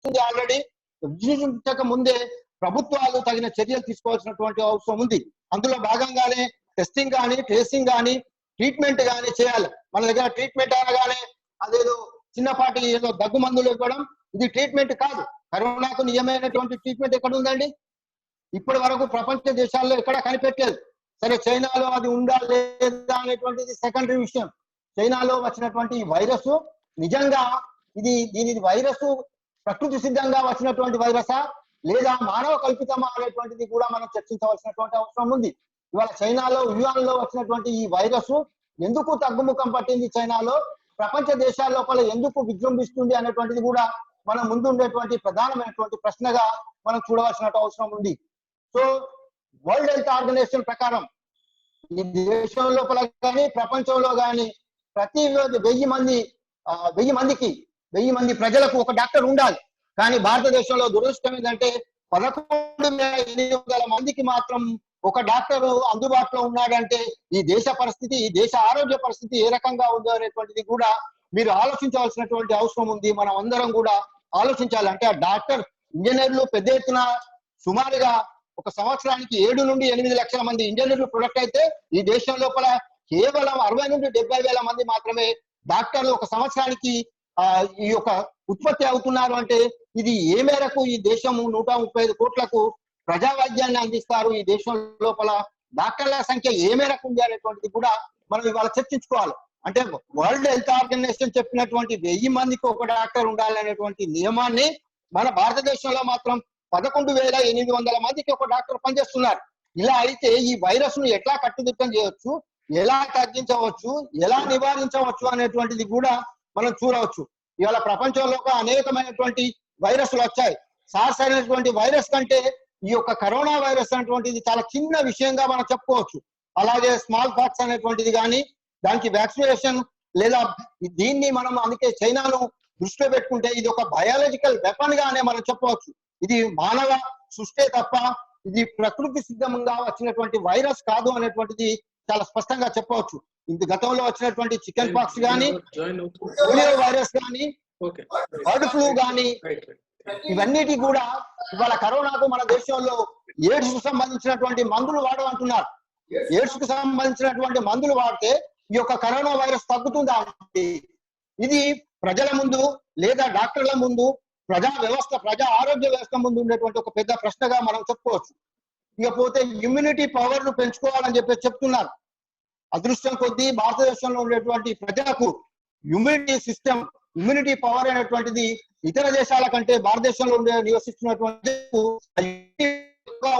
విజృంభిస్తుంది already. విజృంభించక ముందే ప్రభుత్వాలు తగిన చర్యలు తీసుకోవాల్సినటువంటి అవసరం ఉంది. అందులో భాగంగానే టెస్టింగ్ కానీ, ట్రేసింగ్ కానీ, ట్రీట్మెంట్ కానీ చేయాలి. మన దగ్గర ట్రీట్మెంట్ అనగానే అదేదో చిన్నపాటి ఏదో దగ్గు మందులు ఇవ్వడం, ఇది ట్రీట్మెంట్ కాదు. కరోనాకు నిజమైనటువంటి ట్రీట్మెంట్ ఎక్కడ ఉందండి? ఇప్పటి వరకు ప్రపంచ దేశాల్లో ఎక్కడ కనిపెట్టలేదు. సరే, చైనాలో అది ఉందా లేదా అనేటువంటిది సెకండరీ విషయం. చైనాలో వచ్చినటువంటి వైరస్ నిజంగా దీని వైరస్ ప్రకృతి సిద్ధంగా వచ్చినటువంటి వైరసా లేదా మానవ కల్పితమా అనేటువంటిది కూడా మనం చర్చించవలసినటువంటి అవసరం ఉంది. ఇవాళ చైనాలో యువాన్ లో వచ్చినటువంటి ఈ వైరస్ ఎందుకు తగ్గుముఖం పట్టింది, చైనాలో ప్రపంచ దేశాల లోపల ఎందుకు విజృంభిస్తుంది అనేటువంటిది కూడా మనం ముందు ఉండేటువంటి ప్రధానమైనటువంటి ప్రశ్నగా మనం చూడవలసిన అవసరం ఉంది. సో వరల్డ్ హెల్త్ ఆర్గనైజేషన్ ప్రకారం ఈ దేశం లోపల కానీ ప్రపంచంలో కానీ ప్రతి 1000 మంది ప్రజలకు ఒక డాక్టర్ ఉండాలి. కానీ భారతదేశంలో దురదృష్టం ఏంటంటే 11,800 మందికి మాత్రం ఒక డాక్టర్ అందుబాటులో ఉన్నాడంటే ఈ దేశ పరిస్థితి, ఈ దేశ ఆరోగ్య పరిస్థితి ఏ రకంగా ఉందో అనేటువంటిది కూడా మీరు ఆలోచించవలసినటువంటి అవసరం ఉంది. మనం అందరం కూడా ఆలోచించాలి. అంటే ఆ డాక్టర్, ఇంజనీర్లు పెద్ద ఎత్తున సుమారుగా ఒక సంవత్సరానికి 7 నుండి 8 లక్షల మంది ఇంజనీర్లు ప్రొడక్ట్ అయితే ఈ దేశం లోపల కేవలం 60 నుండి 70,000 మంది మాత్రమే డాక్టర్లు ఒక సంవత్సరానికి ఈ యొక్క ఉత్పత్తి అవుతున్నారు. అంటే ఇది ఏ మేరకు ఈ దేశము 135 కోట్లకు ప్రజా వైద్యాన్ని అందిస్తారు, ఈ దేశం లోపల డాక్టర్ల సంఖ్య ఏ మేరకు ఉంది అనేటువంటిది కూడా మనం ఇవాళ చర్చించుకోవాలి. అంటే వరల్డ్ హెల్త్ ఆర్గనైజేషన్ చెప్పినటువంటి 1000 మందికి ఒక డాక్టర్ ఉండాలనేటువంటి నియమాన్ని మన భారతదేశంలో మాత్రం 11,800 మందికి ఒక డాక్టర్ పనిచేస్తున్నారు. ఇలా అయితే ఈ వైరస్ ను ఎట్లా కట్టుదిట్టం చేయవచ్చు, ఎలా తగ్గించవచ్చు, ఎలా నివారించవచ్చు అనేటువంటిది కూడా మనం చూడవచ్చు. ఇవాళ ప్రపంచంలో అనేకమైనటువంటి వైరస్లు వచ్చాయి. సార్స్ అనేటువంటి వైరస్ కంటే ఈ యొక్క కరోనా వైరస్ అనేటువంటిది చాలా చిన్న విషయంగా మనం చెప్పుకోవచ్చు. అలాగే స్మాల్ పాక్స్ అనేటువంటిది కానీ, దానికి వ్యాక్సినేషన్ లేదా దీన్ని మనం అందుకే చైనాను దృష్టిలో పెట్టుకుంటే ఇది ఒక బయాలజికల్ వెపన్ గానే మనం చెప్పవచ్చు. ఇది మానవ సృష్టే తప్ప ఇది ప్రకృతి సిద్ధంగా వచ్చినటువంటి వైరస్ కాదు అనేటువంటిది చాలా స్పష్టంగా చెప్పవచ్చు. ఇది గతంలో వచ్చినటువంటి చికెన్ పాక్స్ కానీ, పోలియో వైరస్ కానీ, బర్డ్ ఫ్లూ కానీ, ఇవన్నిటి కూడా ఇవాళ కరోనాకు మన దేశంలో ఎయిడ్స్ కు సంబంధించినటువంటి మందులు వాడమంటున్నారు. ఎయిడ్స్ కు సంబంధించినటువంటి మందులు వాడితే ఈ యొక్క కరోనా వైరస్ తగ్గుతుందా? ఇది ప్రజల ముందు లేదా డాక్టర్ల ముందు ప్రజా ఆరోగ్య వ్యవస్థ ముందు ఉండేటువంటి ఒక పెద్ద ప్రశ్నగా మనం చెప్పుకోవచ్చు. ఇకపోతే ఇమ్యూనిటీ పవర్ ను పెంచుకోవాలని చెప్పి చెప్తున్నారు. అదృష్టం కొద్దీ భారతదేశంలో ఉండేటువంటి ప్రజలకు ఇమ్యూనిటీ పవర్ అనేటువంటిది ఇతర దేశాల కంటే భారతదేశంలో నివసిస్తున్నటువంటి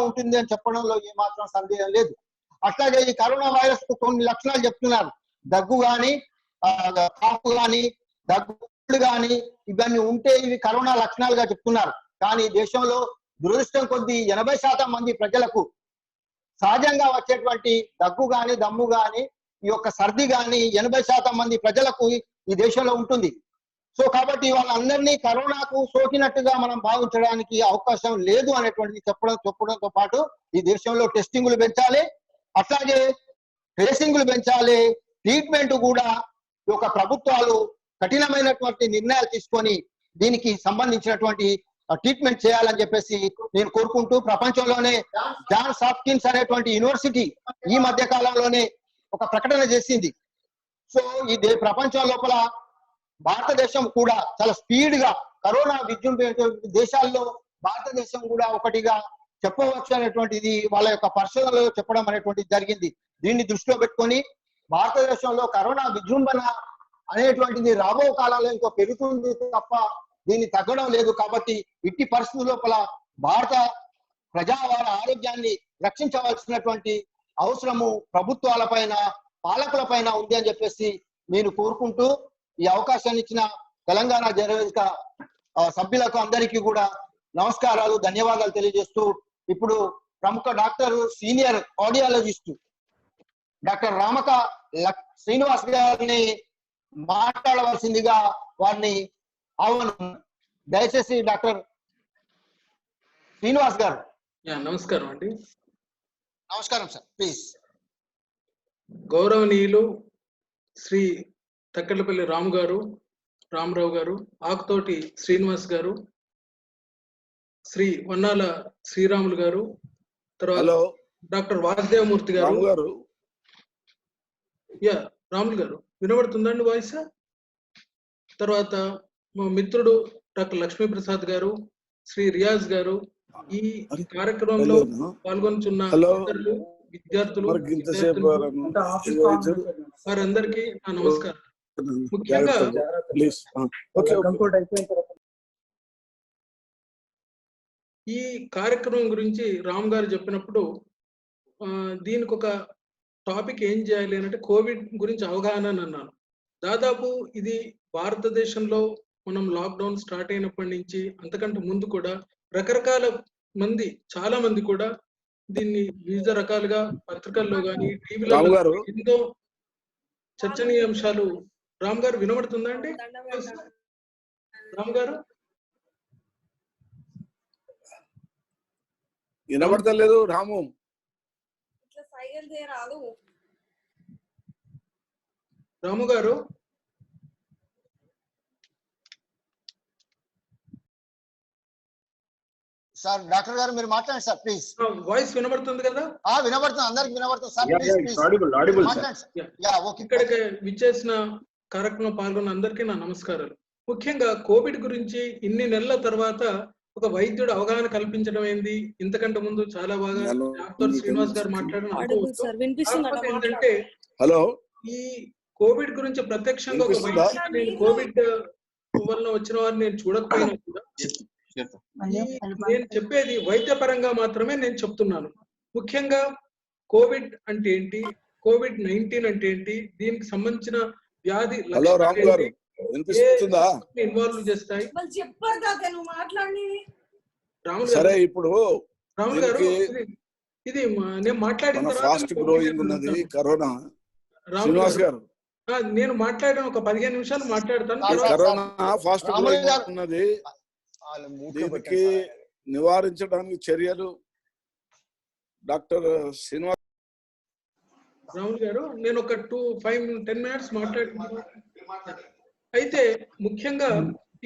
ఉంటుంది అని చెప్పడంలో ఏమాత్రం సందేహం లేదు. అట్లాగే ఈ కరోనా వైరస్ కు కొన్ని లక్షణాలు చెప్తున్నారు. దగ్గు కానీ, కాపు కానీ, దగ్గు కానీ ఇవన్నీ ఉంటే ఇవి కరోనా లక్షణాలుగా చెప్తున్నారు. కానీ దేశంలో దురదృష్టం కొద్దీ 80% మంది ప్రజలకు సహజంగా వచ్చేటువంటి దగ్గు గాని, దమ్ము గాని, ఈ యొక్క సర్ది గాని 80% మంది ప్రజలకు ఈ దేశంలో ఉంటుంది. సో కాబట్టి వాళ్ళందరినీ కరోనాకు సోకినట్టుగా మనం భావించడానికి అవకాశం లేదు అనేటువంటిది చెప్పడంతో పాటు ఈ దేశంలో టెస్టింగ్లు పెంచాలి, అట్లాగే ట్రేసింగ్లు పెంచాలి, ట్రీట్మెంట్ కూడా ఈ యొక్క ప్రభుత్వాలు కఠినమైనటువంటి నిర్ణయాలు తీసుకొని దీనికి సంబంధించినటువంటి ట్రీట్మెంట్ చేయాలని చెప్పేసి నేను కోరుకుంటూ, ప్రపంచంలోనే జాన్స్ హాప్కిన్స్ అనేటువంటి యూనివర్సిటీ ఈ మధ్య కాలంలోనే ఒక ప్రకటన చేసింది. సో ఈ ప్రపంచం లోపల భారతదేశం కూడా చాలా స్పీడ్ గా కరోనా విజృంభించే దేశాల్లో భారతదేశం కూడా ఒకటిగా చెప్పవచ్చు అనేటువంటిది వాళ్ళ యొక్క పరిశోధనలో చెప్పడం అనేటువంటిది జరిగింది. దీన్ని దృష్టిలో పెట్టుకొని భారతదేశంలో కరోనా విజృంభణ అనేటువంటిది రాబో కాలంలో ఇంకో పెరుగుతుంది తప్ప దీన్ని తగ్గడం లేదు. కాబట్టి ఇట్టి పరిస్థితుల లోపల భారత ప్రజావార ఆరోగ్యాన్ని రక్షించవలసినటువంటి అవసరము ప్రభుత్వాల పైన, పాలకుల పైన ఉంది అని చెప్పేసి నేను కోరుకుంటూ ఈ అవకాశాన్ని ఇచ్చిన తెలంగాణ జనవేదిక సభ్యులకు అందరికీ కూడా నమస్కారాలు, ధన్యవాదాలు తెలియజేస్తూ ఇప్పుడు ప్రముఖ doctor, senior cardiologist doctor Ramaka Srinivas గారిని మాట్లాడవలసిందిగా వారిని దయచేసి డాక్టర్ శ్రీనివాస్ గారు. నమస్కారం అండి. నమస్కారం సార్, ప్లీజ్. గౌరవనీయులు శ్రీ తక్కలపల్లి రామరావు గారు, ఆకుతోటి శ్రీనివాస్ గారు, శ్రీ వన్నాల శ్రీరాములు గారు, తర్వాత హలో డాక్టర్ వాసుదేవమూర్తి గారు. రాము గారు, యా రాములు గారు వినబడుతుందండి వాయిస్? తర్వాత మా మిత్రుడు డాక్టర్ లక్ష్మీప్రసాద్ గారు, శ్రీ రియాజ్ గారు, ఈ కార్యక్రమంలో పాల్గొనుచున్న హలో ఇతరులు, విద్యార్థులు, మరి ఇంతసేపు వారందరికీ నా నమస్కారం. ముఖ్యంగా ప్లీజ్ ఓకే ఈ కార్యక్రమం గురించి రామ్ గారు చెప్పినప్పుడు దీనికి ఒక టాపిక్ ఏం చేయాలి అంటే కోవిడ్ గురించి అవగాహన అని అన్నాను. దాదాపు ఇది భారతదేశంలో మనం లాక్డౌన్ స్టార్ట్ అయినప్పటి నుంచి అంతకంటే ముందు కూడా రకరకాల మంది, చాలా మంది కూడా దీన్ని వివిధ రకాలుగా పత్రికల్లో కానీ టీవీలలో ఎన్నో చర్చనీయాంశాలు. రామ్ గారు వినబడుతుందా అండి? రామ్ గారు వినబడతలేదు. రాము రాము గారు సార్, డాక్టర్ గారు మీరు మాట్లాడండి సార్ ప్లీజ్. వాయిస్ వినబడుతుంది కదా? వినబడుతుంది, అందరికి వినబడుతుంది సార్. ఇక్కడికి విచ్చేసిన కార్యక్రమం పాల్గొన్న అందరికీ నా నమస్కారాలు. ముఖ్యంగా కోవిడ్ గురించి ఇన్ని నెలల తర్వాత ఒక వైద్యుడు అవగాహన కల్పించడం ఏంది, ఇంతకంటే ముందు చాలా బాగా డాక్టర్ శ్రీనివాస్ గారు మాట్లాడిన ఏంటంటే హలో ఈ కోవిడ్ గురించి ప్రత్యక్షంగా ఒక వైద్యుడు, నేను కోవిడ్ వల్ల వచ్చిన వారిని నేను చూడకపోయినా కూడా నేను చెప్పేది వైద్యపరంగా మాత్రమే నేను చెప్తున్నాను. ముఖ్యంగా కోవిడ్ అంటే ఏంటి, కోవిడ్-19 అంటే ఏంటి, దీనికి సంబంధించిన వ్యాధి ఇన్వాల్వ్ చేస్తాయి. రాములు గారు ఇది నేను మాట్లాడిన నేను మాట్లాడిన ఒక 15 నిమిషాలు మాట్లాడతాను. దీనికి నివారించడానికి చర్యలు డాక్టర్ శ్రీనివాస్. రాములు గారు నేను ఒక 5-10 మినిట్స్ మాట్లాడుతున్నాను. అయితే ముఖ్యంగా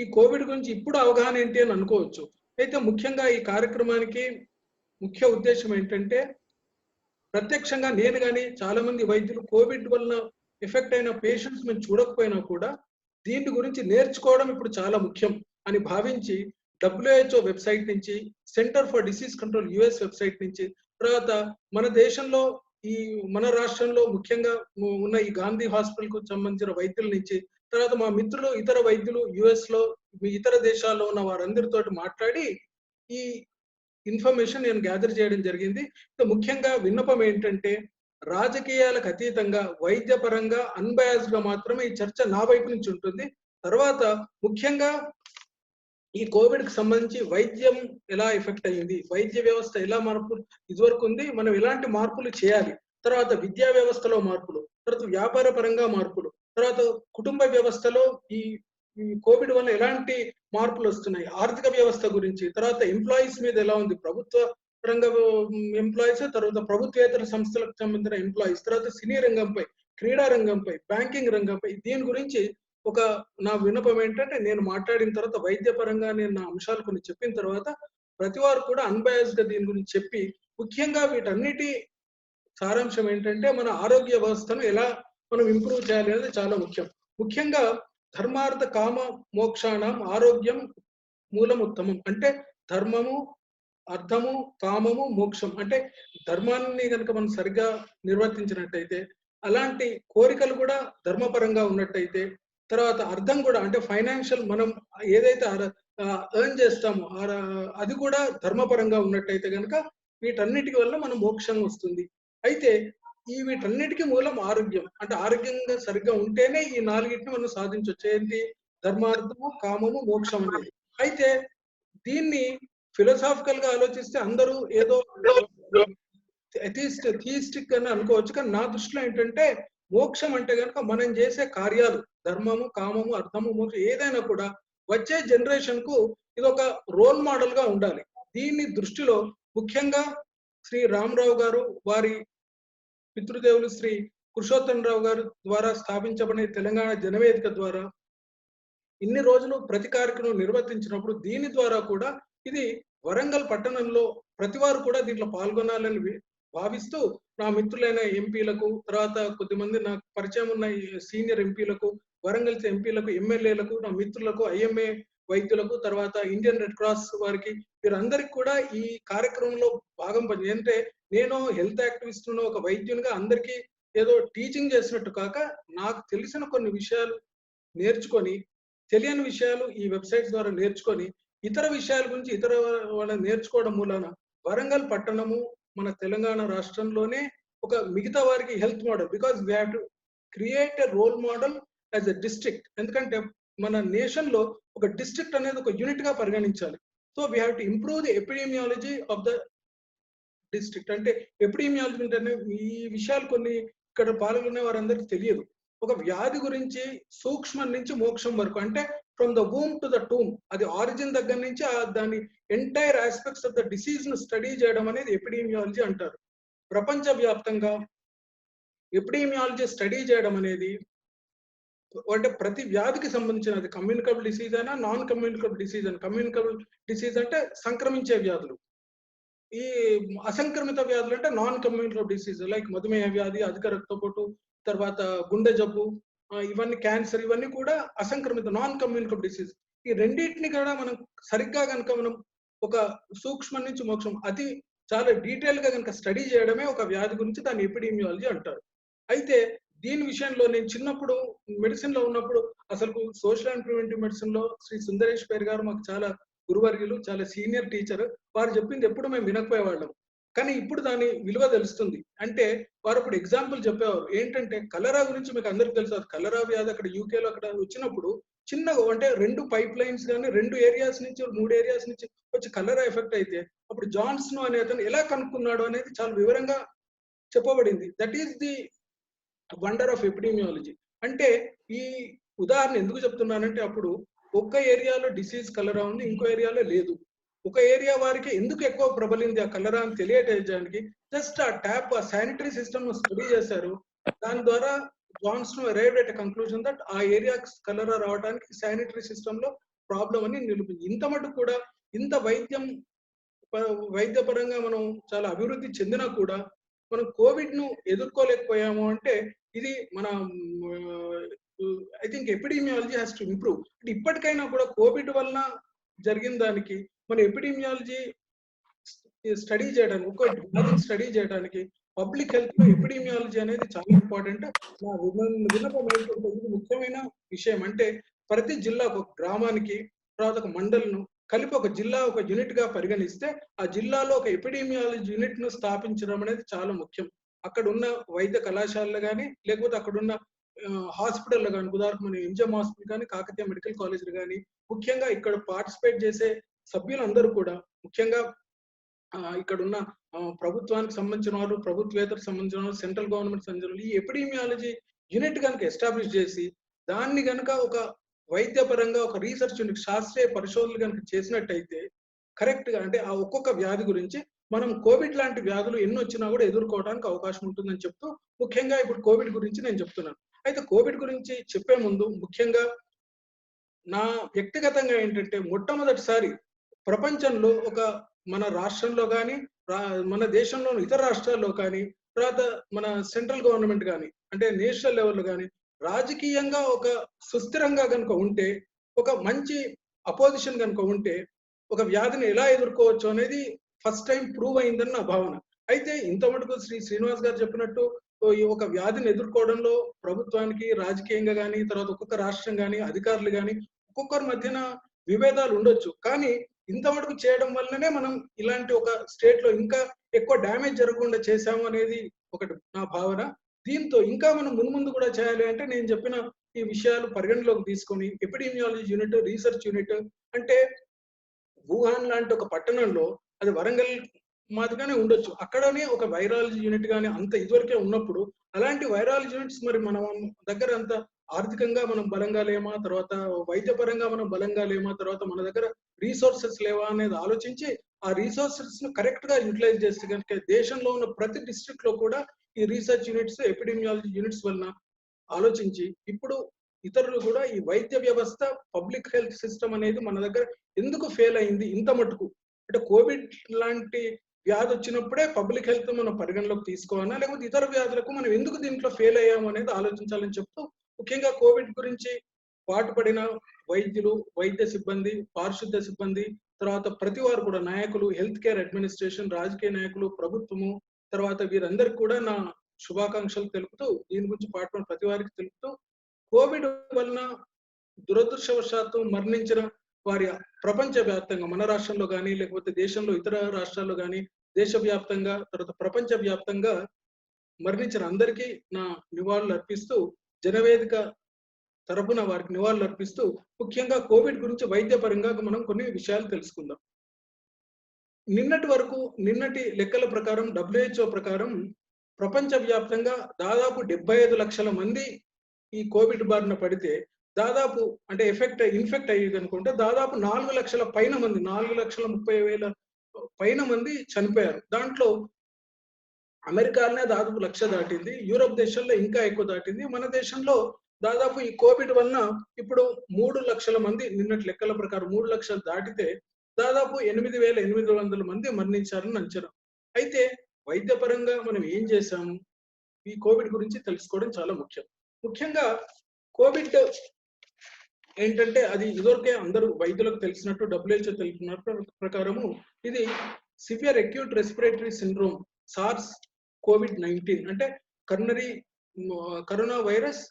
ఈ కోవిడ్ గురించి ఇప్పుడు అవగాహన ఏంటి అని అనుకోవచ్చు. అయితే ముఖ్యంగా ఈ కార్యక్రమానికి ముఖ్య ఉద్దేశం ఏంటంటే ప్రత్యక్షంగా నేను కానీ చాలా మంది వైద్యులు కోవిడ్ వలన ఎఫెక్ట్ అయిన పేషెంట్స్ మేము చూడకపోయినా కూడా దీని గురించి నేర్చుకోవడం ఇప్పుడు చాలా ముఖ్యం అని భావించి WHO వెబ్సైట్ నుంచి, centre for disease control US website నుంచి, తర్వాత మన దేశంలో మన రాష్ట్రంలో ముఖ్యంగా ఉన్న ఈ గాంధీ హాస్పిటల్ కు సంబంధించిన వైద్యుల నుంచి, తర్వాత మా మిత్రులు ఇతర వైద్యులు US లో, ఇతర దేశాల్లో ఉన్న వారందరితో మాట్లాడి ఈ ఇన్ఫర్మేషన్ నేను గ్యాదర్ చేయడం జరిగింది. ముఖ్యంగా విన్నపం ఏంటంటే రాజకీయాలకు అతీతంగా వైద్యపరంగా అన్బయాస్డ్ గా మాత్రమే ఈ చర్చ నా వైపు నుంచి ఉంటుంది. తర్వాత ముఖ్యంగా ఈ కోవిడ్ కి సంబంధించి వైద్యం ఎలా ఎఫెక్ట్ అయ్యింది, వైద్య వ్యవస్థ ఎలా మార్పులు ఇదివరకు ఉంది, మనం ఎలాంటి మార్పులు చేయాలి, తర్వాత విద్యా వ్యవస్థలో మార్పులు, తర్వాత వ్యాపార పరంగా మార్పులు, తర్వాత కుటుంబ వ్యవస్థలో ఈ కోవిడ్ వల్ల ఎలాంటి మార్పులు వస్తున్నాయి, ఆర్థిక వ్యవస్థ గురించి, తర్వాత ఎంప్లాయీస్ మీద ఎలా ఉంది, ప్రభుత్వ రంగ ఎంప్లాయీస్, తర్వాత ప్రభుత్వేతర సంస్థలకు సంబంధించిన ఎంప్లాయీస్, తర్వాత సినీ రంగంపై, క్రీడా రంగంపై, బ్యాంకింగ్ రంగంపై, దీని గురించి ఒక నా విన్నపం ఏంటంటే నేను మాట్లాడిన తర్వాత వైద్యపరంగా నేను నా అంశాలు కొన్ని చెప్పిన తర్వాత ప్రతి వారు కూడా అన్బయాస్డ్ గా దీని గురించి చెప్పి, ముఖ్యంగా వీటన్నిటి సారాంశం ఏంటంటే మన ఆరోగ్య వ్యవస్థను ఎలా మనం ఇంప్రూవ్ చేయాలి అనేది చాలా ముఖ్యం. ముఖ్యంగా ధర్మార్థ కామ మోక్షాణం ఆరోగ్యం మూలముత్తమం అంటే ధర్మము, అర్థము, కామము, మోక్షం అంటే ధర్మాన్ని కనుక మనం సరిగ్గా నిర్వర్తించినట్టయితే, అలాంటి కోరికలు కూడా ధర్మపరంగా ఉన్నట్టయితే, తర్వాత అర్థం కూడా అంటే ఫైనాన్షియల్ మనం ఏదైతే ఎర్న్ చేస్తామో అది కూడా ధర్మపరంగా ఉన్నట్టయితే కనుక వీటన్నిటికి వల్ల మనం మోక్షం వస్తుంది. అయితే వీటన్నిటికీ మూలం ఆరోగ్యం. అంటే ఆరోగ్యంగా సరిగ్గా ఉంటేనే ఈ నాలుగిటిని మనం సాధించవచ్చు. ఏంటి? ధర్మార్థము, కామము, మోక్షం అనేది. అయితే దీన్ని ఫిలాసాఫికల్ గా ఆలోచిస్తే అందరూ ఏదో థియిస్టిక్ అని అనుకోవచ్చు. కానీ నా దృష్టిలో ఏంటంటే మోక్షం అంటే కనుక మనం చేసే కార్యాలు, ధర్మము, కామము, అర్థము, మోక్షం ఏదైనా కూడా వచ్చే జనరేషన్ కు ఇది ఒక రోల్ మోడల్ గా ఉండాలి. దీన్ని దృష్టిలో ముఖ్యంగా శ్రీ రామరావు గారు, వారి పితృదేవులు శ్రీ పురుషోత్తమరావు గారు ద్వారా స్థాపించబడిన తెలంగాణ జనవేదిక ద్వారా ఇన్ని రోజులు ప్రతి కార్యక్రమం నిర్వర్తించినప్పుడు దీని ద్వారా కూడా ఇది వరంగల్ పట్టణంలో ప్రతి వారు కూడా దీంట్లో పాల్గొనాలని భావిస్తూ నా మిత్రులైన ఎంపీలకు, తర్వాత కొద్దిమంది నాకు పరిచయం ఉన్న సీనియర్ ఎంపీలకు, వరంగల్ ఎంపీలకు, ఎమ్మెల్యేలకు, నా మిత్రులకు, ఐఎంఏ వైద్యులకు, తర్వాత ఇండియన్ రెడ్ క్రాస్ వారికి, వీరందరికీ కూడా ఈ కార్యక్రమంలో భాగం పంచి, అంటే నేను హెల్త్ యాక్టివిస్ట్ ఒక వైద్యునిగా అందరికీ ఏదో టీచింగ్ చేసినట్టు కాక నాకు తెలిసిన కొన్ని విషయాలు నేర్చుకొని, తెలియని విషయాలు ఈ వెబ్సైట్స్ ద్వారా నేర్చుకొని, ఇతర విషయాల గురించి ఇతర వాళ్ళని నేర్చుకోవడం మూలాన వరంగల్ పట్టణము మన తెలంగాణ రాష్ట్రంలోనే ఒక మిగతా వారికి health model, because we have to create a role model as a district. ఎందుకంటే మన నేషన్ లో ఒక డిస్ట్రిక్ట్ అనేది ఒక యూనిట్ గా పరిగణించాలి. So we have to improve the epidemiology of the district. అంటే ఎపిడెమియాలజీ అంటే ఈ విషయాలు కొన్ని ఇక్కడ పాల్గొనే వారందరికీ తెలియదు. ఒక వ్యాధి గురించి సూక్ష్మం నుంచి మోక్షం వరకు, అంటే from the womb to the tomb, అది ఆరిజిన్ దగ్గర నుంచి దాని entire aspects of the disease ను స్టడీ చేయడం అనేది ఎపిడెమియాలజీ అంటారు. ప్రపంచ వ్యాప్తంగా ఎపిడెమియాలజీ స్టడీ చేయడం అనేది అంటే ప్రతి వ్యాధికి సంబంధించిన, అది కమ్యూనికబుల్ డిసీజ్ అయినా నాన్ కమ్యూనికబుల్ డిసీజ్ అయినా, కమ్యూనికబుల్ డిసీజ్ అంటే సంక్రమించే వ్యాధులు, ఈ అసంక్రమిత వ్యాధులు అంటే నాన్ కమ్యూనికబుల్ డిసీజ్ లైక్ మధుమేహ వ్యాధి, అధిక రక్తపోటు, తర్వాత గుండె జబ్బు, ఇవన్నీ క్యాన్సర్, ఇవన్నీ కూడా అసంక్రమిత నాన్ కమ్యూనికబుల్ డిసీజ్. ఈ రెండింటిని కూడా మనం సరిగ్గా కనుక మనం ఒక సూక్ష్మం నుంచి మోక్షం అది చాలా డీటెయిల్ గా కనుక స్టడీ చేయడమే ఒక వ్యాధి గురించి దాన్ని ఎపిడెమియాలజీ అంటారు. అయితే దీని విషయంలో నేను చిన్నప్పుడు మెడిసిన్ లో ఉన్నప్పుడు అసలు సోషల్ అండ్ ప్రివెంటివ్ మెడిసిన్ లో శ్రీ సుందరేష్ పేరు గారు మాకు చాలా గురువర్యులు, చాలా సీనియర్ టీచర్. వారు చెప్పింది ఎప్పుడు మేము వినకపోయేవాళ్ళం, కానీ ఇప్పుడు దాని విలువ తెలుస్తుంది. అంటే వారు ఇప్పుడు ఎగ్జాంపుల్ చెప్పేవారు ఏంటంటే, కలరా గురించి మీకు అందరికి తెలుసు. కలరా వ్యాధి అక్కడ యూకేలో అక్కడ వచ్చినప్పుడు చిన్నగా అంటే 2 పైప్ లైన్స్ కానీ 2 ఏరియాస్ నుంచి 3 ఏరియాస్ నుంచి వచ్చి కలరా ఎఫెక్ట్ అయితే అప్పుడు జాన్సన్ అనే అతను ఎలా కనుక్కున్నాడు అనేది చాలా వివరంగా చెప్పబడింది. That is the wonder of epidemiology. అంటే ఈ ఉదాహరణ ఎందుకు చెప్తున్నానంటే, అప్పుడు ఒక్క ఏరియాలో డిసీజ్ కలరా ఉంది, ఇంకో ఏరియాలో లేదు. ఒక ఏరియా వారికి ఎందుకు ఎక్కువ ప్రబలింది ఆ కలరా అని తెలియజేయడానికి జస్ట్ ఆ ట్యాప్, ఆ శానిటరీ సిస్టమ్ స్టడీ చేశారు. దాని ద్వారా Johnson arrived at conclusion that ఆ ఏరియా కలరా రావడానికి శానిటరీ సిస్టమ్ లో ప్రాబ్లం అని నిరూపించింది. ఇంత మటుకు కూడా ఇంత వైద్యపరంగా మనం చాలా అభివృద్ధి చెందినా కూడా మనం కోవిడ్ ను ఎదుర్కోలేకపోయాము అంటే ఇది మన I think epidemiology has to improve. ఇప్పటికైనా కూడా కోవిడ్ వలన జరిగిన దానికి మన ఎపిడెమియాలజీ స్టడీ చేయడానికి, ఒక వ్యాధిని స్టడీ చేయడానికి పబ్లిక్ హెల్త్ లో ఎపిడెమియాలజీ అనేది చాలా ఇంపార్టెంట్. నా విన్నపం ఏంటంటే ఇది ముఖ్యమైన విషయం. అంటే ప్రతి జిల్లా ఒక గ్రామానికి, తర్వాత ఒక మండలను కలిపి ఒక జిల్లా ఒక యూనిట్ గా పరిగణిస్తే ఆ జిల్లాలో ఒక ఎపిడెమియాలజీ యూనిట్ ను స్థాపించడం అనేది చాలా ముఖ్యం. అక్కడ ఉన్న వైద్య కళాశాలలు కానీ, లేకపోతే అక్కడ ఉన్న హాస్పిటల్ కానీ, ఉదాహరణకు మన ఎంజిఎం హాస్పిటల్ కానీ, కాకతీయ మెడికల్ కాలేజ్ కానీ, ముఖ్యంగా ఇక్కడ పార్టిసిపేట్ చేసే సభ్యులందరూ కూడా ముఖ్యంగా ఇక్కడ ఉన్న ప్రభుత్వానికి సంబంధించిన వాళ్ళు, ప్రభుత్వేతరకు సంబంధించిన వాళ్ళు, సెంట్రల్ గవర్నమెంట్ సంబంధించిన ఈ ఎపిడెమియాలజీ యూనిట్ కనుక ఎస్టాబ్లిష్ చేసి దాన్ని కనుక ఒక వైద్యపరంగా ఒక రీసెర్చ్ యూనిట్, శాస్త్రీయ పరిశోధనలు కనుక చేసినట్టయితే కరెక్ట్ గా, అంటే ఆ ఒక్కొక్క వ్యాధి గురించి మనం కోవిడ్ లాంటి వ్యాధులు ఎన్ని వచ్చినా కూడా ఎదుర్కోవడానికి అవకాశం ఉంటుందని చెప్తూ ముఖ్యంగా ఇప్పుడు కోవిడ్ గురించి నేను చెప్తున్నాను. అయితే కోవిడ్ గురించి చెప్పే ముందు ముఖ్యంగా నా వ్యక్తిగతంగా ఏంటంటే, మొట్టమొదటిసారి ప్రపంచంలో ఒక మన రాష్ట్రంలో కానీ, మన దేశంలో ఇతర రాష్ట్రాల్లో కానీ, తర్వాత మన సెంట్రల్ గవర్నమెంట్ కానీ, అంటే నేషనల్ లెవెల్లో కానీ రాజకీయంగా ఒక సుస్థిరంగా కనుక ఉంటే, ఒక మంచి అపోజిషన్ కనుక ఉంటే ఒక వ్యాధిని ఎలా ఎదుర్కోవచ్చు అనేది ఫస్ట్ టైం ప్రూవ్ అయిందని నా భావన. అయితే ఇంత మటుకు శ్రీనివాస్ గారు చెప్పినట్టు ఒక వ్యాధిని ఎదుర్కోవడంలో ప్రభుత్వానికి రాజకీయంగా కానీ, తర్వాత ఒక్కొక్క రాష్ట్రం కానీ, అధికారులు కానీ ఒక్కొక్కరి మధ్యన విభేదాలు ఉండొచ్చు. కానీ ఇంత మటుకు చేయడం వల్లనే మనం ఇలాంటి ఒక స్టేట్ లో ఇంకా ఎక్కువ డ్యామేజ్ జరగకుండా చేశాము అనేది ఒకటి నా భావన. దీంతో ఇంకా మనం ముందు కూడా చేయాలి అంటే నేను చెప్పిన ఈ విషయాలు పరిగణలోకి తీసుకొని ఎపిడెమియాలజీ యూనిట్, రీసెర్చ్ యూనిట్, అంటే వుహాన్ లాంటి ఒక పట్టణంలో, అది వరంగల్ మాదిగానే ఉండొచ్చు, అక్కడనే ఒక వైరాలజీ యూనిట్ గానీ అంత ఇదివరకే ఉన్నప్పుడు అలాంటి వైరాలజీ యూనిట్స్ మరి మన దగ్గర అంత ఆర్థికంగా మనం బలంగా లేమా, తర్వాత వైద్యపరంగా మనం బలంగా లేమా, తర్వాత మన దగ్గర రీసోర్సెస్ లేవా అనేది ఆలోచించి ఆ రీసోర్సెస్ ను కరెక్ట్ గా యూటిలైజ్ చేస్తే కనుక దేశంలో ఉన్న ప్రతి డిస్ట్రిక్ట్ లో కూడా ఈ రీసెర్చ్ యూనిట్స్, ఎపిడెమియాలజీ యూనిట్స్ వలన ఆలోచించి ఇప్పుడు ఇతరులు కూడా ఈ వైద్య వ్యవస్థ, పబ్లిక్ హెల్త్ సిస్టమ్ అనేది మన దగ్గర ఎందుకు ఫెయిల్ అయింది ఇంత మటుకు? అంటే కోవిడ్ లాంటి వ్యాధి వచ్చినప్పుడే పబ్లిక్ హెల్త్ మనం పరిగణలోకి తీసుకోవాలా, లేకపోతే ఇతర వ్యాధులకు మనం ఎందుకు దీంట్లో ఫెయిల్ అయ్యాము అనేది ఆలోచించాలని చెప్తూ, ముఖ్యంగా కోవిడ్ గురించి పాటుపడిన వైద్యులు, వైద్య సిబ్బంది, పారిశుద్ధ్య సిబ్బంది, తర్వాత ప్రతి వారు కూడా నాయకులు, హెల్త్ కేర్ అడ్మినిస్ట్రేషన్, రాజకీయ నాయకులు, ప్రభుత్వము, తర్వాత వీరందరికీ కూడా నా శుభాకాంక్షలు తెలుపుతూ, దీని గురించి పాటుపడిన ప్రతి వారికి తెలుపుతూ, కోవిడ్ వలన దురదృష్టవశాత్తు మరణించిన వారి ప్రపంచ వ్యాప్తంగా, మన రాష్ట్రంలో కానీ లేకపోతే దేశంలో ఇతర రాష్ట్రాల్లో కానీ, దేశవ్యాప్తంగా తర్వాత ప్రపంచ వ్యాప్తంగా మరణించిన అందరికీ నా నివాళులు అర్పిస్తూ, జనవేదిక తరపున వారికి నివాళులు అర్పిస్తూ, ముఖ్యంగా కోవిడ్ గురించి వైద్యపరంగా మనం కొన్ని విషయాలు తెలుసుకుందాం. నిన్నటి లెక్కల ప్రకారం, WHO ప్రకారం ప్రపంచ వ్యాప్తంగా దాదాపు 75 లక్షల మంది ఈ కోవిడ్ బారిన పడితే, దాదాపు అంటే ఇన్ఫెక్ట్ అయ్యేది అనుకుంటే దాదాపు 4 లక్షల పైన మంది, 4,30,000 పైన మంది చనిపోయారు. దాంట్లో అమెరికాలోనే దాదాపు 1,00,000 దాటింది, యూరోప్ దేశాల్లో ఇంకా ఎక్కువ దాటింది. మన దేశంలో దాదాపు ఈ కోవిడ్ వలన ఇప్పుడు 3 లక్షల మంది, నిన్నటి లెక్కల ప్రకారం 3 లక్షలు దాటితే దాదాపు 8,800 మంది మరణించారని అంచనా. అయితే వైద్యపరంగా మనం ఏం చేశాము, ఈ కోవిడ్ గురించి తెలుసుకోవడం చాలా ముఖ్యం. ముఖ్యంగా కోవిడ్ ఏంటంటే అది ఇదివరకే అందరూ వైద్యులకు తెలిసినట్టు, WHO తెలిపిన ప్రకారము ఇది severe acute respiratory syndrome, SARS COVID-19 అంటే corona virus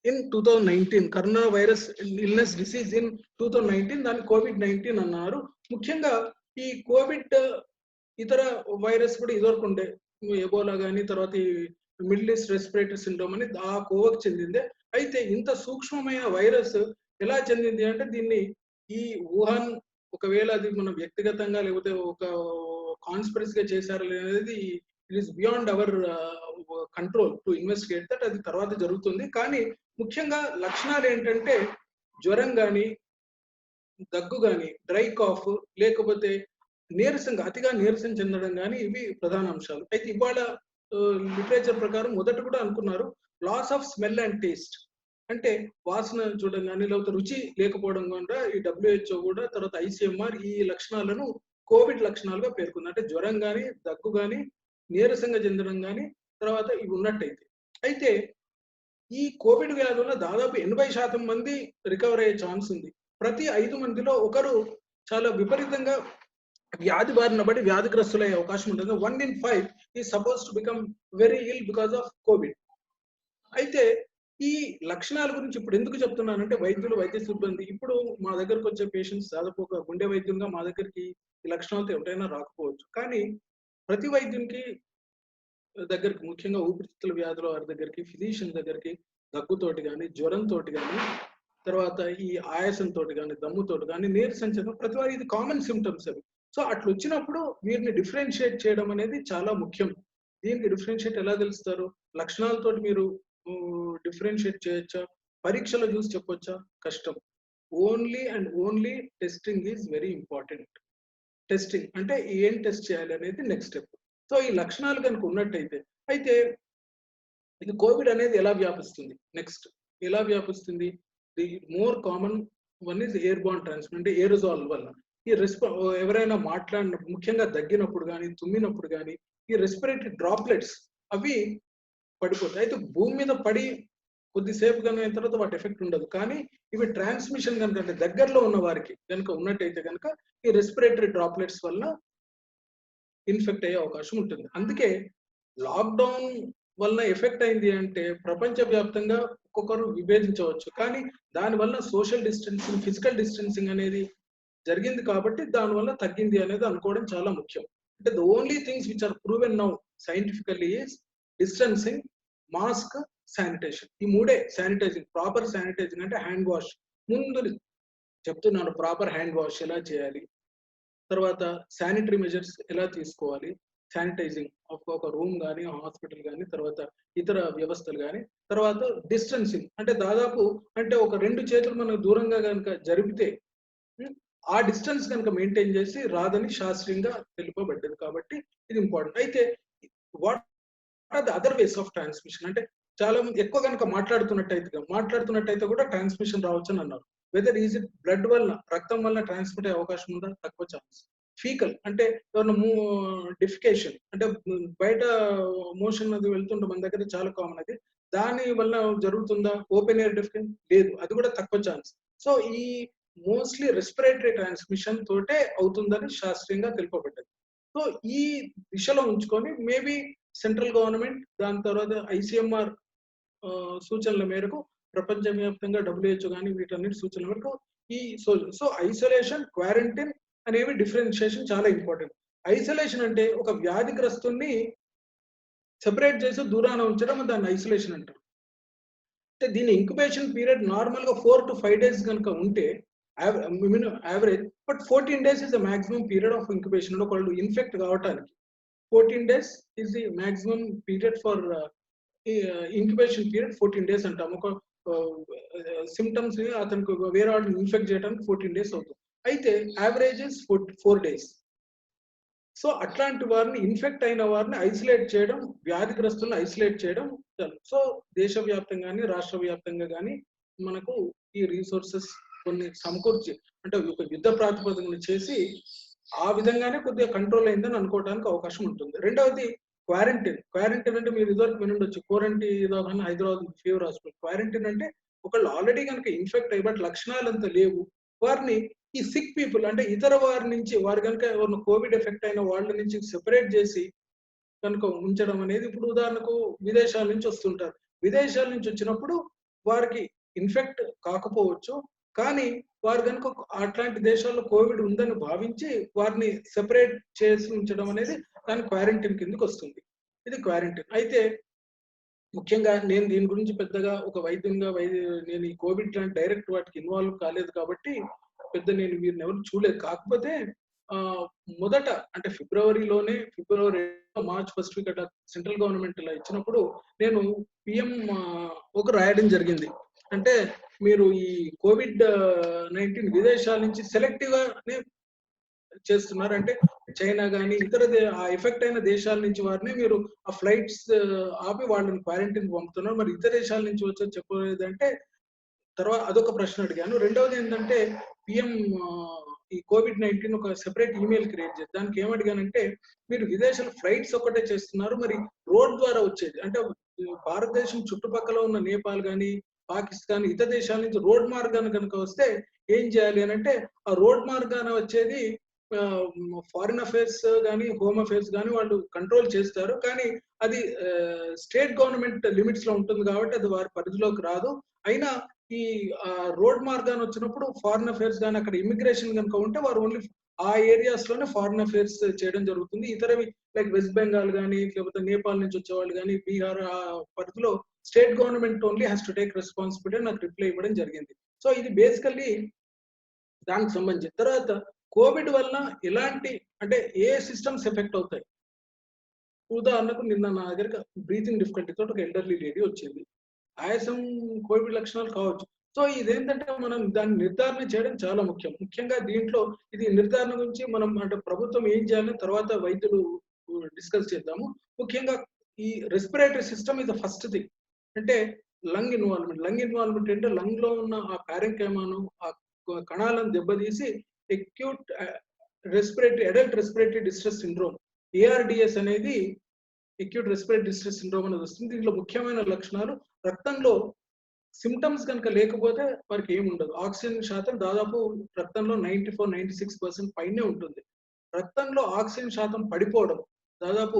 in 2019, corona virus illness disease in 2019, దాన్ని COVID-19 అన్నారు. ముఖ్యంగా ఈ కోవిడ్ ఇతర వైరస్ కూడా ఇదివరకు ఉండే, ఎబోలా కానీ, తర్వాత ఈ మిడిల్ ఈస్ట్ రెస్పిరేటరీ సిండ్రోమ్ అని ఆ కోవకు చెందిందే. అయితే ఇంత సూక్ష్మమైన వైరస్ ఎలా చెందింది అంటే, దీన్ని ఈ వుహాన్, ఒకవేళ అది మనం వ్యక్తిగతంగా లేకపోతే ఒక కాన్స్పిరసీగా చేశారు అనేది it is beyond our control to investigate that, అది తర్వాత జరుగుతుంది. కానీ ముఖ్యంగా లక్షణాలు ఏంటంటే జ్వరం కానీ, దగ్గు కానీ, డ్రై కాఫ్, లేకపోతే అతిగా నీరసం చెందడం కానీ, ఇవి ప్రధాన అంశాలు. అయితే ఇవాళ లిటరేచర్ ప్రకారం మొదట కూడా అనుకున్నారు loss of smell and taste, అంటే వాసన చూడడం కానీ లేకపోతే రుచి లేకపోవడం కూడా ఈ WHO కూడా, తర్వాత ICMR ఈ లక్షణాలను కోవిడ్ లక్షణాలుగా పేర్కొంది. అంటే జ్వరం కానీ, దగ్గు కానీ, నీరసంగా చెందడం కానీ, తర్వాత ఇవి ఉన్నట్టయితే. అయితే ఈ కోవిడ్ వ్యాధి వల్ల దాదాపు 80% మంది రికవర్ అయ్యే ఛాన్స్ ఉంది. ప్రతి 5 మందిలో ఒకరు చాలా విపరీతంగా వ్యాధి బారిన పడి వ్యాధిగ్రస్తులయ్యే అవకాశం ఉంటుంది. 1 in 5 is supposed to become very ill because of covid. అయితే ఈ లక్షణాల గురించి ఇప్పుడు ఎందుకు చెప్తున్నానంటే, వైద్యులు, వైద్య సిబ్బంది, ఇప్పుడు మా దగ్గరకు వచ్చే పేషెంట్స్ దాదాపు ఒక గుండె వైద్యులుగా మా దగ్గరికి ఈ లక్షణాలతో ఎవరైనా రాకపోవచ్చు. కానీ ప్రతి వైద్యునికి దగ్గరికి, ముఖ్యంగా ఊపిరితిత్తుల వ్యాధుల వారి దగ్గరికి, ఫిజిషియన్ దగ్గరికి దగ్గుతోటి కానీ, జ్వరంతో కానీ, తర్వాత ఈ ఆయాసంతో కానీ, దమ్ముతోటి కానీ, నీరసం చెందడం, ప్రతి వారి ఇది కామన్ సిమ్టమ్స్ అవి. సో అట్లా వచ్చినప్పుడు వీరిని డిఫరెన్షియేట్ చేయడం అనేది చాలా ముఖ్యం. దీనికి డిఫరెన్షియేట్ ఎలా తెలుస్తారు? లక్షణాలతో మీరు డిఫరెన్షియేట్ చేయొచ్చా? పరీక్షలు చూసి చెప్పొచ్చా? కష్టం. Only and only testing is very important. Testing అంటే ఏం టెస్ట్ చేయాలి అనేది నెక్స్ట్ స్టెప్. సో ఈ లక్షణాలు కనుక ఉన్నట్టయితే, అయితే ఇది కోవిడ్ అనేది ఎలా వ్యాపిస్తుంది? నెక్స్ట్ ఎలా వ్యాపిస్తుంది? The more common one is air born transmission, అంటే ఏరోజాల్ వల్ల. ఈ ఎవరైనా మాట్లాడినప్పుడు, ముఖ్యంగా దగ్గినప్పుడు కానీ, తుమ్మినప్పుడు కానీ, ఈ రెస్పిరేటరీ డ్రాప్లెట్స్ అవి పడిపోతాయి. అయితే భూమి మీద పడి కొద్దిసేపు కనుక అయిన తర్వాత వాటి ఎఫెక్ట్ ఉండదు. కానీ ఇవి ట్రాన్స్మిషన్ కనుక, అంటే దగ్గరలో ఉన్న వారికి కనుక ఉన్నట్టయితే కనుక ఈ రెస్పిరేటరీ డ్రాప్లెట్స్ వల్ల ఇన్ఫెక్ట్ అయ్యే అవకాశం ఉంటుంది. అందుకే లాక్డౌన్ వల్ల ఎఫెక్ట్ అయింది అంటే ప్రపంచ వ్యాప్తంగా ఒక్కొక్కరు విభేదించవచ్చు, కానీ దానివల్ల సోషల్ డిస్టెన్సింగ్, ఫిజికల్ డిస్టెన్సింగ్ అనేది జరిగింది కాబట్టి దానివల్ల తగ్గింది అనేది అనుకోవడం చాలా ముఖ్యం. అంటే the only things which are proven now scientifically is distancing, mask, sanitation. ఈ మూడే. శానిటైజింగ్, ప్రాపర్ శానిటైజింగ్ అంటే హ్యాండ్ వాష్. ముందు చెప్తున్నాను ప్రాపర్ హ్యాండ్ వాష్ ఎలా చేయాలి, తర్వాత శానిటరీ మెజర్స్ ఎలా తీసుకోవాలి, శానిటైజింగ్ ఒక రూమ్ కానీ, హాస్పిటల్ కానీ, తర్వాత ఇతర వ్యవస్థలు కానీ, తర్వాత డిస్టెన్సింగ్ అంటే దాదాపు అంటే ఒక 2 చేతులు మనకు దూరంగా కనుక జరిపితే ఆ డిస్టెన్స్ కనుక మెయింటైన్ చేసి రాదని శాస్త్రీయంగా తెలుపబడ్డది. కాబట్టి ఇది ఇంపార్టెంట్. అయితే what are the other ways of transmission అంటే చాలా మంది ఎక్కువ కనుక మాట్లాడుతున్నట్టయితే కూడా ట్రాన్స్మిషన్ రావచ్చు అని అన్నారు. వెదర్ ఈజ్ ఇట్ బ్లడ్ వల్ల, రక్తం వల్ల ట్రాన్స్మిట్ అయ్యే అవకాశం ఉందా? తక్కువ ఛాన్స్. ఫీకల్ అంటే ఎవరైనా డిఫికేషన్ అంటే బయట మోషన్ అది వెళ్తుంటే మన దగ్గర చాలా కామన్ అది. దాని వల్ల జరుగుతుందా? ఓపెన్ ఎయిర్ డిఫికేషన్ లేదు, అది కూడా తక్కువ ఛాన్స్. సో ఈ మోస్ట్లీ రెస్పిరేటరీ ట్రాన్స్మిషన్ తోటే అవుతుందని శాస్త్రీయంగా తెలుపబడ్డది. సో ఈ దిశలో ఉంచుకొని మేబీ సెంట్రల్ గవర్నమెంట్ దాని తర్వాత ICMR సూచనల మేరకు ప్రపంచవ్యాప్తంగా WHO కానీ వీటన్నిటి సూచనల మేరకు ఈ సో ఐసోలేషన్, క్వారంటైన్ అనేవి డిఫరెన్షియేషన్ చాలా ఇంపార్టెంట్. ఐసోలేషన్ అంటే ఒక వ్యాధిగ్రస్తుని సెపరేట్ చేసి దూరాన ఉంచడం, దాన్ని ఐసోలేషన్ అంటారు. అంటే దీని ఇంక్యుబేషన్ పీరియడ్ నార్మల్ గా 4 to 5 days కనుక ఉంటే average, but 14 days is the maximum period of incubation. ఒకళ్ళు ఇన్ఫెక్ట్ కావటానికి 14 days is the maximum period for incubation period. 14 days అంటాం. ఒక సిమ్టమ్స్ అతనికి వేరే వాళ్ళని ఇన్ఫెక్ట్ చేయడానికి 14 days అవుతుంది. అయితే యావరేజ్ ఇస్ 4 days. సో అట్లాంటి వారిని, ఇన్ఫెక్ట్ అయిన వారిని ఐసోలేట్ చేయడం, వ్యాధిగ్రస్తులను ఐసోలేట్ చేయడం. సో దేశవ్యాప్తంగా కానీ రాష్ట్ర వ్యాప్తంగా కానీ మనకు ఈ రీసోర్సెస్ కొన్ని సమకూర్చి, అంటే ఒక యుద్ధ ప్రాతిపదికన చేసి ఆ విధంగానే కొద్దిగా కంట్రోల్ అయిందని అనుకోవడానికి అవకాశం ఉంటుంది. రెండవది క్వారంటైన్. క్వారంటైన్ అంటే మీరు ఇదివరకు వినుండొచ్చు, quarantine Hyderabad fever hospital. Quarantine అంటే ఒకళ్ళు ఆల్రెడీ కనుక ఇన్ఫెక్ట్ అయ్యి బట్ లక్షణాలు అంత లేవు, వారిని ఈ సిక్ పీపుల్ అంటే ఇతర వారి నుంచి, వారు కనుక ఎవరిని కోవిడ్ ఎఫెక్ట్ అయిన వాళ్ళ నుంచి సెపరేట్ చేసి కనుక ఉంచడం అనేది, ఇప్పుడు ఉదాహరణకు విదేశాల నుంచి వస్తుంటారు. విదేశాల నుంచి వచ్చినప్పుడు వారికి ఇన్ఫెక్ట్ కాకపోవచ్చు, కానీ వారు కనుక అట్లాంటి దేశాల్లో కోవిడ్ ఉందని భావించి వారిని సెపరేట్ చేసి ఉంచడం అనేది దాని క్వారంటైన్ కిందకి వస్తుంది. ఇది క్వారంటైన్. అయితే ముఖ్యంగా నేను దీని గురించి పెద్దగా ఒక వైద్యంగా నేను ఈ కోవిడ్ లాంటి డైరెక్ట్ వాటికి ఇన్వాల్వ్ కాలేదు కాబట్టి పెద్ద నేను వీరిని ఎవరు చూడలేదు. కాకపోతే మొదట అంటే ఫిబ్రవరి మార్చ్ ఫస్ట్ వీక్ అట్లా సెంట్రల్ గవర్నమెంట్ ఇలా ఇచ్చినప్పుడు నేను PM ఒక రాయడం జరిగింది. అంటే మీరు ఈ COVID-19 విదేశాల నుంచి సెలెక్టివ్ గానే చేస్తున్నారు, అంటే చైనా కానీ ఇతర ఆ ఎఫెక్ట్ అయిన దేశాల నుంచి వారిని మీరు ఆ ఫ్లైట్స్ ఆపి వాళ్ళని క్వారంటైన్ పంపుతున్నారు, మరి ఇతర దేశాల నుంచి వచ్చి చెప్పలేదంటే తర్వాత అదొక ప్రశ్న అడిగాను. రెండవది ఏంటంటే PM ఈ COVID-19 ఒక సెపరేట్ ఈమెయిల్ క్రియేట్ చేసి దానికి ఏమడిగానంటే, మీరు విదేశాల ఫ్లైట్స్ ఒకటే చేస్తున్నారు, మరి రోడ్ ద్వారా వచ్చేది అంటే భారతదేశం చుట్టుపక్కల ఉన్న నేపాల్ కానీ పాకిస్తాన్ ఇతర దేశాల నుంచి రోడ్ మార్గాన కనుక వస్తే ఏం చేయాలి అని అంటే, ఆ రోడ్ మార్గాన వచ్చేది ఫారిన్ అఫైర్స్ కానీ హోమ్ అఫైర్స్ కానీ వాళ్ళు కంట్రోల్ చేస్తారు, కానీ అది స్టేట్ గవర్నమెంట్ లిమిట్స్ లో ఉంటుంది కాబట్టి అది వారి పరిధిలోకి రాదు. అయినా ఈ రోడ్ మార్గాన్ని వచ్చినప్పుడు ఫారిన్ అఫైర్స్ కానీ అక్కడ ఇమిగ్రేషన్ కనుక ఉంటే వారు ఓన్లీ ఆ ఏరియాస్ లోనే ఫారిన్ అఫైర్స్ చేయడం జరుగుతుంది. ఇతరవి లైక్ వెస్ట్ బెంగాల్ కానీ లేకపోతే నేపాల్ నుంచి వచ్చేవాళ్ళు కానీ బీహార్ ఆ పరిధిలో state government only has to take responsibility నాకు రిప్లై ఇవ్వడం జరిగింది. సో ఇది బేసికల్లీ దానికి సంబంధించి. తర్వాత కోవిడ్ వల్ల ఎలాంటి అంటే ఏ సిస్టమ్స్ ఎఫెక్ట్ అవుతాయి, ఉదాహరణకు నిన్న నా దగ్గర బ్రీతింగ్ డిఫికల్టీ తోటి ఒక ఎల్డర్లీ లేడీ వచ్చింది. ఆయాసం కోవిడ్ లక్షణాలు కావచ్చు. సో ఇదేంటంటే మనం దాన్ని నిర్ధారణ చేయడం చాలా ముఖ్యం. ముఖ్యంగా దీంట్లో ఇది నిర్ధారణ గురించి మనం అంటే ప్రభుత్వం ఏం చేయాలని తర్వాత వైద్యులు డిస్కస్ చేద్దాము. ముఖ్యంగా ఈ respiratory system is the first thing. అంటే లంగ్ ఇన్వాల్వ్మెంట్ అంటే లంగ్ లో ఉన్న ఆ ప్యారెంకైమాను ఆ కణాలను దెబ్బతీసి acute adult respiratory distress syndrome ARDS అనేది అక్యూట్ రెస్పిరేటరీ డిస్ట్రెస్ సిండ్రోమ్ అనేది వస్తుంది. దీంట్లో ముఖ్యమైన లక్షణాలు రక్తంలో సిమ్టమ్స్ కనుక లేకపోతే వారికి ఏమి ఉండదు. ఆక్సిజన్ శాతం దాదాపు రక్తంలో 94-96% పైనే ఉంటుంది. రక్తంలో ఆక్సిజన్ శాతం పడిపోవడం దాదాపు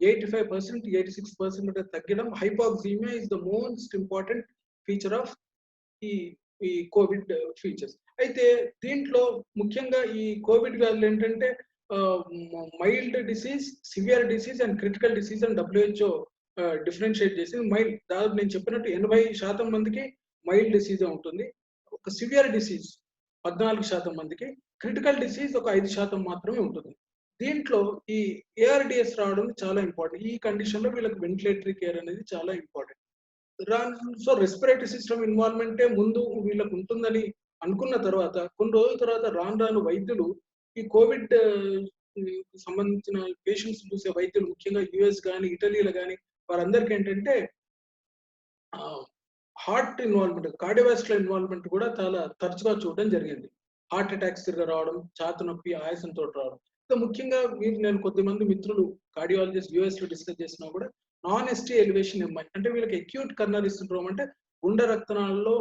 85%-86% తగ్గడం. హైపాక్సిమియా is the most important feature of ఈ కోవిడ్ ఫీచర్స్. అయితే దీంట్లో ముఖ్యంగా ఈ కోవిడ్ వ్యాధులు ఏంటంటే mild disease, severe disease and critical disease అని WHO డిఫరెన్షియేట్ చేసింది. మైల్డ్ దాదాపు నేను చెప్పినట్టు 80% మందికి మైల్డ్ డిసీజ్ ఉంటుంది. ఒక సివియర్ డిసీజ్ 14% మందికి, క్రిటికల్ డిసీజ్ ఒక 5% మాత్రమే ఉంటుంది. దీంట్లో ఈ ARDS రావడం చాలా ఇంపార్టెంట్. ఈ కండిషన్ లో వీళ్ళకి వెంటిలేటరీ కేర్ అనేది చాలా ఇంపార్టెంట్. సో రెస్పిరేటరీ సిస్టమ్ ఇన్వాల్వ్మెంటే ముందు వీళ్ళకు ఉంటుందని అనుకున్న తర్వాత కొన్ని రోజుల తర్వాత రాను వైద్యులు ఈ కోవిడ్ సంబంధించిన పేషెంట్స్ చూసే వైద్యులు ముఖ్యంగా US కానీ ఇటలీలో కానీ వారందరికీ ఏంటంటే హార్ట్ ఇన్వాల్వ్మెంట్, కార్డియోవాస్కులర్ ఇన్వాల్వ్మెంట్ కూడా చాలా తరచుగా చూడడం జరిగింది. హార్ట్ అటాక్స్ తిరిగి రావడం, ఛాతి నొప్పి, ఆయాసంతో రావడం. సో ముఖ్యంగా నేను కొద్దిమంది మిత్రులు కార్డియాలజిస్ట్ యూఎస్ లో డిస్కస్ చేసినా కూడా నాన్ ఎస్టీ ఎలివేషన్ ఎంఐ అంటే వీళ్ళకి అక్యూట్ కర్నరీ సిండ్రోమ్ అంటే గుండె రక్తనాళాల్లో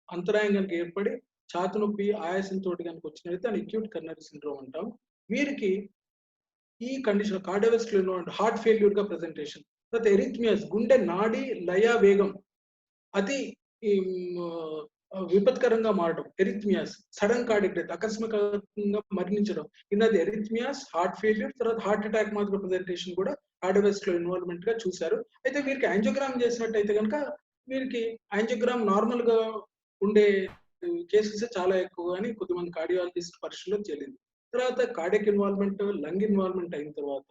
అంతరాయం కనుక ఏర్పడి ఛాతి నొప్పి, ఆయాసంతో కనుక వచ్చినట్లయితే దాన్ని అక్యూట్ కర్నరీ సిండ్రోమ్ అంటాం. వీరికి ఈ condition cardiovascular involvement, heart failure గా ప్రెజెంటేషన్, తర్వాత ఎరిథ్మియాస్, గుండె నాడి లయ వేగం అతి విపత్కరంగా మారడం, ఎరిథ్మియాస్, సడన్ కార్డియక్ డెత్, ఆకస్మికంగా మరణించడం, ఇన్నది ఎరిథ్మియాస్, హార్ట్ ఫెయిల్యూర్, తర్వాత హార్ట్ అటాక్ మాదిరి ప్రెజెంటేషన్ కూడా కార్డియోవాస్కులర్ ఇన్వాల్వ్మెంట్ గా చూశారు. అయితే వీరికి యాంజియోగ్రామ్ చేసినట్టయితే కనుక వీరికి యాంజియోగ్రామ్ నార్మల్ గా ఉండే కేసెస్ చాలా ఎక్కువ అని కొద్దిమంది కార్డియాలజిస్ట్ పరీక్షలో తేలింది. తర్వాత కార్డియక్ ఇన్వాల్వ్మెంట్, లంగ్ ఇన్వాల్వ్మెంట్ అయిన తర్వాత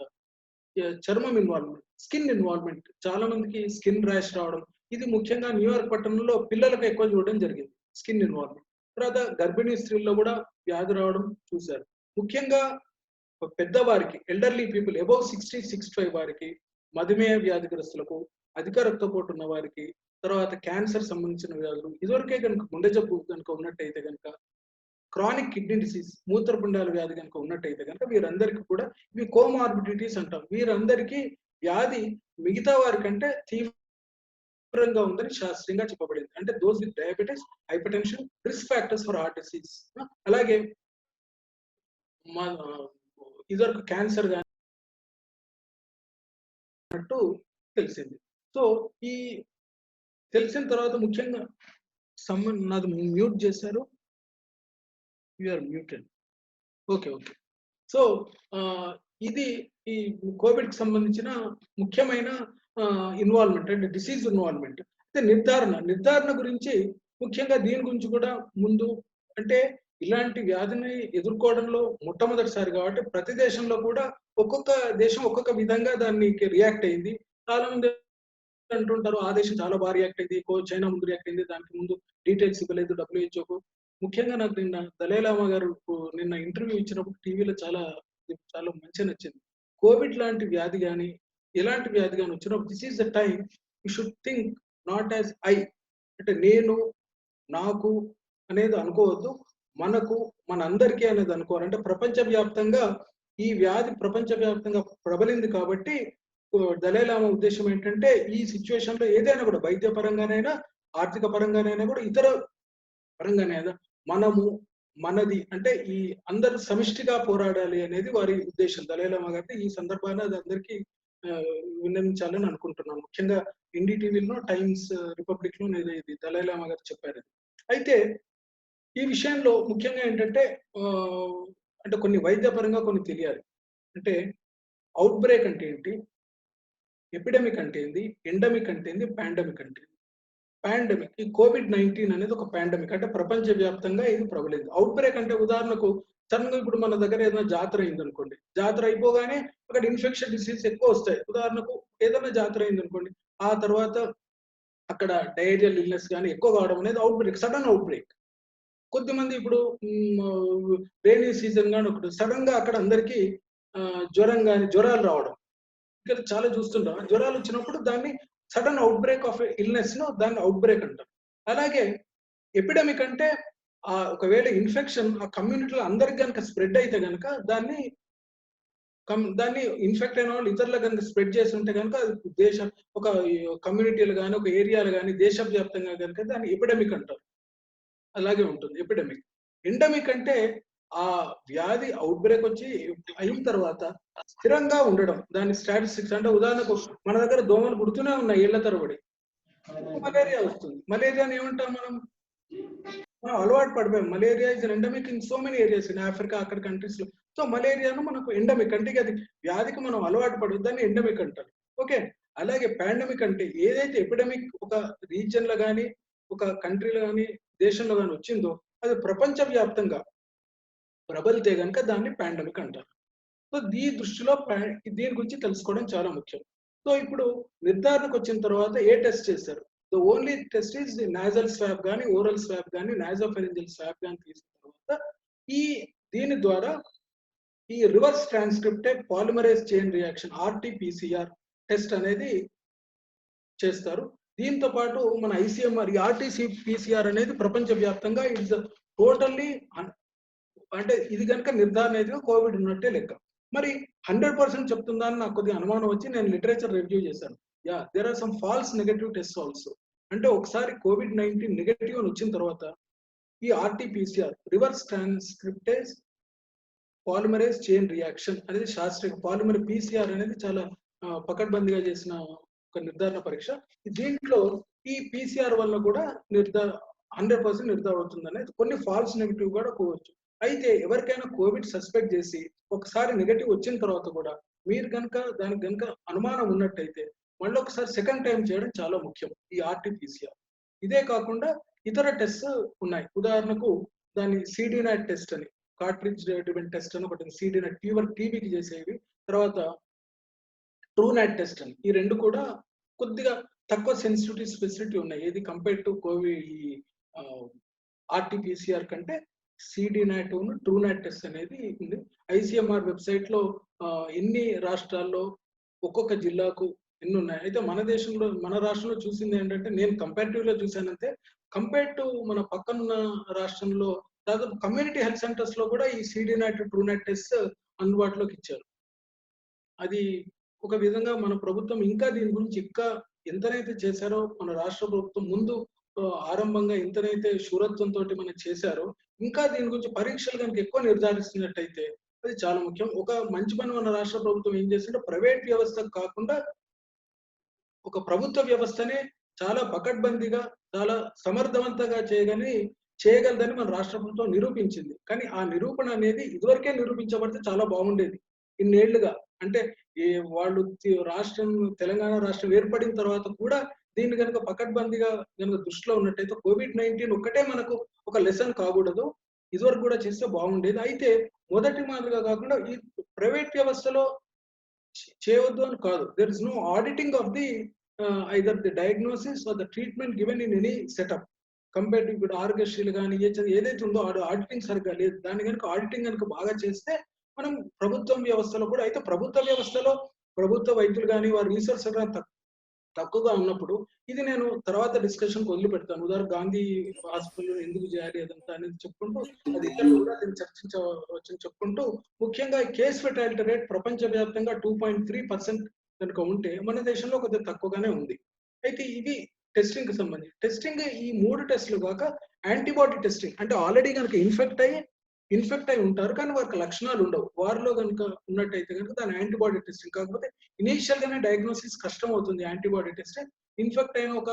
చర్మం ఇన్వాల్వ్మెంట్, స్కిన్ ఇన్వాల్వ్మెంట్, చాలా మందికి స్కిన్ ర్యాష్ రావడం, ఇది ముఖ్యంగా న్యూయార్క్ పట్టణంలో పిల్లలకు ఎక్కువ చూడడం జరిగింది స్కిన్ ఇన్వాల్వ్మెంట్. తర్వాత గర్భిణీ స్త్రీల్లో కూడా వ్యాధి రావడం చూశారు. ముఖ్యంగా పెద్దవారికి, ఎల్డర్లీ పీపుల్ అబౌవ్ 60-65 వారికి, మధుమేహ వ్యాధిగ్రస్తులకు, అధిక రక్తపోటు ఉన్న వారికి, తర్వాత క్యాన్సర్ సంబంధించిన వ్యాధులు, ఇదివరకే కనుక గుండె జబ్బు కనుక ఉన్నట్టయితే కనుక, క్రానిక్ కిడ్నీ డిసీజ్, మూత్రపిండాల వ్యాధి కనుక ఉన్నట్టయితే కనుక వీరందరికీ కూడా ఇవి కోమార్బిడిటీస్ అంటాం. వీరందరికీ వ్యాధి మిగతా వారికంటే తీవ్రంగా ఉందని శాస్త్రీయంగా చెప్పబడింది. అంటే those with diabetes, hyper tension, risk factors for heart disease. అలాగే ఇదివరకు క్యాన్సర్ కానీ అన్నట్టు తెలిసింది. సో ఈ తెలిసిన తర్వాత ముఖ్యంగా నాది మ్యూట్ చేశారు, యూఆర్ మ్యూటెడ్. ఓకే. సో ఇది ఈ కోవిడ్ కి సంబంధించిన ముఖ్యమైన ఇన్వాల్వ్మెంట్ అంటే డిసీజ్ ఇన్వాల్వ్మెంట్. అయితే నిర్ధారణ గురించి ముఖ్యంగా దీని గురించి కూడా ముందు అంటే ఇలాంటి వ్యాధిని ఎదుర్కోవడంలో మొట్టమొదటిసారి కాబట్టి ప్రతి దేశంలో కూడా ఒక్కొక్క దేశం ఒక్కొక్క విధంగా దానికి రియాక్ట్ అయింది. చాలా మంది అంటుంటారు ఆ దేశం చాలా బాగా రియాక్ట్ అయింది, చైనా ముందు రియాక్ట్ అయింది, దానికి ముందు డీటెయిల్స్ ఇవ్వలేదు WHO. ముఖ్యంగా నాకు నిన్న దలైలామా గారు నిన్న ఇంటర్వ్యూ ఇచ్చినప్పుడు టీవీలో చాలా మంచిగా నచ్చింది. కోవిడ్ లాంటి వ్యాధి కానీ ఎలాంటి వ్యాధి కానీ వచ్చినప్పుడు this is the time you should think not as I, అంటే నేను, నాకు అనేది అనుకోవద్దు, మనకు, మన అందరికీ అనేది అనుకోవాలంటే ప్రపంచవ్యాప్తంగా ఈ వ్యాధి ప్రపంచవ్యాప్తంగా ప్రబలింది కాబట్టి దలైలామా ఉద్దేశం ఏంటంటే ఈ సిచ్యువేషన్ లో ఏదైనా కూడా వైద్య పరంగానైనా, ఆర్థిక పరంగానైనా కూడా, ఇతర పరంగానైనా మనము, మనది అంటే ఈ అందరూ సమిష్టిగా పోరాడాలి అనేది వారి ఉద్దేశం. దలైలామా గారి ఈ సందర్భాన్ని అది అందరికీ విన్నవించాలని అనుకుంటున్నాను. ముఖ్యంగా NDTVలో, టైమ్స్, రిపబ్లిక్ లో ఇది దలైలామా గారు చెప్పారు. అయితే ఈ విషయంలో ముఖ్యంగా ఏంటంటే అంటే కొన్ని వైద్య పరంగా కొన్ని తెలియాలి. అంటే అవుట్ బ్రేక్ అంటే ఏంటి, ఎపిడమిక్ అంటే ఏంది, ఎండమిక్ అంటే ఏంది, పాండమిక్ అంటే ఏంది. పాండమిక్, ఈ COVID-19 అనేది ఒక పాండమిక్ అంటే ప్రపంచవ్యాప్తంగా ఇది ప్రబలింది. అవుట్ బ్రేక్ అంటే ఉదాహరణకు సడన్ గా ఇప్పుడు మన దగ్గర ఏదైనా జాతర అయింది అనుకోండి, జాతర అయిపోగానే అక్కడ ఇన్ఫెక్షన్ డిసీజ్ ఎక్కువ వస్తాయి. ఉదాహరణకు ఏదైనా జాతర అయింది అనుకోండి, ఆ తర్వాత అక్కడ డయేరియల్ ఇల్నెస్ కానీ ఎక్కువ కావడం అనేది out break, sudden out break. కొద్దిమంది ఇప్పుడు రైనీ సీజన్ కానీ ఒకటి సడన్ గా అక్కడ అందరికీ జ్వరాలు రావడం, ఇక్కడ చాలా చూస్తుంటాం. జ్వరాలు వచ్చినప్పుడు దాన్ని sudden out break of illness ను దాన్ని అవుట్ బ్రేక్ అంటారు. అలాగే ఎపిడమిక్ అంటే ఒకవేళ ఇన్ఫెక్షన్ ఆ కమ్యూనిటీలో అందరికి కనుక స్ప్రెడ్ అయితే కనుక దాన్ని ఇన్ఫెక్ట్ అయిన వాళ్ళు ఇతరులకు కనుక స్ప్రెడ్ చేసి ఉంటే కనుక దేశం, ఒక కమ్యూనిటీలు కానీ, ఒక ఏరియాలు కానీ, దేశవ్యాప్తంగా కనుక దాన్ని ఎపిడమిక్ అంటారు. అలాగే ఉంటుంది ఎపిడమిక్. ఎండమిక్ అంటే ఆ వ్యాధి అవుట్ బ్రేక్ వచ్చి అయిన తర్వాత స్థిరంగా ఉండడం, దాని స్టాటిస్టిక్స్. అంటే ఉదాహరణకు మన దగ్గర దోమలు పుడుతూనే ఉన్నాయి ఏళ్ల తరబడి, మలేరియా వస్తుంది. మలేరియాని ఏమంటాం మనం అలవాటు పడిపోయాం. Malaria is endemic in so many areas in Africa, అక్కడ కంట్రీస్ లో. సో మలేరియాను మనకు ఎండమిక్ అంటే అది వ్యాధికి మనం అలవాటు పడదు, దాన్ని ఎండమిక్ అంటారు. ఓకే. అలాగే పాండమిక్ అంటే ఏదైతే ఎపిడమిక్ ఒక రీజియన్ లో కానీ, ఒక కంట్రీలో కానీ, దేశంలో కానీ వచ్చిందో అది ప్రపంచవ్యాప్తంగా ప్రబలితే కనుక దాన్ని పాండమిక్ అంటారు. సో ఈ దృష్టిలో దీని గురించి తెలుసుకోవడం చాలా ముఖ్యం. సో ఇప్పుడు నిర్ధారణకు వచ్చిన తర్వాత ఏ టెస్ట్ చేశారు? The only test is nasal swab కానీ, ఓరల్ స్వాబ్ కానీ, నాజోఫెరింజియల్ స్వాబ్ కానీ తీసిన తర్వాత దీని ద్వారా ఈ reverse transcripted polymerase chain reaction RT-PCR test అనేది చేస్తారు. దీంతో పాటు మన ICMR RT-PCR అనేది ప్రపంచవ్యాప్తంగా ఇట్స్ టోటల్లీ అంటే ఇది కనుక నిర్ధారణ అయితే కోవిడ్ ఉన్నట్టే లెక్క. మరి 100% చెప్తుందా అని నాకు కొద్దిగా అనుమానం వచ్చి నేను లిటరేచర్ రివ్యూ చేశాను. There are some false negative test also. అంటే ఒకసారి COVID-19 నెగటివ్ అని వచ్చిన తర్వాత ఈ RT-PCR reverse transcriptase polymerase chain reaction అనేది శాస్త్రీయ పాలిమర్ PCR అనేది చాలా పకడ్బందీగా చేసిన ఒక నిర్ధారణ పరీక్ష. దీంట్లో ఈ PCR వల్ల కూడా 100% నిర్ధారణ అవుతుంది అనేది కొన్ని ఫాల్స్ నెగటివ్ కూడా పోవచ్చు. అయితే ఎవరికైనా కోవిడ్ సస్పెక్ట్ చేసి ఒకసారి నెగటివ్ వచ్చిన తర్వాత కూడా మీరు కనుక దానికి కనుక అనుమానం ఉన్నట్టయితే మళ్ళీ ఒకసారి సెకండ్ టైం చేయడం చాలా ముఖ్యం ఈ RT-PCR. ఇదే కాకుండా ఇతర టెస్ట్ ఉన్నాయి. ఉదాహరణకు దాని CD-NAT టెస్ట్ అని, కార్ట్రిడ్జ్ డ్రివెన్ టెస్ట్ అని ఒకటి, CD-NAT టీబీకి చేసేవి, తర్వాత TrueNAT టెస్ట్ అని. ఈ రెండు కూడా కొద్దిగా తక్కువ సెన్సిటివిటీ స్పెసిఫిటీ ఉన్నాయి. ఏది కంపేర్ టు కోవిడ్ ఈ RT-PCR కంటే CD-NAT TrueNAT టెస్ట్ అనేది ఉంది. ICMR వెబ్సైట్ లో ఎన్ని రాష్ట్రాల్లో ఒక్కొక్క జిల్లాకు ఎన్ని ఉన్నాయి. అయితే మన దేశంలో మన రాష్ట్రంలో చూసింది ఏంటంటే నేను కంపారిటివ్ లో చూసానంటే కంపేర్ టు మన పక్కనున్న రాష్ట్రంలో దాదాపు కమ్యూనిటీ హెల్త్ సెంటర్స్ లో కూడా ఈ CD-NAT TrueNAT టెస్ట్ అందుబాటులోకి ఇచ్చారు. అది ఒక విధంగా మన ప్రభుత్వం ఇంకా దీని గురించి ఇంకా ఎంతనైతే చేశారో మన రాష్ట్ర ప్రభుత్వం ముందు ఆరంభంగా ఎంతనైతే శూరత్వంతో మనం చేశారో ఇంకా దీని గురించి పరీక్షలు కనుక ఎక్కువ నిర్ధారిస్తున్నట్టయితే అది చాలా ముఖ్యం. ఒక మంచి పని మన రాష్ట్ర ప్రభుత్వం ఏం చేసిందో ప్రైవేట్ వ్యవస్థ కాకుండా ఒక ప్రభుత్వ వ్యవస్థనే చాలా పకడ్బందీగా చాలా సమర్థవంతంగా చేయగలదని మన రాష్ట్ర ప్రభుత్వం నిరూపించింది. కానీ ఆ నిరూపణ అనేది ఇదివరకే నిరూపించబడితే చాలా బాగుండేది. ఇన్నేళ్లుగా అంటే వాళ్ళు తెలంగాణ రాష్ట్రం ఏర్పడిన తర్వాత కూడా దీన్ని కనుక పకడ్బందీగా కనుక దృష్టిలో ఉన్నట్టయితే COVID-19 ఒక్కటే మనకు ఒక లెసన్ కాకూడదు, ఇదివరకు కూడా చేస్తే బాగుండేది. అయితే మొదటి మాదిరిగా కాకుండా ఈ ప్రైవేట్ వ్యవస్థలో చేయవద్దు అని కాదు. There is no auditing of the either the diagnosis or the treatment given in any setup compare to ఇప్పుడు ఆరోగ్యశ్రీలు కానీ ఏదైతే ఉందో ఆడిటింగ్ సరిగ్గా లేదు. దాన్ని కనుక ఆడిటింగ్ కనుక బాగా చేస్తే మనం ప్రభుత్వం వ్యవస్థలో కూడా, అయితే ప్రభుత్వ వ్యవస్థలో ప్రభుత్వ వైద్యులు కానీ వారి రీసెర్చ్ తక్కువగా ఉన్నప్పుడు ఇది నేను తర్వాత డిస్కషన్ వదిలిపెడతాను. ఉదాహరణ గాంధీ హాస్పిటల్ ఎందుకు చేయాలి అదంతా అనేది చెప్పుకుంటూ అది ఇద్దరు కూడా దీన్ని చర్చించవచ్చని చెప్పుకుంటూ ముఖ్యంగా కేస్ ఫెటాలిటీ రేట్ ప్రపంచవ్యాప్తంగా 2.3% కనుక ఉంటే మన దేశంలో కొద్దిగా తక్కువగానే ఉంది. అయితే ఇవి టెస్టింగ్ కి సంబంధించి. టెస్టింగ్ ఈ 3 టెస్టులు కాక యాంటీబాడీ టెస్టింగ్ అంటే ఆల్రెడీ కనుక ఇన్ఫెక్ట్ అయి ఉంటారు కానీ వారికి లక్షణాలు ఉండవు, వారిలో కనుక ఉన్నట్టయితే కనుక దాని యాంటీబాడీ టెస్టింగ్. కాకపోతే ఇనీషియల్ గానే డయాగ్నోసిస్ కష్టం అవుతుంది యాంటీబాడీ టెస్టింగ్. ఇన్ఫెక్ట్ అయిన ఒక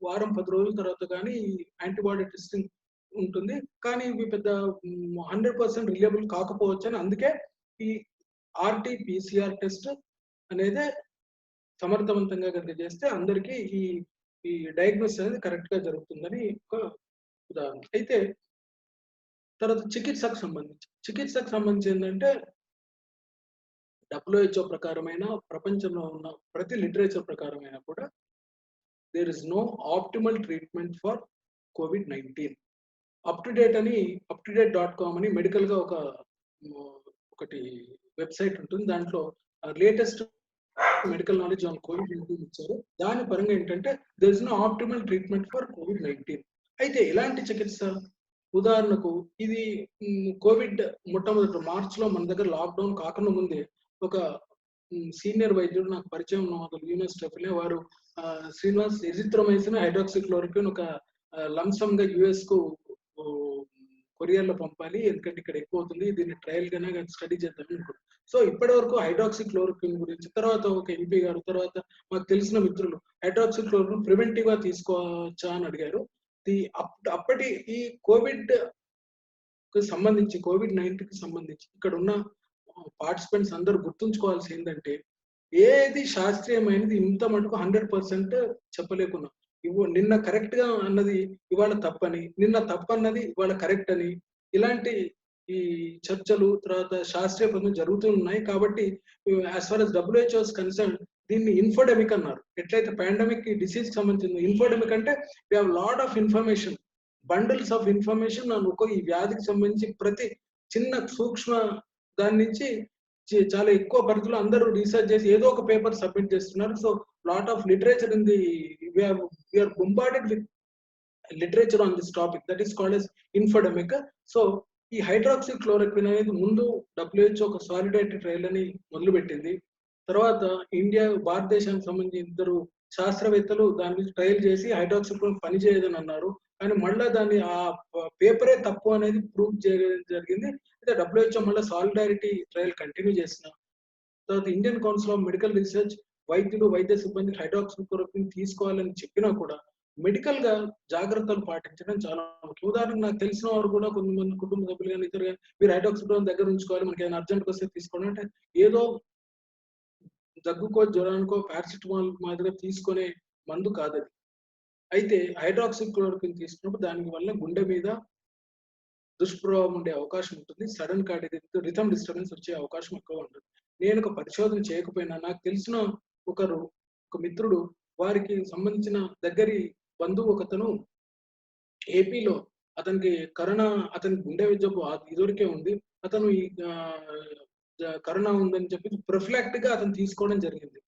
వారం 10 రోజుల తర్వాత కానీ యాంటీబాడీ టెస్టింగ్ ఉంటుంది. కానీ ఇవి పెద్ద 100% రిలయబుల్ కాకపోవచ్చు అని అందుకే ఈ RT-PCR టెస్ట్ అనేది సమర్థవంతంగా కనుక చేస్తే అందరికీ ఈ డయాగ్నోసిస్ అనేది కరెక్ట్ గా జరుగుతుందని ఒక ఉదాహరణ. అయితే తర్వాత చికిత్సకు సంబంధించి ఏంటంటే WHO ప్రకారమైన ప్రపంచంలో ఉన్న ప్రతి లిటరేచర్ ప్రకారమైన కూడా there is no optimal treatment for COVID-19. uptodate.com అని మెడికల్ గా ఒకటి వెబ్సైట్ ఉంటుంది. దాంట్లో latest medical knowledge on COVID-19 ఇచ్చారు. దాని పరంగా ఏంటంటే there is no optimal treatment for COVID-19. అయితే ఎలాంటి చికిత్స, ఉదాహరణకు ఇది కోవిడ్ మొట్టమొదటి మార్చ్ లో మన దగ్గర లాక్డౌన్ కాకుండా ముందే ఒక సీనియర్ వైద్యుడు నాకు పరిచయం యూనివర్సిటీ వారు శ్రీనివాస్ ఎజిత్రోమైసిన్ హైడ్రాక్సిక్లోరోక్విన్ ఒక లంసమ్ గా US కు కొరియర్ లో పంపాలి ఎందుకంటే ఇక్కడ ఎక్కువ అవుతుంది, దీన్ని ట్రయల్ గానే స్టడీ చేద్దాం అనుకుంటున్నాం. సో ఇప్పటి వరకు హైడ్రాక్సిక్లోరోక్విన్ గురించి, తర్వాత ఒక ఎంపీ గారు, తర్వాత మాకు తెలిసిన మిత్రులు హైడ్రాక్సిక్లోరోక్విన్ ప్రివెంటివ్ గా తీసుకోవచ్చా అని అడిగారు. అప్పటి ఈ COVID-19 కి సంబంధించి ఇక్కడ ఉన్న పార్టిసిపెంట్స్ అందరూ గుర్తుంచుకోవాల్సి ఏంటంటే ఏది శాస్త్రీయమైనది ఇంత మటుకు 100% చెప్పలేకున్నాం. నిన్న కరెక్ట్ గా అన్నది ఇవాళ తప్పని, నిన్న తప్పన్నది ఇవాళ కరెక్ట్ అని, ఇలాంటి ఈ చర్చలు తర్వాత శాస్త్రీయ పనులు జరుగుతూ ఉన్నాయి. కాబట్టి as far as WHO is concerned దీన్ని ఇన్ఫోడెమిక్ అన్నారు. ఎట్లయితే పాండమిక్ డిసీజ్ సంబంధించింది, ఇన్ఫోడెమిక్ అంటే we have lot of information, bundles of information ఈ వ్యాధికి సంబంధించి ప్రతి చిన్న సూక్ష్మ దాని నుంచి చాలా ఎక్కువ పరిధిలో అందరూ రీసెర్చ్ చేసి ఏదో ఒక పేపర్ సబ్మిట్ చేస్తున్నారు. So lot of literature in the we are bombarded with literature on this topic that is called as infodemic. So ఈ హైడ్రాక్సీ క్లోరోక్విన్ అనేది ముందు WHO ఒక సాలిడారిటీ ట్రయల్ అని మొదలుపెట్టింది. తర్వాత ఇండియా భారతదేశానికి సంబంధించి ఇద్దరు శాస్త్రవేత్తలు దాని మీద ట్రయల్ చేసి హైడ్రాక్సీ క్లోరోక్విన్ పనిచేయదని అన్నారు. కానీ మళ్ళీ దాన్ని ఆ పేపరే తప్పు అనేది ప్రూవ్ చేయడం జరిగింది. అయితే WHO మళ్ళీ సాలిడారిటీ ట్రయల్ కంటిన్యూ చేసిన తర్వాత Indian Council of medical research వైద్యులు వైద్య సిబ్బంది హైడ్రాక్సీ క్లోరోక్విన్ తీసుకోవాలని చెప్పినా కూడా మెడికల్ గా జాగ్రత్తలు పాటించడం చాలా ముఖ్యం. ఉదాహరణకు నాకు తెలిసిన వారు కూడా కొంతమంది కుటుంబ సభ్యులు కానీ ఇతరులు మీరు హైడ్రాక్సీ క్లోరోక్విన్ దగ్గర ఉంచుకోవాలి, మనకి ఏదైనా అర్జెంట్ వస్తే తీసుకోండి అంటే ఏదో దగ్గుకో జ్వరానికో పారాసిటమాల్ మాదిరిగా తీసుకునే మందు కాదది. అయితే హైడ్రాక్సీ క్లోరోక్విన్ తీసుకున్నప్పుడు దాని వల్ల గుండె మీద దుష్ప్రభావం ఉండే అవకాశం ఉంటుంది. సడన్ కార్డియక్ రిథమ్ డిస్టర్బెన్స్ వచ్చే అవకాశం ఎక్కువ ఉంటుంది. నేను ఒక పరిశోధన చేయకపోయినా నాకు తెలిసిన ఒక మిత్రుడు వారికి సంబంధించిన దగ్గరి బంధువు ఒకతను ఏపీలో అతనికి అతని గుండె జబ్బు ఇదివరకే ఉంది, అతను ఈ కరోనా ఉందని చెప్పి ప్రొఫిలాక్టిక్ గా అతను తీసుకోవడం జరిగింది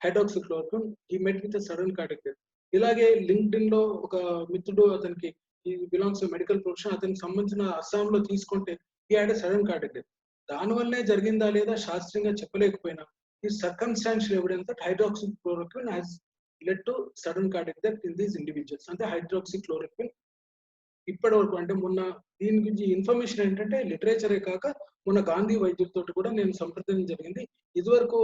హైడ్రాక్సీ క్లోరోక్విన్. ఈ met with sudden cardiac death. ఇలాగే లింక్డ్ఇన్ లో ఒక మిత్రుడు అతనికి ఈ బిలాంగ్స్ మెడికల్ ప్రొఫెషన్ అతనికి సంబంధించిన అస్సాంలో తీసుకుంటే ఈ హ్యాడ్ సడన్ కార్డియక్ డెత్. దానివల్లే జరిగిందా లేదా శాస్త్రీయంగా చెప్పలేకపోయినా ఈ circumstantial evidence that hydroxy chloroquine has led to sudden cardiac death in these individuals. అంటే హైడ్రాక్సీ క్లోరోక్విన్ ఇప్పటి వరకు అంటే మొన్న దీని గురించి ఇన్ఫర్మేషన్ ఏంటంటే లిటరేచరే కాక మొన్న గాంధీ వైద్యులతో కూడా నేను సంప్రదించడం జరిగింది. ఇదివరకు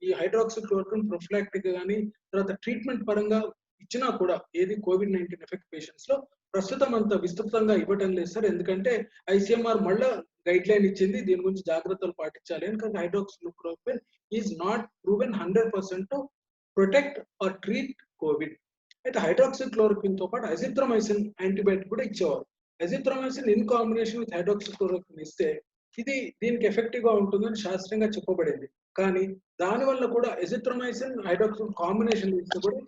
ఈ హైడ్రాక్సీ క్లోరోక్విన్ ప్రొఫిలాక్టిక్ గానీ తర్వాత ట్రీట్మెంట్ పరంగా ఇచ్చినా కూడా ఏది COVID-19 ఎఫెక్ట్ పేషెంట్స్ లో ప్రస్తుతం అంత విస్తృతంగా ఇవ్వటం లేదు సార్. ఎందుకంటే ICMR మళ్ళా గైడ్ లైన్ ఇచ్చింది దీని గురించి జాగ్రత్తలు పాటించాలి. ఎందుకంటే hydroxy chloroquine is not proven 100% to protect are treat Covid. అయితే హైడ్రాక్సీ క్లోరోక్విన్ తో పాటు అజిత్రోమైసిన్ యాంటీబయాటిక్ కూడా ఇచ్చేవారు. Azithromycin in combination with hydroxy chloroquine ఇస్తే ఇది దీనికి ఎఫెక్టివ్ గా ఉంటుందని శాస్త్రీయంగా చెప్పబడింది. కానీ దానివల్ల కూడా అజిత్రోమైసిన్ హైడ్రాక్సీ కాంబినేషన్ ఇస్తే కూడా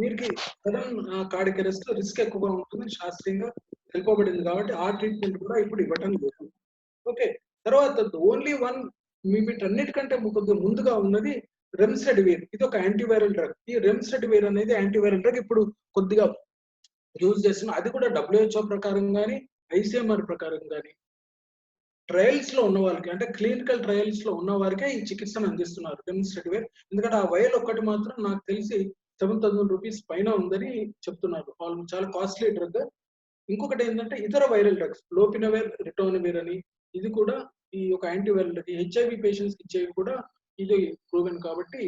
వీరికి సడన్ కార్డియక్ అరెస్ట్ రిస్క్ ఎక్కువగా ఉంటుందని శాస్త్రీయంగా తెలుపబడింది. కాబట్టి ఆ ట్రీట్మెంట్ కూడా ఇప్పుడు ఇవ్వటం లేదు. ఓకే, తర్వాత ఓన్లీ వన్ వీటన్నిటికంటే ముందుగా ఉన్నది రెమ్డెసివిర్. ఇది ఒక యాంటీవైరల్ డ్రగ్. ఈ రెమ్డెసివిర్ అనేది యాంటీవైరల్ డ్రగ్ ఇప్పుడు కొద్దిగా యూజ్ చేస్తున్నా. అది కూడా WHO ప్రకారం కానీ ICMR ప్రకారం కానీ ట్రయల్స్ లో ఉన్న వాళ్ళకి అంటే క్లినికల్ ట్రయల్స్ లో ఉన్న వారికే ఈ చికిత్సను అందిస్తున్నారు రెమ్డెసివిర్. ఎందుకంటే ఆ వైల్ ఒక్కటి మాత్రం నాకు తెలిసి 7,000 రూపీస్ పైన ఉందని చెప్తున్నారు. వాళ్ళు చాలా కాస్ట్లీ డ్రగ్. ఇంకొకటి ఏంటంటే ఇతర వైరల్ డ్రగ్స్ లోపినవేర్, రిటోనవేర్ అని ఇది కూడా ఈ యొక్క యాంటీవైరల్ డ్రగ్. HIV పేషెంట్స్ ఇచ్చేవి కూడా ఇది ప్రూవెన్. కాబట్టి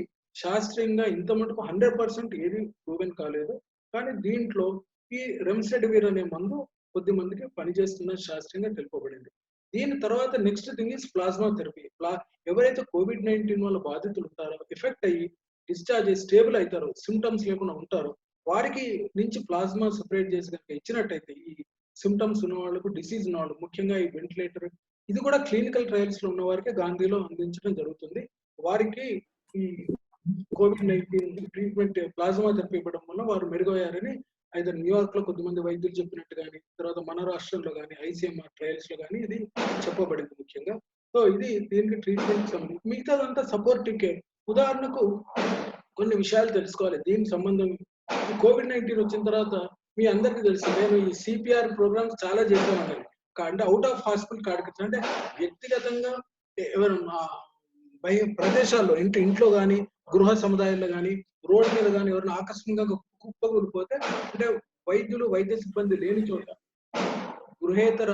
శాస్త్రీయంగా ఇంత మటుకు 100% ఏది ప్రూవెన్ కాలేదు. కానీ దీంట్లో ఈ రెమ్డెసివిర్ అనే మందు కొద్ది మందికి పనిచేస్తుందని శాస్త్రీయంగా తెలుపబడింది. దీని తర్వాత next thing is plasma therapy. ఎవరైతే COVID-19 వల్ల బాధితులు ఉంటారో ఎఫెక్ట్ అయ్యి డిశ్చార్జ్ అయ్యి స్టేబుల్ అవుతారో సిమ్టమ్స్ లేకుండా ఉంటారో వారికి నుంచి ప్లాస్మా సెపరేట్ చేసి కనుక ఇచ్చినట్టయితే ఈ సిమ్టమ్స్ ఉన్న వాళ్ళకు డిసీజ్ ఉన్న వాళ్ళు ముఖ్యంగా ఈ వెంటిలేటర్ ఇది కూడా క్లినికల్ ట్రయల్స్ లో ఉన్న వారికి గాంధీలో అందించడం జరుగుతుంది. వారికి ఈ COVID-19 ట్రీట్మెంట్ ప్లాస్మా థెరపీ ఇవ్వడం వల్ల వారు మెరుగయ్యారని అయితే న్యూయార్క్ లో కొద్దిమంది వైద్యులు చెప్పినట్టు కానీ తర్వాత మన రాష్ట్రంలో కానీ ICMR ట్రయల్స్ లో కానీ ఇది చెప్పబడింది ముఖ్యంగా. సో ఇది దీనికి ట్రీట్మెంట్ సంబంధించి మిగతాదంతా సపోర్టివ్ కేర్. ఉదాహరణకు కొన్ని విషయాలు తెలుసుకోవాలి దీనికి సంబంధం. ఈ COVID-19 వచ్చిన తర్వాత మీ అందరికీ తెలుసు నేను ఈ CPR ప్రోగ్రామ్స్ చాలా చేసామని. అంటే అవుట్ ఆఫ్ హాస్పిటల్ కార్డియక్ అంటే వ్యక్తిగతంగా ఎవరైనా ప్రదేశాల్లో ఇంట్లో కానీ గృహ సముదాయాల్లో కానీ రోడ్డు మీద కానీ ఎవరైనా ఆకస్మికంగా కుప్పకూలిపోతే అంటే వైద్యులు వైద్య సిబ్బంది లేని చోట గృహేతర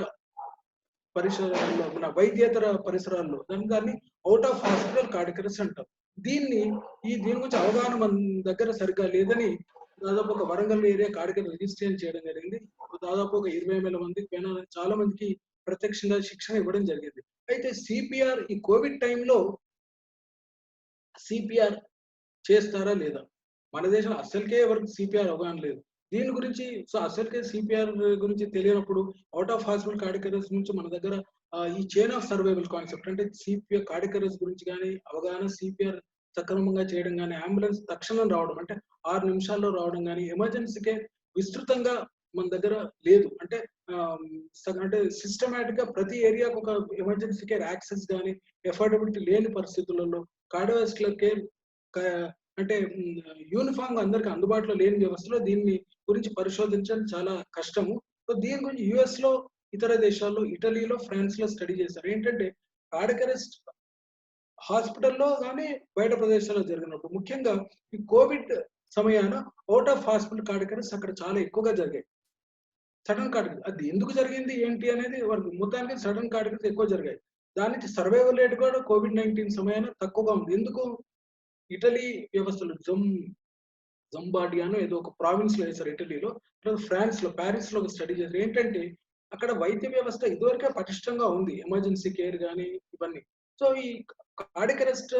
పరిసరాల్లో మన వైద్యేతర పరిసరాల్లో దాన్ని out of hospital cardiac arrest అంటారు. దీని గురించి అవగాహన మన దగ్గర సరిగ్గా లేదని దాదాపు ఒక వరంగల్ ఏరియా కార్డియక్ రిజిస్ట్రేషన్ చేయడం జరిగింది. దాదాపు ఒక 20,000 మందికి పైన చాలా మందికి ప్రత్యక్షంగా శిక్షణ ఇవ్వడం జరిగింది. అయితే CPR ఈ కోవిడ్ టైంలో CPR చేస్తారా లేదా? మన దేశంలో అసలుకే ఎవరికి CPR అవగాహన లేదు. దీని గురించి అసలుకే CPR గురించి తెలియనప్పుడు out of hospital cardiac arrest నుంచి మన దగ్గర ఈ చైన్ ఆఫ్ సర్వైవల్ కాన్సెప్ట్ అంటే CPR కార్డియక్ అరెస్ట్ గురించి కానీ అవగాహన CPR సక్రమంగా చేయడం కానీ అంబులెన్స్ తక్షణం రావడం అంటే 6 నిమిషాల్లో రావడం కానీ ఎమర్జెన్సీకే విస్తృతంగా మన దగ్గర లేదు. అంటే అంటే సిస్టమేటిక్ గా ప్రతి ఏరియాకు ఒక ఎమర్జెన్సీ కేర్ యాక్సెస్ కానీ ఎఫోర్డబిలిటీ లేని పరిస్థితులలో కార్డియోవాస్కులర్ కేర్ అంటే యూనిఫామ్ గా అందరికి అందుబాటులో లేని వ్యవస్థలో దీన్ని గురించి పరిశోధించడం చాలా కష్టము. సో దీని గురించి యుఎస్ లో, ఇతర దేశాల్లో, ఇటలీలో, ఫ్రాన్స్ లో స్టడీ చేశారు. ఏంటంటే కార్డియాక్ అరెస్ట్ హాస్పిటల్లో కానీ బయట ప్రదేశాల్లో జరిగినప్పుడు, ముఖ్యంగా ఈ కోవిడ్ సమయాన out of hospital cardiac arrest అక్కడ చాలా ఎక్కువగా జరిగాయి. సడన్ కార్డియాక్ అది ఎందుకు జరిగింది ఏంటి అనేది వారికి మొత్తానికి సడన్ కార్డియాక్ ఎక్కువ జరిగాయి. దాని నుంచి సర్వైవల్ రేట్ కూడా COVID-19 సమయాన తక్కువగా ఉంది. ఎందుకు? ఇటలీ వ్యవస్థలో జంబార్డియానో ఏదో ఒక ప్రావిన్స్ లో వేశారు ఇటలీలో, ఫ్రాన్స్ లో, ప్యారిస్ లో ఒక స్టడీ చేశారు. ఏంటంటే అక్కడ వైద్య వ్యవస్థ ఇదివరకే పటిష్టంగా ఉంది, ఎమర్జెన్సీ కేర్ కానీ ఇవన్నీ. సో ఈ కార్డియాక్ అరెస్ట్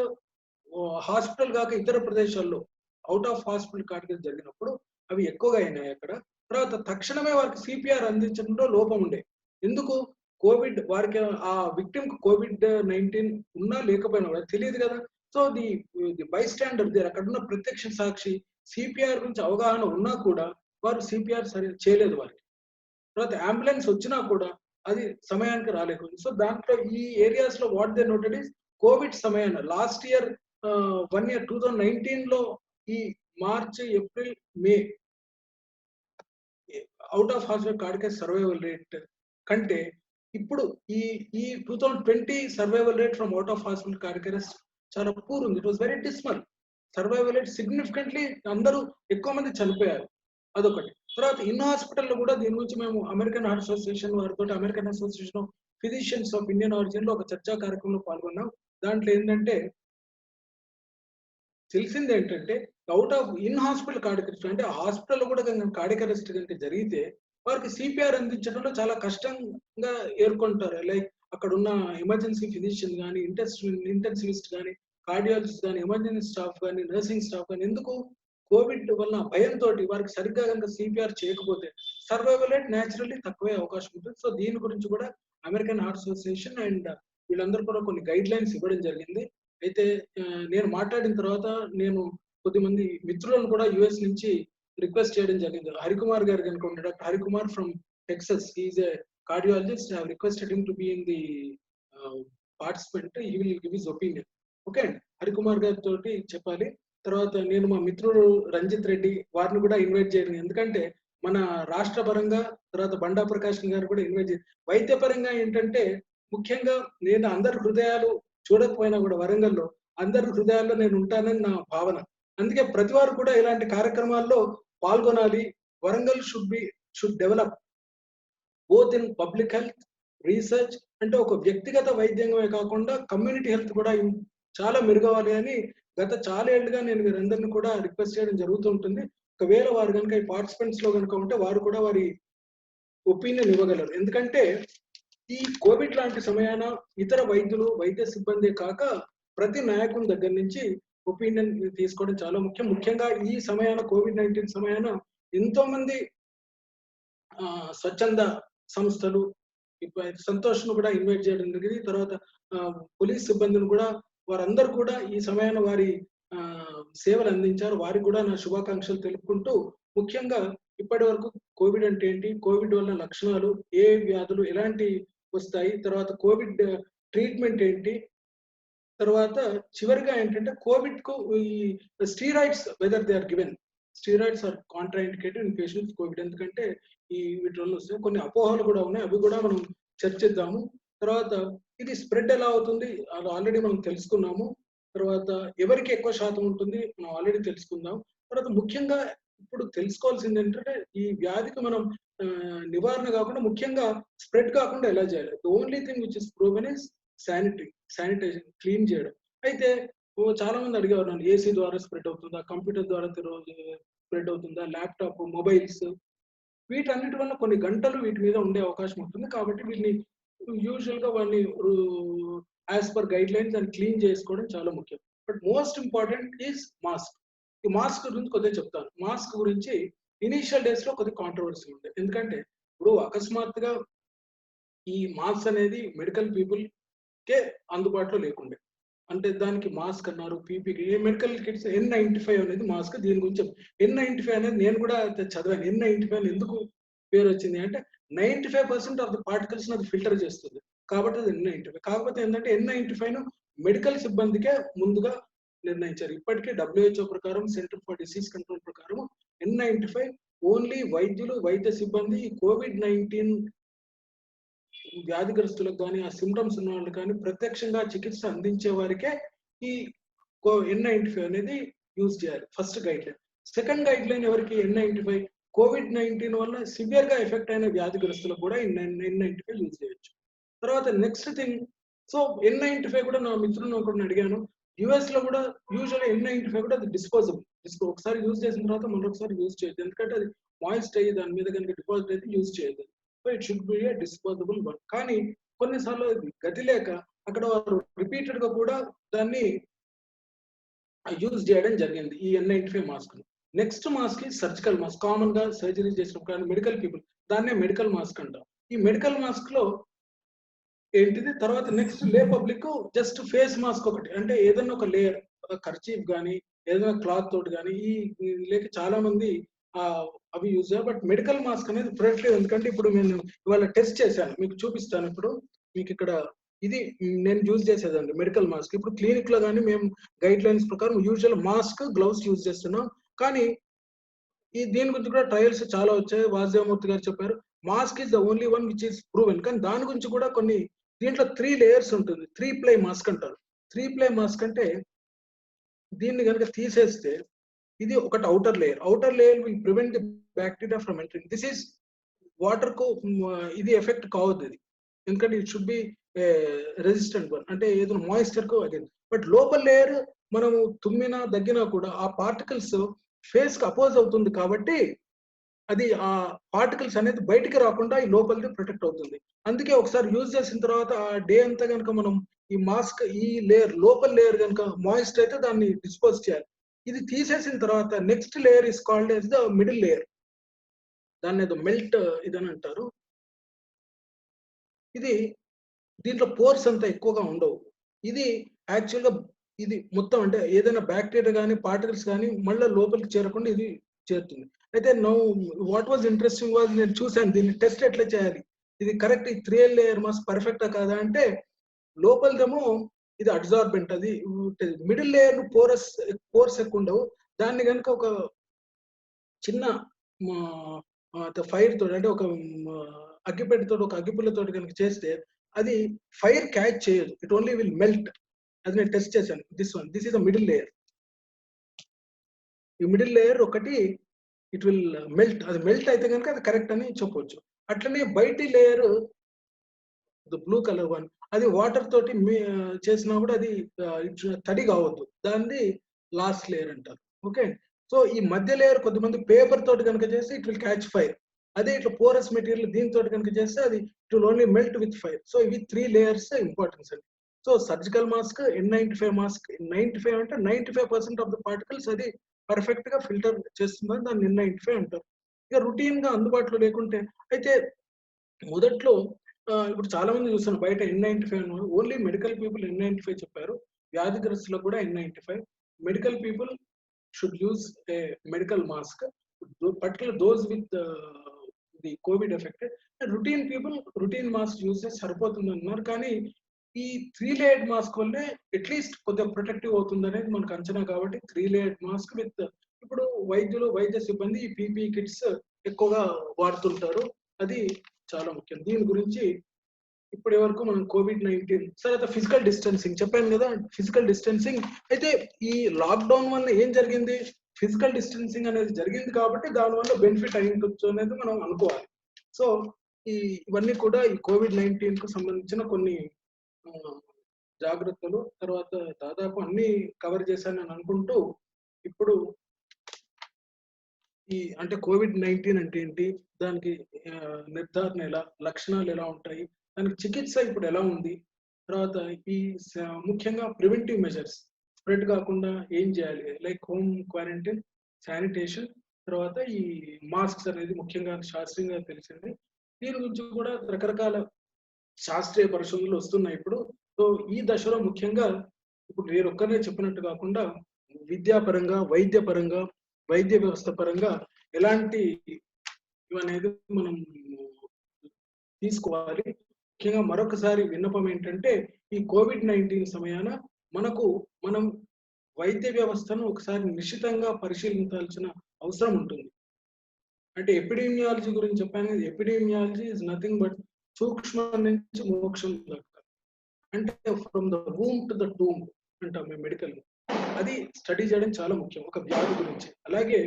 హాస్పిటల్ కాక ఇతర ప్రదేశాల్లో out of hospital cardiac arrest జరిగినప్పుడు అవి ఎక్కువగా అయినాయి అక్కడ. తర్వాత తక్షణమే వారికి సిపిఆర్ అందించడంలో లోపం ఉండే. ఎందుకు? కోవిడ్ వారికి ఆ విక్టిమ్ COVID-19 ఉన్నా లేకపోయినా వారికి తెలియదు కదా. సో ది బై స్టాండర్ అక్కడ ఉన్న ప్రత్యక్ష సాక్షి సిపిఆర్ గురించి అవగాహన ఉన్నా కూడా వారు సిపిఆర్ సరి చేయలేదు వారికి. తర్వాత అంబులెన్స్ వచ్చినా కూడా అది సమయానికి రాలేకుంది. సో దాంట్లో ఈ ఏరియాస్ లో what they noted is COVID సమయాన లాస్ట్ ఇయర్ 1 year 2019 లో ఈ March, April, May out of hospital cardiac survival rate కంటే ఇప్పుడు ఈ 2020 survival rate from out of hospital cardiac arrest చాలా పూర్ ఉంది. It was very dismal. Survival rate significantly అందరూ ఎక్కువ మంది చనిపోయారు. అదొకటి. తర్వాత ఇన్ హాస్పిటల్ లో కూడా దీని గురించి మేము అమెరికన్ హార్ట్ అసోసియేషన్ వారితో, American association of physicians of Indian origin లో ఒక చర్చా కార్యక్రమంలో పాల్గొన్నాం. దాంట్లో ఏంటంటే తెలిసింది ఏంటంటే out of in hospital cardiac arrest అంటే హాస్పిటల్ కూడా కార్డియాక్ అరెస్ట్ కనుక జరిగితే వారికి సిపిఆర్ అందించడంలో చాలా కష్టంగా ఎదుర్కొంటారు. లైక్ అక్కడ ఉన్న ఎమర్జెన్సీ ఫిజిషియన్ కానీ, ఇంటెన్సివిస్ట్ కానీ, కార్డియాలజిస్ట్ కానీ, ఎమర్జెన్సీ స్టాఫ్ కానీ, నర్సింగ్ స్టాఫ్ కానీ, ఎందుకు? కోవిడ్ వల్ల భయంతో వారికి సరిగ్గా కనుక సిపిఆర్ చేయకపోతే సర్వైవల్ రేట్ న్యాచురల్లీ తక్కువే అవకాశం ఉంటుంది. సో దీని గురించి కూడా అమెరికన్ హార్ట్ అసోసియేషన్ అండ్ వీళ్ళందరూ కూడా కొన్ని గైడ్ లైన్స్ ఇవ్వడం జరిగింది. అయితే నేను మాట్లాడిన తర్వాత నేను కొద్దిమంది మిత్రులను కూడా యుఎస్ నుంచి రిక్వెస్ట్ చేయడం జరిగింది. హరికుమార్ గారు కనుక ఉండే doctor Harikumar from Texas, he's a cardiologist. I have requested him to be in the participant. He will give his opinion. Okay అండి, హరికుమార్ గారితో చెప్పాలి. తర్వాత నేను మా మిత్రుడు రంజిత్ రెడ్డి వారిని కూడా ఇన్వైట్ చేయడం, ఎందుకంటే మన రాష్ట్ర పరంగా తర్వాత బండా ప్రకాష్ గారు కూడా ఇన్వైట్ చేయాలి. వైద్య పరంగా ఏంటంటే ముఖ్యంగా నేను అందరి హృదయాలు చూడకపోయినా కూడా వరంగల్లో అందరి హృదయాల్లో నేను ఉంటానని నా భావన. అందుకే ప్రతి వారు కూడా ఇలాంటి కార్యక్రమాల్లో పాల్గొనాలి. Warangal should develop both in public health, research, అంటే ఒక వ్యక్తిగత వైద్యంగా కాకుండా కమ్యూనిటీ హెల్త్ కూడా చాలా మెరుగవాలి అని గత చాలా ఏళ్ళుగా నేను వీరందరినీ కూడా రిక్వెస్ట్ చేయడం జరుగుతూ ఉంటుంది. ఒకవేళ వారు కనుక ఈ పార్టిసిపెంట్స్ లో కనుక ఉంటే వారు కూడా వారి ఒపీనియన్ ఇవ్వగలరు. ఎందుకంటే ఈ కోవిడ్ లాంటి సమయాన ఇతర వైద్యులు, వైద్య సిబ్బంది కాక ప్రతి నాయకుని దగ్గర నుంచి ఒపీనియన్ తీసుకోవడం చాలా ముఖ్యం. ముఖ్యంగా ఈ సమయాన COVID-19 సమయాన ఎంతో మంది స్వచ్ఛంద సంస్థలు, సంతోష్ను కూడా ఇన్వైట్ చేయడం జరిగింది. తర్వాత పోలీస్ సిబ్బందిని కూడా వారందరూ కూడా ఈ సమయాన వారి సేవలు అందించారు. వారికి కూడా నా శుభాకాంక్షలు తెలుపుకుంటూ, ముఖ్యంగా ఇప్పటి వరకు కోవిడ్ అంటే ఏంటి, కోవిడ్ వల్ల లక్షణాలు, ఏ వ్యాధులు ఎలాంటి వస్తాయి, తర్వాత కోవిడ్ ట్రీట్మెంట్ ఏంటి, తర్వాత చివరిగా ఏంటంటే కోవిడ్ కు ఈ steroids whether they are given, steroids are contraindicated in patients COVID. ఎందుకంటే ఈ వీటి వల్ల వస్తాయి కొన్ని అపోహలు కూడా ఉన్నాయి, అవి కూడా మనం చర్చిద్దాము. తర్వాత ఇది స్ప్రెడ్ ఎలా అవుతుంది అది ఆల్రెడీ మనం తెలుసుకున్నాము. తర్వాత ఎవరికి ఎక్కువ శాతం ఉంటుంది మనం ఆల్రెడీ తెలుసుకుందాం. తర్వాత ముఖ్యంగా ఇప్పుడు తెలుసుకోవాల్సింది ఏంటంటే ఈ వ్యాధికి మనం నివారణ కాకుండా ముఖ్యంగా స్ప్రెడ్ కాకుండా ఎలా చేయాలి. The only thing which is proven is sanitization, clean చేయడం. అయితే చాలా మంది అడిగేవారు నన్ను, ఏసీ ద్వారా స్ప్రెడ్ అవుతుందా, కంప్యూటర్ ద్వారా స్ప్రెడ్ అవుతుందా, ల్యాప్టాప్, మొబైల్స్, వీటన్నిటి వల్ల కొన్ని గంటలు వీటి మీద ఉండే అవకాశం ఉంటుంది. కాబట్టి వీటిని యూజువల్ గా వాళ్ళని యాజ్ పర్ గైడ్ లైన్స్ అని క్లీన్ చేసుకోవడం చాలా ముఖ్యం. But most important is mask. ఈ మాస్క్ గురించి కొద్దిగా చెప్తాను. మాస్క్ గురించి ఇనీషియల్ డేస్ లో కొద్దిగా కాంట్రవర్సీ ఉంది. ఎందుకంటే ఇప్పుడు అకస్మాత్తుగా ఈ మాస్క్ అనేది మెడికల్ పీపుల్ కే అందుబాటులో లేకుండే, అంటే దానికి మాస్క్ అన్నారు, పీపీకి, మెడికల్ కిట్స్ N95 అనేది మాస్క్. దీని గురించి N95 అనేది నేను కూడా చదివాను. N95 ఎందుకు పేరు వచ్చింది అంటే 95% ఆఫ్ ద పార్టికల్స్ అది ఫిల్టర్ చేస్తుంది కాబట్టి అది N95. కాకపోతే ఏంటంటే N95 ను మెడికల్ సిబ్బందికే ముందుగా నిర్ణయించారు. ఇప్పటికే WHO ప్రకారం, సెంటర్ ఫర్ డిసీజ్ కంట్రోల్ ప్రకారం N95 ఓన్లీ వైద్యులు, వైద్య సిబ్బంది COVID-19 వ్యాధిగ్రస్తులకు కానీ ఆ సిమ్టమ్స్ ఉన్న వాళ్ళు కానీ ప్రత్యక్షంగా చికిత్స అందించే వారికే ఈ N95 అనేది యూజ్ చేయాలి. First guide line. Second guide line ఎవరికి? N95 COVID-19 వల్ల సివియర్ గా ఎఫెక్ట్ అయిన వ్యాధిగ్రస్తులకు కూడా N95 యూజ్ చేయొచ్చు. తర్వాత నెక్స్ట్ థింగ్, సో N95 కూడా నా మిత్రులను ఒకరిని అడిగాను, యుఎస్ లో కూడా యూజువల్ N95 కూడా అది డిస్పోజబుల్. ఒకసారి యూజ్ చేసిన తర్వాత మరొకసారి యూజ్ చేయొద్దు, ఎందుకంటే అది మాయిస్ట్ అయ్యి దాని మీద కనుక డిపాజిట్ అయితే యూజ్ చేయొద్దు. So it should B A disposable one. కానీ కొన్నిసార్లు గతి లేక అక్కడ వారు రిపీటెడ్ గా కూడా దాన్ని యూజ్ చేయడం జరిగింది ఈ N95 mask. Next mask surgical mask. Common గా సర్జరీ చేసినప్పుడు కానీ మెడికల్ పీపుల్ దాన్నే మెడికల్ మాస్క్ అంటాం. ఈ మెడికల్ మాస్క్ లో ఏంటిది, తర్వాత నెక్స్ట్ లే పబ్లిక్ జస్ట్ ఫేస్ మాస్క్ ఒకటి, అంటే ఏదైనా ఒక లేయర్ కర్చీఫ్ కానీ ఏదైనా క్లాత్ తోటి కానీ ఈ లేక చాలా మంది అవి యూజ్ చేయాలి. బట్ మెడికల్ మాస్క్ అనేది ప్రొడక్టివ్, ఎందుకంటే ఇప్పుడు నేను ఇవాళ టెస్ట్ చేశాను, మీకు చూపిస్తాను. ఇప్పుడు మీకు ఇక్కడ ఇది నేను యూజ్ చేసేదండి మెడికల్ మాస్క్. ఇప్పుడు క్లినిక్ లో కానీ మేము గైడ్ లైన్స్ ప్రకారం యూజువల్ మాస్క్, గ్లౌస్ యూజ్ చేస్తున్నాం. కానీ ఈ దీని గురించి కూడా ట్రయల్స్ చాలా వచ్చాయి. వాసుదేవమూర్తి గారు చెప్పారు mask is the only one which is proven. కానీ దాని గురించి కూడా కొన్ని దీంట్లో 3 లేయర్స్ ఉంటుంది. 3 ప్లై మాస్క్ అంటారు. 3 ప్లై మాస్క్ అంటే దీన్ని కనుక తీసేస్తే ఇది ఒకటి outer layer. Outer layer will prevent the bacteria from entering. This is water కు ఇది ఎఫెక్ట్ కావద్దు ఇది, ఎందుకంటే it should B resistant one, అంటే ఏదైనా మాయిశ్చర్ కు అగైన్. బట్ లోపల్ లేయర్ మనము తుమ్మినా దగ్గినా కూడా ఆ పార్టికల్స్ ఫేస్ కి అపోజ్ అవుతుంది కాబట్టి అది ఆ పార్టికల్స్ అనేది బయటికి రాకుండా ఈ లోపలిది ప్రొటెక్ట్ అవుతుంది. అందుకే ఒకసారి యూజ్ చేసిన తర్వాత ఆ డే అంతా కనుక మనం ఈ మాస్క్ ఈ లేయర్ లోపల్ లేయర్ కనుక మాయిస్ట్ అయితే దాన్ని డిస్పోజ్ చేయాలి. ఇది తీసేసిన తర్వాత next layer is called as the middle layer. దాన్ని ఏదో మెల్ట్ ఇదని అంటారు. ఇది దీంట్లో పోర్స్ అంతా ఎక్కువగా ఉండవు. ఇది యాక్చువల్గా ఇది మొత్తం అంటే ఏదైనా బ్యాక్టీరియా కానీ పార్టికల్స్ కానీ మళ్ళీ లోపలికి చేరకుండా ఇది చేరుతుంది. అయితే now what was interesting was, నేను చూసాను దీన్ని టెస్ట్ ఎట్లా చేయాలి, ఇది కరెక్ట్ ఈ 3 లేయర్ మాస్క్ పర్ఫెక్టా కాదా అంటే, లోపలిదేమో ఇది అబ్జార్బెంట్, అది మిడిల్ లేయర్ పోర్స్ ఎక్కువ ఉండవు. దాన్ని కనుక ఒక చిన్న ఫైర్ తోటి అంటే ఒక అగ్గిపెట్టెతో ఒక అగ్గిపుల్లతోటి కనుక చేస్తే అది ఫైర్ క్యాచ్ చేయదు, ఇట్ ఓన్లీ విల్ మెల్ట్. అది నేను టెస్ట్ చేశాను. This is a middle layer. ఈ మిడిల్ లేయర్ ఒకటి ఇట్ విల్ మెల్ట్, అది మెల్ట్ అయితే కనుక అది కరెక్ట్ అని చెప్పవచ్చు. అట్లనే బయటి లేయర్ బ్లూ కలర్ వన్, అది వాటర్ తోటి చేసినా కూడా అది తడి కావద్దు, దాన్ని లాస్ట్ లేయర్ అంటారు. ఓకే, సో ఈ మధ్య లేయర్ కొద్దిమంది పేపర్ తోటి కనుక చేస్తే ఇట్ విల్ క్యాచ్ ఫైర్. అదే ఇట్లా పోరస్ మెటీరియల్ దీంతో కనుక చేస్తే అది it will only melt with fire. So ఇవి 3 లేయర్స్ ఇంపార్టెన్స్ అండి. So surgical mask, N95 mask, 95 అంటే 95% ఆఫ్ ద పార్టికల్స్ అది పర్ఫెక్ట్ గా ఫిల్టర్ చేస్తుందని దాన్ని N95 అంటారు. ఇక రొటీన్ గా అందుబాటులో లేకుంటే అయితే మొదట్లో ఇప్పుడు చాలా మంది చూస్తాను బయట N95 only medical people N95 చెప్పారు, వ్యాధిగ్రస్తులకు కూడా N95. Medical people should use a medical mask, particular those with the Covid affected. Routine people routine mask use చేసి సరిపోతుంది అన్నారు. కానీ ఈ 3 లేయర్డ్ మాస్క్ వల్లే అట్లీస్ట్ కొద్దిగా ప్రొటెక్టివ్ అవుతుంది అనేది మనకు అంచనా. కాబట్టి 3 లేయర్డ్ మాస్క్ విత్ ఇప్పుడు వైద్యులు, వైద్య సిబ్బంది ఈ PPE కిట్స్ ఎక్కువగా వాడుతుంటారు, అది చాలా ముఖ్యం. దీని గురించి ఇప్పటి వరకు మనం COVID-19 తర్వాత ఫిజికల్ డిస్టెన్సింగ్ చెప్పాను కదా. ఫిజికల్ డిస్టెన్సింగ్ అయితే ఈ లాక్డౌన్ వల్ల ఏం జరిగింది, ఫిజికల్ డిస్టెన్సింగ్ అనేది జరిగింది కాబట్టి దానివల్ల బెనిఫిట్ అయ్యిండొచ్చు అనేది మనం అనుకోవాలి. సో ఇవన్నీ కూడా ఈ COVID-19 కు సంబంధించిన కొన్ని జాగ్రత్తలు. తర్వాత దాదాపు అన్ని కవర్ చేశాను అని అనుకుంటూ, ఇప్పుడు ఈ అంటే COVID-19 అంటే ఏంటి, దానికి నిర్ధారణ ఎలా, లక్షణాలు ఎలా ఉంటాయి, దానికి చికిత్స ఇప్పుడు ఎలా ఉంది, తర్వాత ఈ ముఖ్యంగా ప్రివెంటివ్ మెజర్స్ స్ప్రెడ్ కాకుండా ఏం చేయాలి, లైక్ హోమ్ క్వారంటైన్, శానిటేషన్, తర్వాత ఈ మాస్క్స్ అనేది ముఖ్యంగా శాస్త్రీయంగా తెలిసింది. దీని గురించి కూడా రకరకాల శాస్త్రీయ పరిశోధనలు వస్తున్నాయి ఇప్పుడు. సో ఈ దశలో ముఖ్యంగా ఇప్పుడు నేను ఒక్కనే చెప్పినట్టు కాకుండా విద్యాపరంగా, వైద్య వ్యవస్థ పరంగా ఎలాంటి ఇవనేది మనం తీసుకోవాలి. ముఖ్యంగా మరొకసారి విన్నపం ఏంటంటే ఈ COVID-19 సమయాన మనం వైద్య వ్యవస్థను ఒకసారి నిశితంగా పరిశీలించాల్సిన అవసరం ఉంటుంది. అంటే ఎపిడెమియాలజీ గురించి చెప్పాను. ఎపిడెమియాలజీ ఇస్ నథింగ్ బట్ సూక్ష్మం నుంచి మోక్షం దాకా, అంటే from the womb to the tomb అంటాం మేము మెడికల్. అది స్టడీ చేయడం చాలా ముఖ్యం ఒక వ్యాధి గురించి. అలాగే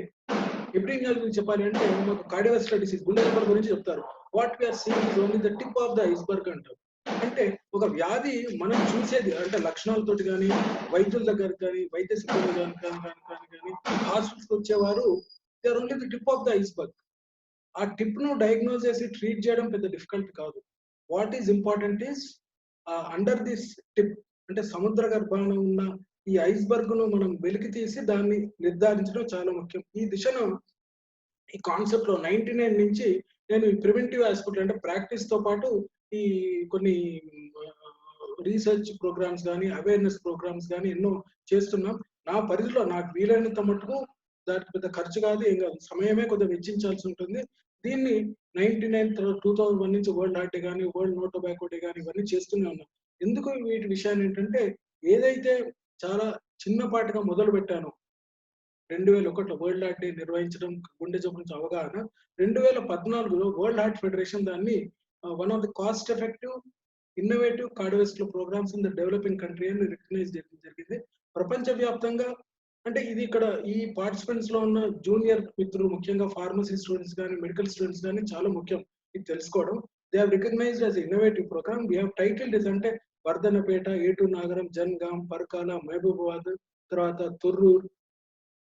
ఎపిడెమియాలజీ గురించి చెప్పాలి అంటే మాకు కార్డియోవాస్కులర్ డిసీజ్ గుండె జబ్బుల గురించి చెప్తారు. What we are seeing is only the tip of the iceberg అంటారు. అంటే ఒక వ్యాధి మనం చూసేది అంటే లక్షణాలతోటి కానీ వైద్యుల దగ్గర కానీ వైద్య సిబ్బంది కానీ హాస్పిటల్స్కి వచ్చేవారు they are only the tip of the iceberg. ఆ టిప్ ను డయాగ్నోస్ చేసి ట్రీట్ చేయడం పెద్ద డిఫికల్ట్ కాదు. What is important is under this tip అంటే సముద్ర గర్భాన ఉన్న ఈ ఐస్బర్గ్ ను మనం వెలికి తీసి దాన్ని నిర్ధారించడం చాలా ముఖ్యం. ఈ దిశను ఈ కాన్సెప్ట్ లో 99 నుంచి నేను ఈ ప్రివెంటివ్ ఆస్పెక్ట్ అంటే ప్రాక్టీస్ తో పాటు ఈ కొన్ని రీసెర్చ్ ప్రోగ్రామ్స్ కానీ అవేర్నెస్ ప్రోగ్రామ్స్ కానీ ఎన్నో చేస్తున్నాం. నా పరిధిలో నాకు వీలైనంత మటుకు దానికి పెద్ద ఖర్చు కాదు, ఏం కాదు, సమయమే కొద్దిగా వెచ్చించాల్సి ఉంటుంది. దీన్ని 99 2001 నుంచి వరల్డ్ హార్ట్ డే కానీ వరల్డ్ నో టొబాకో డే కానీ ఇవన్నీ చేస్తూనే ఉన్నాం. ఎందుకు వీటి విషయాన్ని ఏంటంటే ఏదైతే చాలా చిన్నపాటిగా మొదలు పెట్టానో 2001లో వరల్డ్ హార్ట్ డే నిర్వహించడం గుండె జబ్బు నుంచి అవగాహన, 2014లో వరల్డ్ హార్ట్ ఫెడరేషన్ దాన్ని one of the cost effective innovative cardiovascular programmes in the developing country అని రికగ్నైజ్ చేయడం జరిగింది. ప్రపంచవ్యాప్తంగా అంటే ఇది ఇక్కడ ఈ పార్టిసిపెంట్స్ లో ఉన్న జూనియర్ మిత్రులు ముఖ్యంగా ఫార్మసీ స్టూడెంట్స్ కానీ మెడికల్ స్టూడెంట్స్ కానీ చాలా ముఖ్యం ఇది తెలుసుకోవడం. They have recognised as innovative programme. We have titled is అంటే వర్ధనపేట, ఏటూరు నాగరం, జన్గాం, పరకాల, మహబూబాబాద్, తర్వాత తుర్రూర్,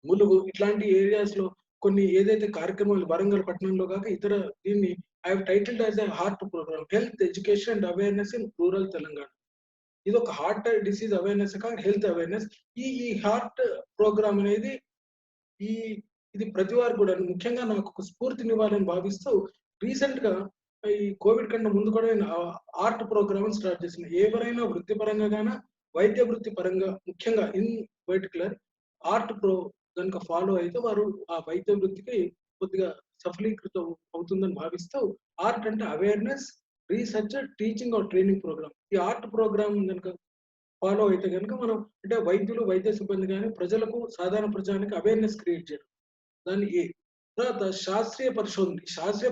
ములుగు ఇట్లాంటి ఏరియాస్ లో కొన్ని ఏదైతే కార్యక్రమాలు వరంగల్ పట్టణంలో కాక ఇతర దీన్ని I have titled as a heart programme health education and awareness in rural Telangana. ఇది ఒక హార్ట్ డిసీజ్ అవేర్నెస్ కాదు, హెల్త్ అవేర్నెస్. ఈ హార్ట్ ప్రోగ్రామ్ అనేది ఇది ప్రతి వారు కూడా ముఖ్యంగా నాకు ఒక స్ఫూర్తినివ్వాలని భావిస్తూ రీసెంట్ గా ఈ కోవిడ్ కన్నా ముందు కూడా నేను ఆర్ట్ ప్రోగ్రామ్ స్టార్ట్ చేసిన. ఎవరైనా వృత్తిపరంగా గానా వైద్య వృత్తి పరంగా ముఖ్యంగా ఇన్ పర్టికులర్ ఆర్ట్ ప్రో కనుక ఫాలో అయితే వారు ఆ వైద్య వృత్తికి కొద్దిగా సఫలీకృతం అవుతుందని భావిస్తూ ఆర్ట్ అంటే awareness, research, teaching or training programme. ఈ ఆర్ట్ ప్రోగ్రామ్ కనుక ఫాలో అయితే కనుక మనం అంటే వైద్యులు వైద్య సిబ్బంది కానీ ప్రజలకు సాధారణ ప్రజానికి అవేర్నెస్ క్రియేట్ చేయడం దాన్ని తర్వాత శాస్త్రీయ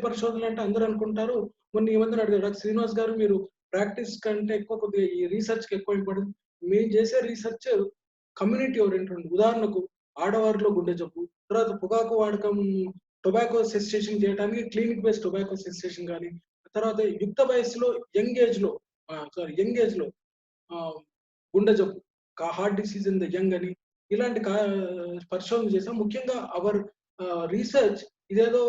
పరిశోధనలు అంటే అందరూ అనుకుంటారు. మొన్న ఏమందరూ అడిగారు డాక్టర్ శ్రీనివాస్ గారు మీరు ప్రాక్టీస్ కంటే ఎక్కువ కొద్దిగా ఈ రీసెర్చ్ కి ఎక్కువ ఇంపార్టెంట్. మేము చేసే రీసెర్చ్ కమ్యూనిటీ ఓరియంటెడ్. ఉదాహరణకు ఆడవారిలో గుండె జబ్బు, తర్వాత పొగాకు వాడకం టొబాకో సెస్టేషన్ చేయడానికి క్లినిక్ బేస్డ్ టొబాకో సెస్టేషన్ కానీ, తర్వాత యుక్త వయస్సులో యంగ్ ఏజ్ లో గుండె జబ్బు heart disease in the young అని ఇలాంటి పరిశోధన చేసాం. ముఖ్యంగా అవర్ రీసెర్చ్ ఇదేదో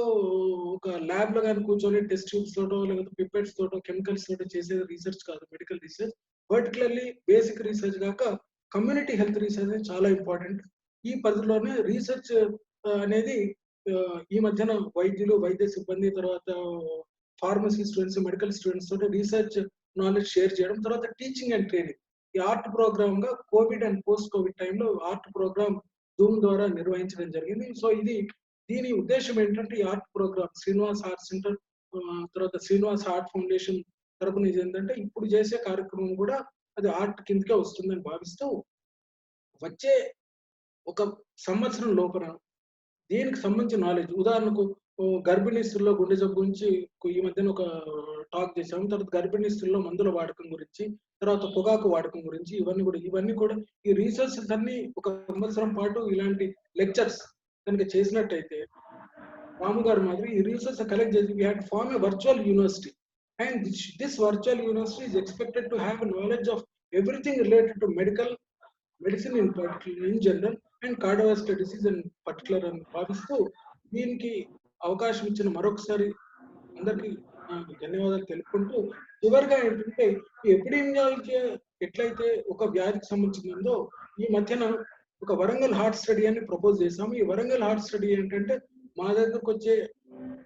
ఒక ల్యాబ్ లో కానీ కూర్చొని టెస్ట్ ట్యూబ్స్ తోటో లేకపోతే పిపెట్స్ తోటో కెమికల్స్ తోటో చేసే రీసెర్చ్ కాదు. Medical research particularly basic research కాక కమ్యూనిటీ హెల్త్ రీసెర్చ్ అనేది చాలా ఇంపార్టెంట్. ఈ పరిధిలోనే రీసెర్చ్ అనేది ఈ మధ్యన వైద్యులు వైద్య సిబ్బంది తర్వాత ఫార్మసీ స్టూడెంట్స్ మెడికల్ స్టూడెంట్స్ తోటి రీసెర్చ్ నాలెడ్జ్ షేర్ చేయడం, తర్వాత టీచింగ్ అండ్ ట్రైనింగ్. ఈ ఆర్ట్ ప్రోగ్రామ్ గా కోవిడ్ అండ్ పోస్ట్ కోవిడ్ టైంలో ఆర్ట్ ప్రోగ్రామ్ జూమ్ ద్వారా నిర్వహించడం జరిగింది. సో దీని ఉద్దేశం ఏంటంటే ఈ ART programme Srinivas ART centre తర్వాత శ్రీనివాస్ ఆర్ట్ ఫౌండేషన్ తరపున ఇది ఏంటంటే ఇప్పుడు చేసే కార్యక్రమం కూడా అది ఆర్ట్ కిందకే వస్తుందని భావిస్తూ వచ్చే ఒక సంవత్సరం లోపల దీనికి సంబంధించిన నాలెడ్జ్ ఉదాహరణకు గర్భిణీ స్త్రీల్లో గుండె జబ్బు గురించి ఈ మధ్యన ఒక టాక్ చేసాము. తర్వాత గర్భిణీ స్త్రీల్లో మందుల వాడకం గురించి, తర్వాత పొగాకు వాడకం గురించి ఇవన్నీ కూడా ఈ రీసెర్చ్ అన్ని ఒక సంవత్సరం పాటు ఇలాంటి లెక్చర్స్ కనుక చేసినట్టయితే రాము గారు మాదిరి ఈ రీసెర్చ్ కలెక్ట్ చేసి we had to form a virtual university and this virtual university is expected to have knowledge of everything related to medicine in particular in general and cardiovascular disease in particular అని భావిస్తూ దీనికి అవకాశం ఇచ్చిన మరొకసారి అందరికీ ధన్యవాదాలు తెలుపుకుంటూ చివరిగా ఏంటంటే ఈ ఎపిడెమియాలజీ ఎట్లయితే ఒక వ్యాధికి సంబంధించిందో ఈ మధ్యన ఒక వరంగల్ హార్ట్ స్టడీ అని ప్రపోజ్ చేసాము. ఈ వరంగల్ హార్ట్ స్టడీ ఏంటంటే మా దగ్గరకు వచ్చే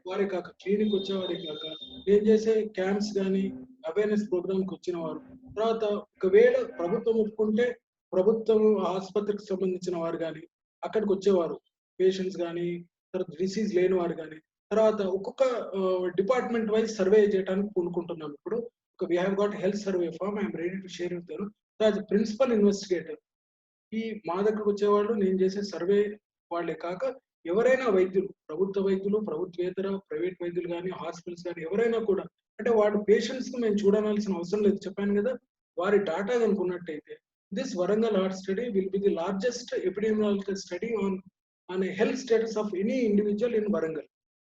వారే కాక క్లినిక్ వచ్చే వారే కాక నేను చేసే క్యాంప్స్ కానీ అవేర్నెస్ ప్రోగ్రామ్కి వచ్చిన వారు, తర్వాత ఒకవేళ ప్రభుత్వం ఒప్పుకుంటే ప్రభుత్వం ఆసుపత్రికి సంబంధించిన వారు కానీ అక్కడికి వచ్చేవారు పేషెంట్స్ కానీ తర్వాత డిసీజ్ లేని వారు కానీ తర్వాత ఒక్కొక్క డిపార్ట్మెంట్ వైజ్ సర్వే చేయడానికి పూనుకుంటున్నాం ఇప్పుడు. We have got health survey form, I'm ready to share with you. As principal investigator ఈ మా దగ్గరకు వచ్చేవాళ్ళు నేను చేసే సర్వే వాళ్ళే కాక ఎవరైనా వైద్యులు, ప్రభుత్వ వైద్యులు, ప్రభుత్వేతర ప్రైవేట్ వైద్యులు కానీ, హాస్పిటల్స్ కానీ ఎవరైనా కూడా, అంటే వాడు పేషెంట్స్ ని మేము చూడాల్సిన అవసరం లేదు, చెప్పాను కదా. వారి డాటా కనుకున్నట్టయితే this Warangal heart study will be the largest epidemiological study on health status of any individual in Warangal.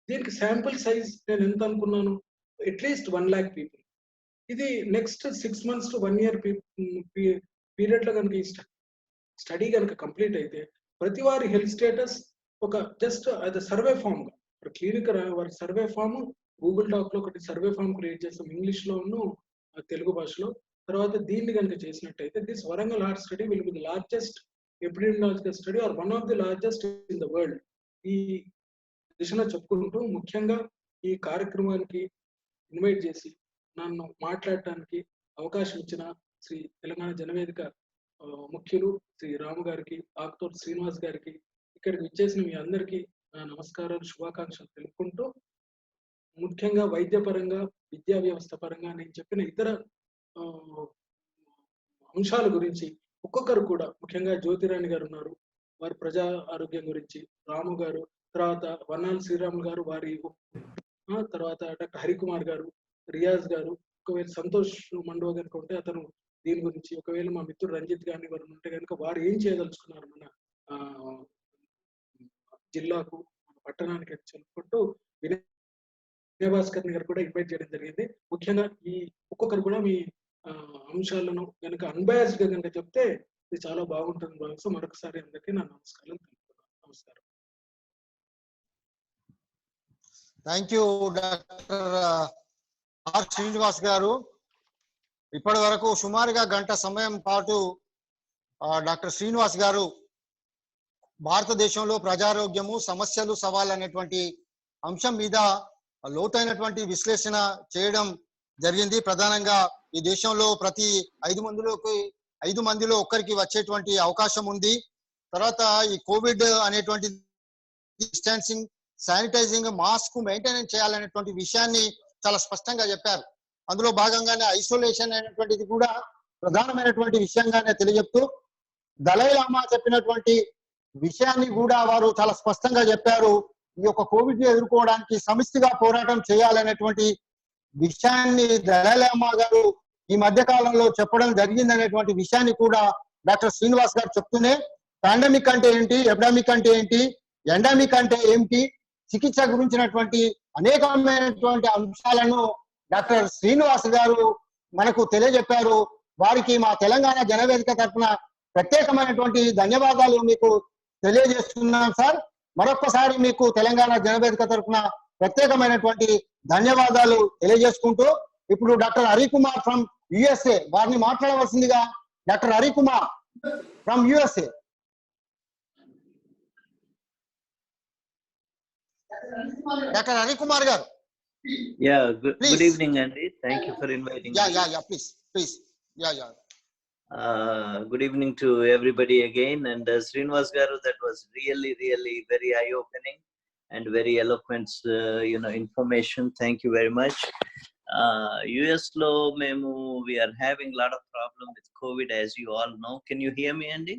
దీనికి శాంపుల్ సైజ్ నేను ఎంత అనుకున్నాను, అట్లీస్ట్ 1 lakh పీపుల్. ఇది next 6 months to 1 year period లో కనుక ఈ స్టడీ కనుక కంప్లీట్ అయితే ప్రతి వారి హెల్త్ స్టేటస్ ఒక జస్ట్ అది సర్వే ఫామ్ గా, ఇప్పుడు క్లినిక్ వారి సర్వే ఫామ్ గూగుల్ డాక్ లో ఒకటి సర్వే ఫామ్ క్రియేట్ చేస్తాం ఇంగ్లీష్ లోను తెలుగు భాషలో. తర్వాత దీన్ని కనుక చేసినట్టయితే this Warangal heart study will be the largest epidemiological study or one of the largest in the world. ఈ దిశలో చెప్పుకుంటూ ముఖ్యంగా ఈ కార్యక్రమానికి ఇన్వైట్ చేసి నన్ను మాట్లాడటానికి అవకాశం ఇచ్చిన శ్రీ తెలంగాణ జనవేదిక ముఖ్యులు శ్రీ రాము గారికి, ఆకుతోటి శ్రీనివాస్ గారికి, ఇక్కడికి విచ్చేసిన మీ అందరికీ నా నమస్కారాలు, శుభాకాంక్షలు తెలుపుకుంటూ, ముఖ్యంగా వైద్యపరంగా, విద్యా వ్యవస్థ పరంగా నేను చెప్పిన ఇతర అంశాల గురించి ఒక్కొక్కరు కూడా, ముఖ్యంగా జ్యోతిరాణి గారు ఉన్నారు, వారి ప్రజా ఆరోగ్యం గురించి, రాము గారు, తర్వాత వన్నాల శ్రీరాములు గారు, వారి తర్వాత డాక్టర్ హరికుమార్ గారు, రియాజ్ గారు, ఒకవేళ సంతోష్ మండవ కనుక ఉంటే అతను దీని గురించి, ఒకవేళ మా మిత్రుడు రంజిత్ గారిని వారు ఉంటే కనుక వారు ఏం చేయదలుచుకున్నారు మన జిల్లాకు, మన పట్టణానికి అని చెప్పుకుంటూ వినయభాస్కర్ గారు కూడా ఇన్వైట్ చేయడం జరిగింది. ముఖ్యంగా ఈ ఒక్కొక్కరు కూడా మీ అంశాలను కనుక అన్బయాస్డ్ గా కనుక చెప్తే ఇది చాలా బాగుంటుంది భావిస్తూ మరొకసారి అందరికీ నా నమస్కారం తెలుపుతున్నాను. నమస్కారం. Thank you doctor R Srinivas గారు. ఇప్పటి వరకు సుమారుగా గంట సమయం పాటు డాక్టర్ శ్రీనివాస్ గారు భారతదేశంలో ప్రజారోగ్యము, సమస్యలు, సవాళ్ళు అనేటువంటి అంశం మీద లోతైనటువంటి విశ్లేషణ చేయడం జరిగింది. ప్రధానంగా ఈ దేశంలో ప్రతి 5 మందిలో ఒక్కరికి వచ్చేటువంటి అవకాశం ఉంది. తర్వాత ఈ కోవిడ్ అనేటువంటి డిస్టాన్సింగ్, శానిటైజింగ్, మాస్క్ మెయింటైన్ చేయాలనేటువంటి విషయాన్ని చాలా స్పష్టంగా చెప్పారు. అందులో భాగంగానే ఐసోలేషన్ అనేటువంటిది కూడా ప్రధానమైనటువంటి విషయంగానే తెలియజెప్తూ దలై లామా చెప్పినటువంటి విషయాన్ని కూడా వారు చాలా స్పష్టంగా చెప్పారు. ఈ యొక్క కోవిడ్ ని ఎదుర్కోవడానికి సమిష్టిగా పోరాటం చేయాలనేటువంటి విషయాన్ని దలై లామా గారు ఈ మధ్య కాలంలో చెప్పడం జరిగిందనేటువంటి విషయాన్ని కూడా డాక్టర్ శ్రీనివాస్ గారు చెప్తూనే పాండమిక్ అంటే ఏంటి, ఎపిడమిక్ అంటే ఏంటి, ఎండమిక్ అంటే ఏమిటి, చికిత్స గురించినటువంటి అనేకమైనటువంటి అంశాలను డాక్టర్ శ్రీనివాస్ గారు మనకు తెలియజెప్పారు. వారికి మా తెలంగాణ జనవేదిక తరఫున ప్రత్యేకమైనటువంటి ధన్యవాదాలు మీకు తెలియజేస్తున్నాం సార్. మరొక్కసారి మీకు తెలంగాణ జనవేదిక తరఫున ప్రత్యేకమైనటువంటి ధన్యవాదాలు తెలియజేసుకుంటూ ఇప్పుడు డాక్టర్ హరికుమార్ ఫ్రమ్ యుఎస్ఏ వారిని మాట్లాడవలసిందిగా doctor Harikumar from USA. Doctor Harikumar గారు. Yeah, good evening, Andy. Thank you for inviting me. Yeah, please. Yeah. Good evening to everybody again. And Srinivas Garu, that was really very eye-opening and very eloquent, information. Thank you very much. US lo memu we are having a lot of problem with COVID, as you all know. Can you hear me, Andy?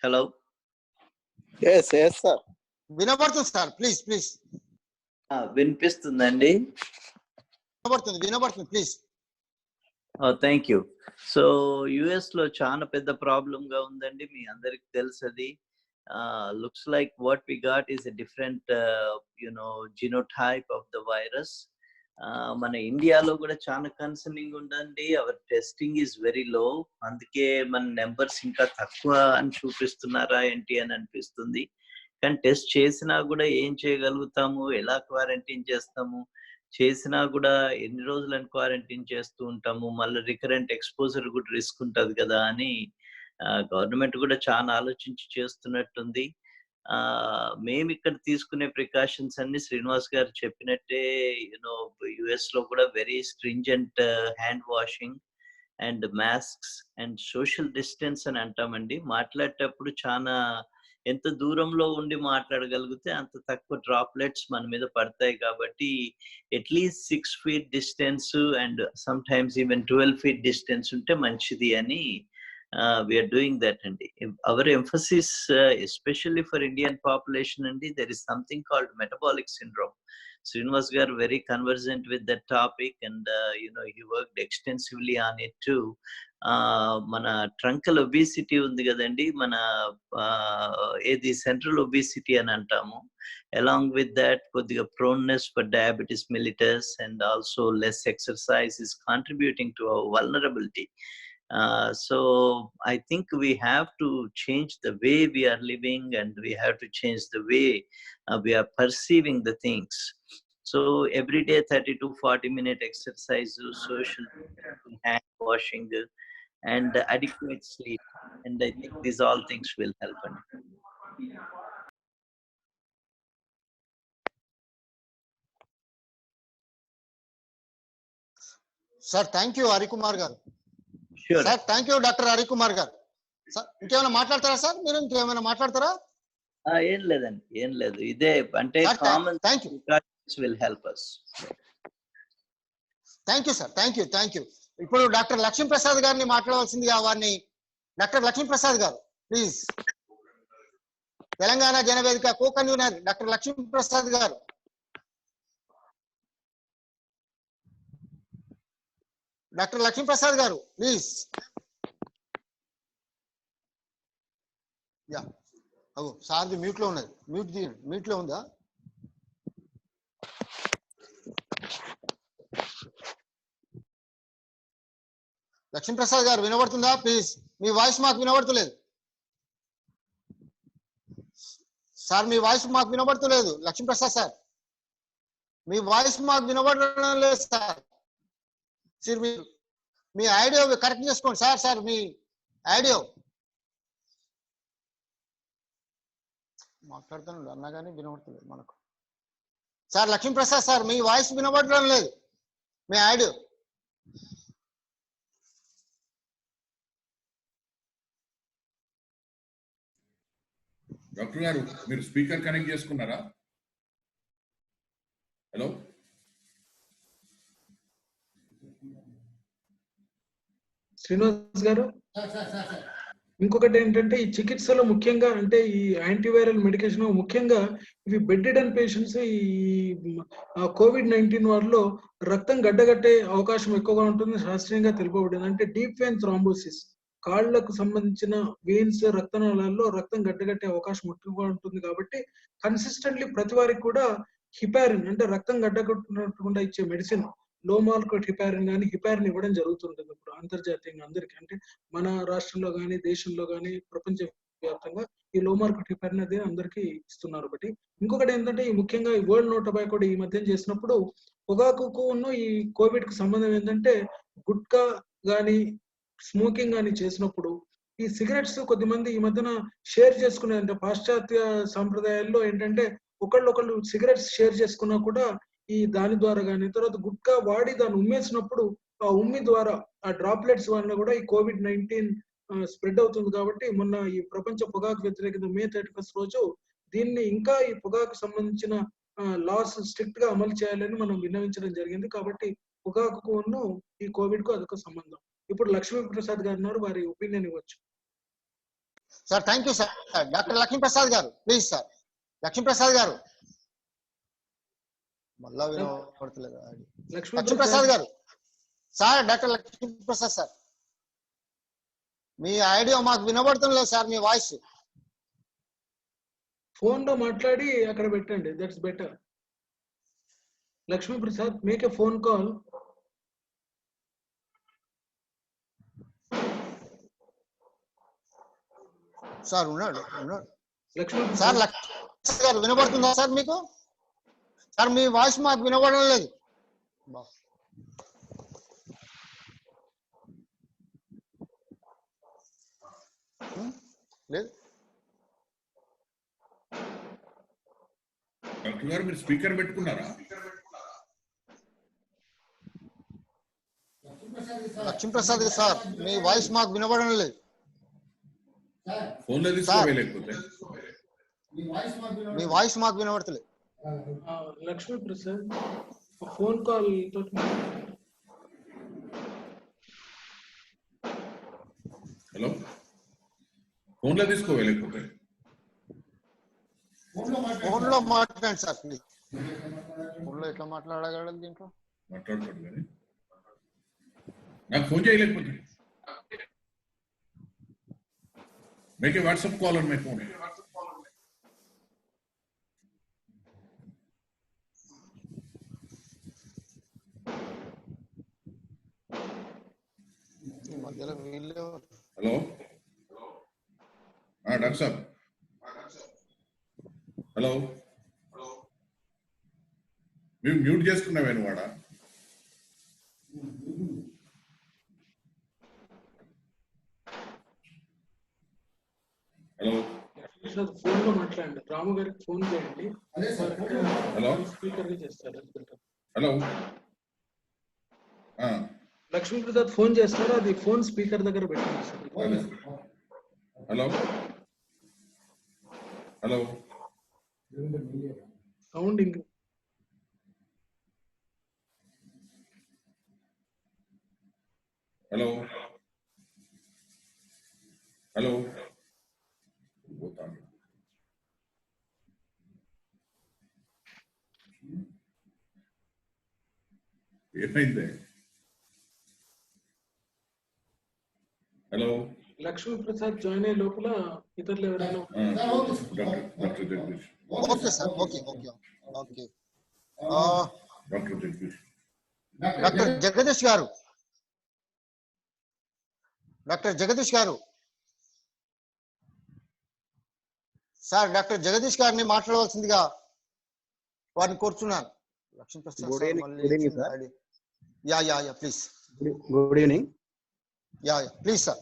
Hello. Yes, sir. వినబడుతుంది sir, please. వినిపిస్తుందండి? వినబడుతుంది please. Thank you. So US లో చాలా పెద్ద problem గా ఉందండి, మీ అందరికి తెలుసు అది. Looks like what we got is a different genotype of the virus. మన ఇండియాలో కూడా చాలా కన్సర్నింగ్ ఉందండి. Hour testing is very low, అందుకే మన నెంబర్స్ ఇంకా తక్కువ అని చూపిస్తున్నారా ఏంటి అని అనిపిస్తుంది. కానీ టెస్ట్ చేసినా కూడా ఏం చేయగలుగుతాము, ఎలా క్వారంటైన్ చేస్తాము, చేసినా కూడా ఎన్ని రోజులని క్వారంటైన్ చేస్తూ ఉంటాము, మళ్ళీ రికరెంట్ ఎక్స్పోజర్ కూడా రిస్క్ ఉంటుంది కదా అని గవర్నమెంట్ కూడా చాలా ఆలోచించి చేస్తున్నట్టుంది. మేము ఇక్కడ తీసుకునే ప్రికాషన్స్ అన్ని శ్రీనివాస్ గారు చెప్పినట్టే, యుఎస్ లో కూడా very stringent hand washing and masks and social distance అని అంటామండి. మాట్లాడేటప్పుడు చాలా ఎంత దూరంలో ఉండి మాట్లాడగలిగితే అంత తక్కువ డ్రాప్లెట్స్ మన మీద పడతాయి కాబట్టి at least 6 feet distance and some times even 12 feet distance ఉంటే మంచిది అని we are doing that. And our emphasis especially for Indian population, and there is something called metabolic syndrome. Srinivas garu very conversant with that topic, and he worked extensively on it too. Mana truncal obesity undi kadandi, mana edi central obesity ani antamu. Along with that, kodiga proneness for diabetes mellitus and also less exercise is contributing to our vulnerability. So I think we have to change the way we are living, and we have to change the way we are perceiving the things. So every day 30 to 40-minute exercise, social hand washing, and adequate sleep, and I think these all things will help. Sir, thank you, Harikumar garu. Sure. Sir, thank you, Dr. Harikumar garu. Sir, ఇంకేమైనా మాట్లాడతారా sir? మీరు ఇంకేమైనా మాట్లాడతారా? ఏం లేదు ఇదే అంటే common will help us. Thank you sir, thank you. ఇప్పుడు డాక్టర్ లక్ష్మీ ప్రసాద్ గారిని మాట్లాడవలసిందిగా వారిని. డాక్టర్ లక్ష్మీ ప్రసాద్ గారు please. Telangana జనవేదిక co convener doctor Lakshmi Prasad గారు. డాక్టర్ లక్ష్మీ ప్రసాద్ గారు ప్లీజ్. యా, అగో సార్ది మ్యూట్ లో ఉన్నది. మ్యూట్ లో ఉందా? లక్ష్మీ ప్రసాద్ గారు వినబడుతుందా? ప్లీజ్, మీ వాయిస్ మాకు వినబడుతులేదు సార్. మీ వాయిస్ మాకు వినబడుతులేదు లక్ష్మీ ప్రసాద్ సార్. మీ వాయిస్ మాకు వినబడడం లేదు సార్. సార్ మీ ఆడియో కరెక్ట్ చేసుకోండి సార్. మీ ఆడియో మాట్లాడుతున్నాడు అన్నా కానీ వినబడతలేదు మనకు సార్. లక్ష్మీ ప్రసాద్ సార్, మీ వాయిస్ వినబడడం లేదు. మీ ఆడియో డాక్టర్ గారు, మీరు స్పీకర్ కనెక్ట్ చేసుకున్నారా? హలో శ్రీనివాస్ గారు, ఇంకొకటి ఏంటంటే ఈ చికిత్సలో ముఖ్యంగా అంటే ఈ యాంటీవైరల్ మెడికేషన్ ముఖ్యంగా ఇవి బెడ్ రిడన్ పేషెంట్స్ ఈ COVID-19 వారిలో రక్తం గడ్డగట్టే అవకాశం ఎక్కువగా ఉంటుంది శాస్త్రీయంగా తెలుపబడింది. అంటే డీప్ వెయిన్ థ్రాంబోసిస్, కాళ్లకు సంబంధించిన వెయిన్స్ రక్తనాళాల్లో రక్తం గడ్డగట్టే అవకాశం ఎక్కువగా ఉంటుంది. కాబట్టి కన్సిస్టెంట్లీ ప్రతి వారికి కూడా హిపారిన్ అంటే రక్తం గడ్డగట్టకుండా ఇచ్చే మెడిసిన్ లో మార్కెట్ హిపారిన్ కానీ హిపారిన్ ఇవ్వడం జరుగుతుంటుంది ఇప్పుడు అంతర్జాతీయంగా అందరికీ. అంటే మన రాష్ట్రంలో కానీ దేశంలో కానీ ప్రపంచ వ్యాప్తంగా ఈ లో మార్కెట్ హిపారిన్ అనేది అందరికీ ఇస్తున్నారు. ఒకటి. ఇంకొకటి ఏంటంటే ఈ ముఖ్యంగా ఈ వరల్డ్ నో టొబాకో డే ఈ మధ్య చేసినప్పుడు పొగాకుకు ఈ కోవిడ్ కు సంబంధం ఏంటంటే గుట్కా గానీ స్మోకింగ్ గానీ చేసినప్పుడు ఈ సిగరెట్స్ కొద్దిమంది ఈ మధ్యన షేర్ చేసుకునే అంటే పాశ్చాత్య సాంప్రదాయాల్లో ఏంటంటే ఒకళ్ళు సిగరెట్స్ షేర్ చేసుకున్నా కూడా ఈ దాని ద్వారా కానీ తర్వాత గుట్కా వాడి దాన్ని ఉమ్మేసినప్పుడు ఆ ఉమ్మి ద్వారా ఆ డ్రాప్లెట్స్ వల్ల కూడా ఈ COVID-19 స్ప్రెడ్ అవుతుంది. కాబట్టి మొన్న ఈ ప్రపంచ పొగాకు వ్యతిరేకత May 31 రోజు దీన్ని ఇంకా ఈ పొగాకు సంబంధించిన లాస్ స్ట్రిక్ట్ గా అమలు చేయాలని మనం విన్నవించడం జరిగింది. కాబట్టి పొగాకును ఈ కోవిడ్ కు అదొక సంబంధం. ఇప్పుడు లక్ష్మీ ప్రసాద్ గారు ఉన్నారు, వారి ఒపీనియన్ ఇవ్వచ్చు sir. Thank you sir. Doctor Lakshmi Prasad గారు ప్లీజ్ సార్. లక్ష్మీ ప్రసాద్ గారు మళ్ళా వినపడతలేదు. లక్ష్మీ ప్రసాద్ గారు sir. Doctor Lakshmi Prasad sir, మీ ఆడియో మాకు వినబడటం లేదు సార్. మీ వాయిస్ ఫోన్ లో మాట్లాడి అక్కడ పెట్టండి, that's better. Lakshmi Prasad, make a phone call. Sir ఉన్నాడు లక్ష్మీ సార్. లక్ష్మీ గారు వినబడుతుందా సార్ మీకు? సార్ మీ వాయిస్ మాకు వినబడడం లేదు. లేదు డాక్టర్ గారు, మీరు స్పీకర్ పెట్టుకున్నారా? లక్ష్మీ ప్రసాద్ సార్, మీ వాయిస్ మాకు వినబడడం లేదు. ఫోన్లో తీసుకోలేకపోతే మీ వాయిస్ మాకు వినబడతలేదు. లక్ష్మీ ప్రసాద్ ఫోన్ కాల్ తోటి హలో, ఫోన్లో తీసుకోవాలి లేకపోతే ఫోన్ లో మాట్లాడండి సార్ ప్లీజ్. ఫోన్ లో ఎట్లా మాట్లాడగలరు దీంట్లో? మాట్లాడతాడు కానీ నాకు ఫోన్ చేయలేకపోతే make a WhatsApp call on my phone. మధ్యలో వీళ్ళు హలో, డాక్టర్ సాబ్. హలో, మేము మ్యూట్ చేసుకున్నావేను వాడా? హలో ఫోన్ లో మాట్లాడండి. రాము గారికి ఫోన్ చేయండి. హలో స్పీకర్ గా చేస్తారు. హలో, లక్ష్మీ ప్రసాద్ ఫోన్ చేస్తారు, అది ఫోన్ స్పీకర్ దగ్గర పెట్టండి sir. Hello hello, sounding hello hello, ఏమైంది? హలో, లక్ష్మీ ప్రసాద్ జాయిన్ అయ్యే లోపల ఇతరులు ఎవరైనా doctor Jagadish. Okay sir, okay okay okay. Doctor Jagadish, doctor Jagadish గారు, డాక్టర్ జగదీష్ గారు సార్, డాక్టర్ జగదీష్ గారిని మాట్లాడవలసిందిగా వారిని కోరుచున్నాను. Lakshmi Prasad Good sir evening, మళ్ళీ good evening, sir. Yeah please. Good evening. Yeah please sir.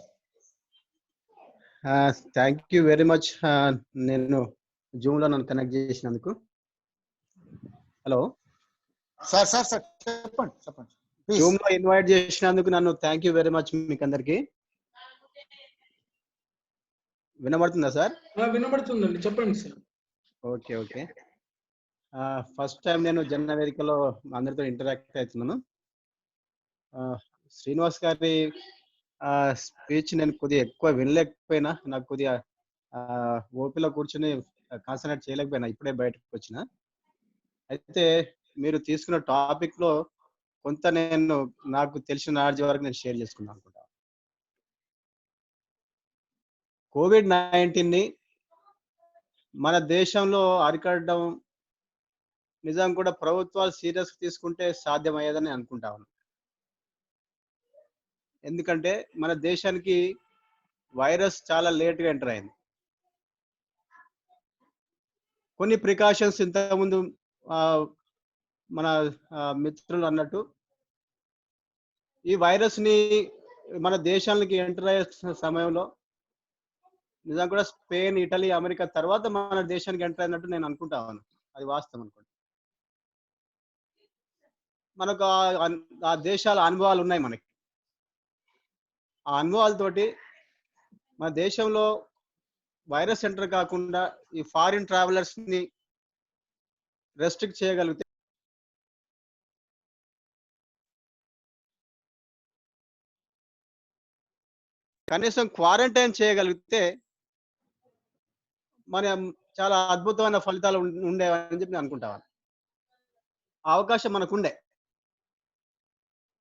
Thank you very much. నేను జూమ్ లో నన్ను కనెక్ట్ చేసినందుకు. హలో, సార్ సార్ సార్ చెప్పండి చెప్పండి ప్లీజ్. జూమ్ లో ఇన్వైట్ చేసినందుకు నన్ను థ్యాంక్ యూ వెరీ మచ్. మీకు అందరికి వినబడుతుందా సార్? వినబడుతుందండి, చెప్పండి sir. Okay okay. First time నేను జన వేదికలో అందరితో ఇంటరాక్ట్ అవుతున్నాను. శ్రీనివాస్ గారి స్పీచ్ నేను కొద్దిగా ఎక్కువ వినలేకపోయినా, నాకు కొద్దిగా ఓపిలో కూర్చొని కాన్సన్ట్రేట్ చేయలేకపోయినా, ఇప్పుడే బయటకు వచ్చిన. అయితే మీరు తీసుకున్న టాపిక్ లో కొంత నేను నాకు తెలిసిన నాలెడ్జ్ వరకు నేను షేర్ చేసుకున్నాను అనుకుంటా. కోవిడ్-19 ని మన దేశంలో అరికట్టడం నిజం కూడా ప్రభుత్వాలు సీరియస్ తీసుకుంటే సాధ్యమయ్యేదని అనుకుంటా ఉన్నాను. ఎందుకంటే మన దేశానికి వైరస్ చాలా లేట్గా ఎంటర్ అయింది. కొన్ని ప్రికాషన్స్ ఇంతకుముందు మన మిత్రులు అన్నట్టు ఈ వైరస్ ని మన దేశానికి ఎంటర్ అయ్యే సమయంలో నిజం కూడా స్పెయిన్, ఇటలీ, అమెరికా తర్వాత మన దేశానికి ఎంటర్ అయినట్టు నేను అనుకుంటా ఉన్నాను. అది వాస్తవం అనుకుంటా. మనకు ఆ దేశాల అనుభవాలు ఉన్నాయి మనకి. ఆ అనుభవాలతోటి మన దేశంలో వైరస్ ఎంటర్ కాకుండా ఈ ఫారిన్ ట్రావెలర్స్ ని రెస్ట్రిక్ట్ చేయగలిగితే, కనీసం క్వారంటైన్ చేయగలిగితే మనం చాలా అద్భుతమైన ఫలితాలు ఉండేవని చెప్పి నేను అనుకుంటాను. అవకాశం మనకుండే.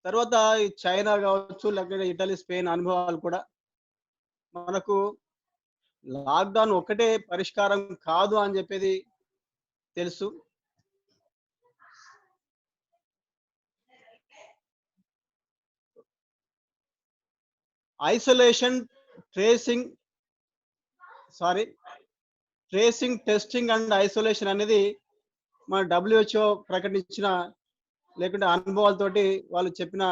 తర్వాత ఈ చైనా కావచ్చు, లేకపోతే ఇటలీ, స్పెయిన్ అనుభవాలు కూడా మనకు లాక్డౌన్ ఒక్కటే పరిష్కారం కాదు అని చెప్పేది తెలుసు. Isolation, tracing, testing and isolation అనేది మన WHO ప్రకటించిన, లేకుంటే అనుభవాలతోటి వాళ్ళు చెప్పిన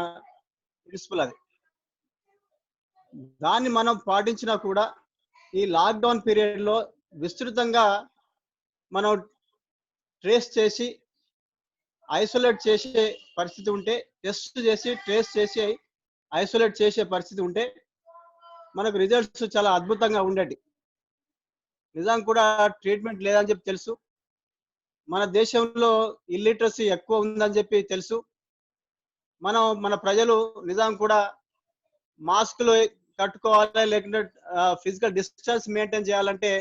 ప్రిన్సిపల్ అది. దాన్ని మనం పాటించినా కూడా ఈ లాక్డౌన్ పీరియడ్ లో విస్తృతంగా మనం ట్రేస్ చేసి ఐసోలేట్ చేసే పరిస్థితి ఉంటే, టెస్ట్ చేసి ట్రేస్ చేసి ఐసోలేట్ చేసే పరిస్థితి ఉంటే మనకు రిజల్ట్స్ చాలా అద్భుతంగా ఉండేటి. నిజం కూడా ట్రీట్మెంట్ లేదని చెప్పి తెలుసు. మన దేశంలో ఇల్లిటరసీ ఎక్కువ ఉందని చెప్పి తెలుసు. మన ప్రజలు నిజం కూడా మాస్కులు కట్టుకోవాలి, లేకుంటే ఫిజికల్ డిస్టెన్స్ మెయింటైన్ చేయాలంటే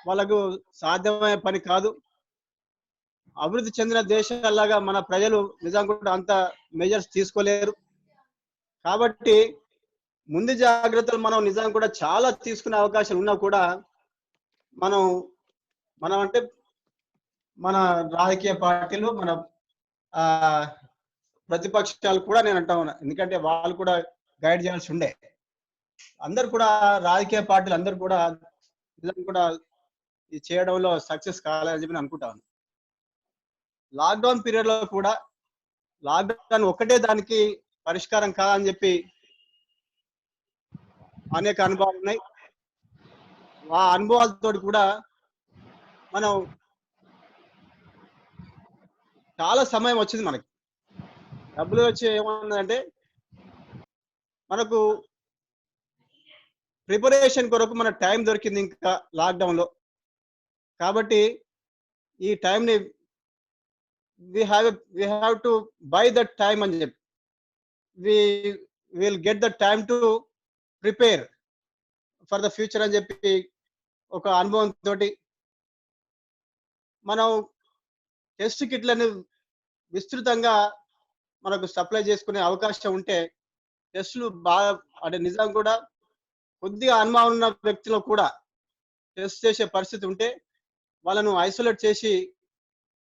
వాళ్ళకు సాధ్యమయ్యే పని కాదు. అభివృద్ధి చెందిన దేశాల్లాగా మన ప్రజలు నిజం కూడా అంత మెజర్స్ తీసుకోలేరు. కాబట్టి ముందు జాగ్రత్తలు మనం నిజం కూడా చాలా తీసుకునే అవకాశాలు ఉన్నా కూడా మనం అంటే మన రాజకీయ పార్టీలు, మన ఆ ప్రతిపక్షాలు కూడా నేను అంటా ఉన్నా, ఎందుకంటే వాళ్ళు కూడా గైడ్ చేయాల్సి ఉండే. అందరు కూడా రాజకీయ పార్టీలు అందరు కూడా నిజంగా కూడా ఇది చేయడంలో సక్సెస్ కావాలని చెప్పి నేను అనుకుంటాను. లాక్డౌన్ పీరియడ్ లో కూడా లాక్డౌన్ ఒక్కటే దానికి పరిష్కారం కాదని చెప్పి అనేక అనుభవాలు ఉన్నాయి. ఆ అనుభవాలతో కూడా మనం చాలా సమయం వచ్చింది. మనకి డబ్బులు వచ్చి ఏమన్నదంటే మనకు ప్రిపరేషన్ కొరకు మన టైం దొరికింది ఇంకా లాక్డౌన్ లో. కాబట్టి ఈ టైంని we have to buy that time అని చెప్పి we will get the time to prepare for the future అని చెప్పి ఒక అనుభవం తోటి మనం టెస్ట్ కిట్లను విస్తృతంగా మనకు సప్లై చేసుకునే అవకాశం ఉంటే టెస్టులు బాగా అంటే నిజం కూడా కొద్దిగా అనుభవం ఉన్న వ్యక్తులు కూడా టెస్ట్ చేసే పరిస్థితి ఉంటే వాళ్ళను ఐసోలేట్ చేసి